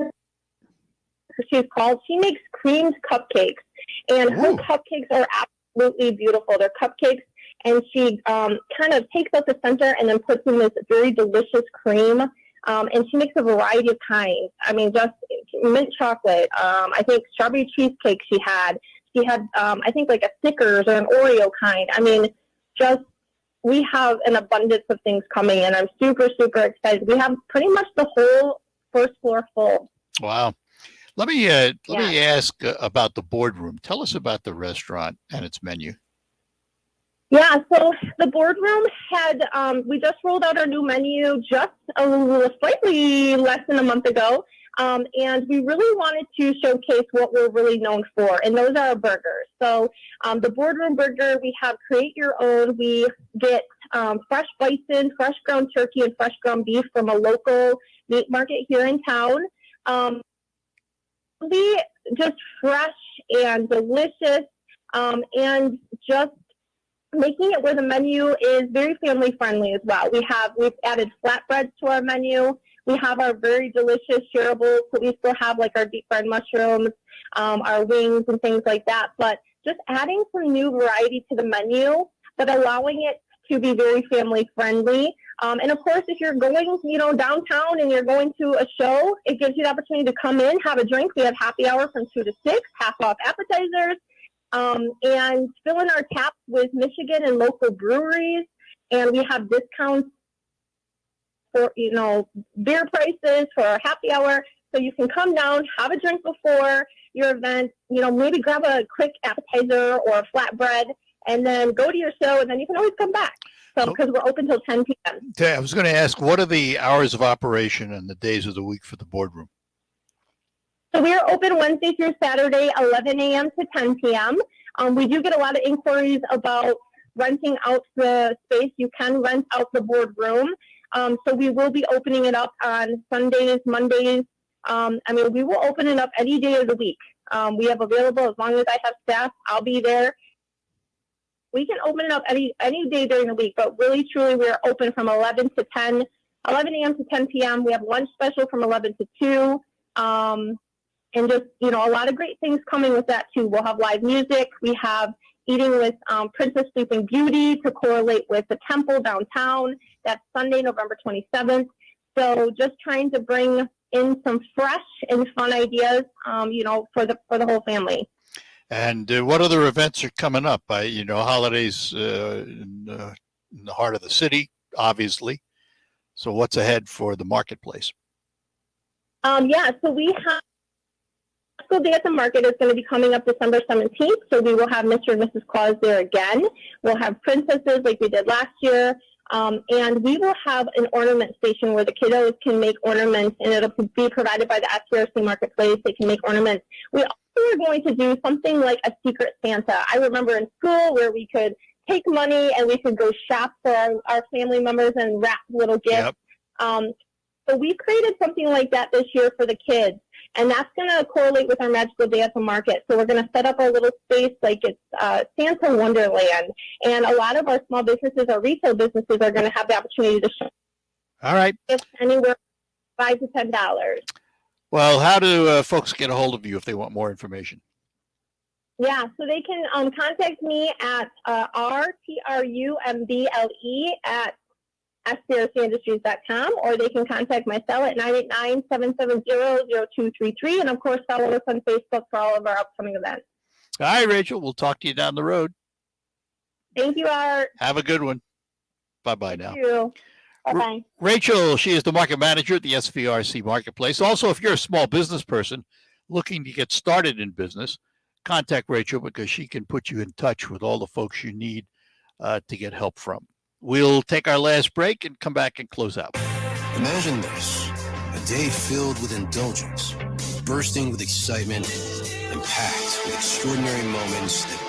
she's called. She makes creamed cupcakes. And her cupcakes are absolutely beautiful. They're cupcakes. And she kind of takes out the center and then puts in this very delicious cream. And she makes a variety of kinds. I mean, just mint chocolate. I think strawberry cheesecake she had. She had, I think, like a Snickers or an Oreo kind. I mean, we have an abundance of things coming, and I'm super, super excited. We have pretty much the whole first floor full. Wow. Let me ask about the boardroom. Tell us about the restaurant and its menu. Yeah, so the boardroom had, we just rolled out our new menu just slightly less than a month ago. And we really wanted to showcase what we're really known for, and those are our burgers. So the boardroom burger, we have create your own. We get fresh bison, fresh ground turkey, and fresh ground beef from a local meat market here in town. Really just fresh and delicious, and just making it where the menu is very family friendly as well. We've added flatbreads to our menu. We have our very delicious shareables, so we still have like our deep fried mushrooms, our wings and things like that. But just adding some new variety to the menu, but allowing it to be very family friendly. And of course, if you're going, downtown and you're going to a show, it gives you the opportunity to come in, have a drink. We have happy hour from 2 to 6, half off appetizers, and fill in our taps with Michigan and local breweries. And we have discounts for, beer prices for our happy hour. So you can come down, have a drink before your event, maybe grab a quick appetizer or a flatbread, and then go to your show, and then you can always come back. So, because we're open till 10 p.m. I was going to ask, what are the hours of operation and the days of the week for the boardroom? So we are open Wednesday through Saturday, 11 a.m. to 10 p.m. We do get a lot of inquiries about renting out the space. You can rent out the boardroom. So we will be opening it up on Sundays, Mondays. We will open it up any day of the week. We have available, as long as I have staff, I'll be there. We can open it up any day during the week, but really, truly, we're open from 11 a.m. to 10 p.m. We have lunch special from 11 to 2. And just, a lot of great things coming with that, too. We'll have live music. We have eating with Princess Sleeping Beauty to correlate with the temple downtown. That's Sunday, November 27th. So just trying to bring in some fresh and fun ideas, for the whole family. And what other events are coming up? Holidays in the heart of the city, obviously. So what's ahead for the marketplace? So we have School Day at the Market is going to be coming up December 17th. So we will have Mr. and Mrs. Claus there again. We'll have princesses like we did last year. And we will have an ornament station where the kiddos can make ornaments, and it'll be provided by the SVRC Marketplace. They can make ornaments. We also are going to do something like a Secret Santa. I remember in school where we could take money and we could go shop for our family members and wrap little gifts. Yep. So we created something like that this year for the kids. And that's going to correlate with our Magical Day at the Market. So we're going to set up our little space like it's Santa Wonderland. And a lot of our small businesses, our retail businesses, are going to have the opportunity to shop. All right. It's anywhere from $5 to $10. Well, how do folks get a hold of you if they want more information? Yeah, so they can contact me at rtrumble@SVRCindustries.com, or they can contact my cell at 989-770-0233, and of course follow us on Facebook for all of our upcoming events. All right, Rachel, we'll talk to you down the road. Thank you, Art. Have a good one. Bye-bye now. Thank you. Bye-bye. Rachel, she is the market manager at the SVRC Marketplace. Also, if you're a small business person looking to get started in business, contact Rachel because she can put you in touch with all the folks you need to get help from. We'll take our last break and come back and close out. Imagine this, a day filled with indulgence, bursting with excitement, and packed with extraordinary moments that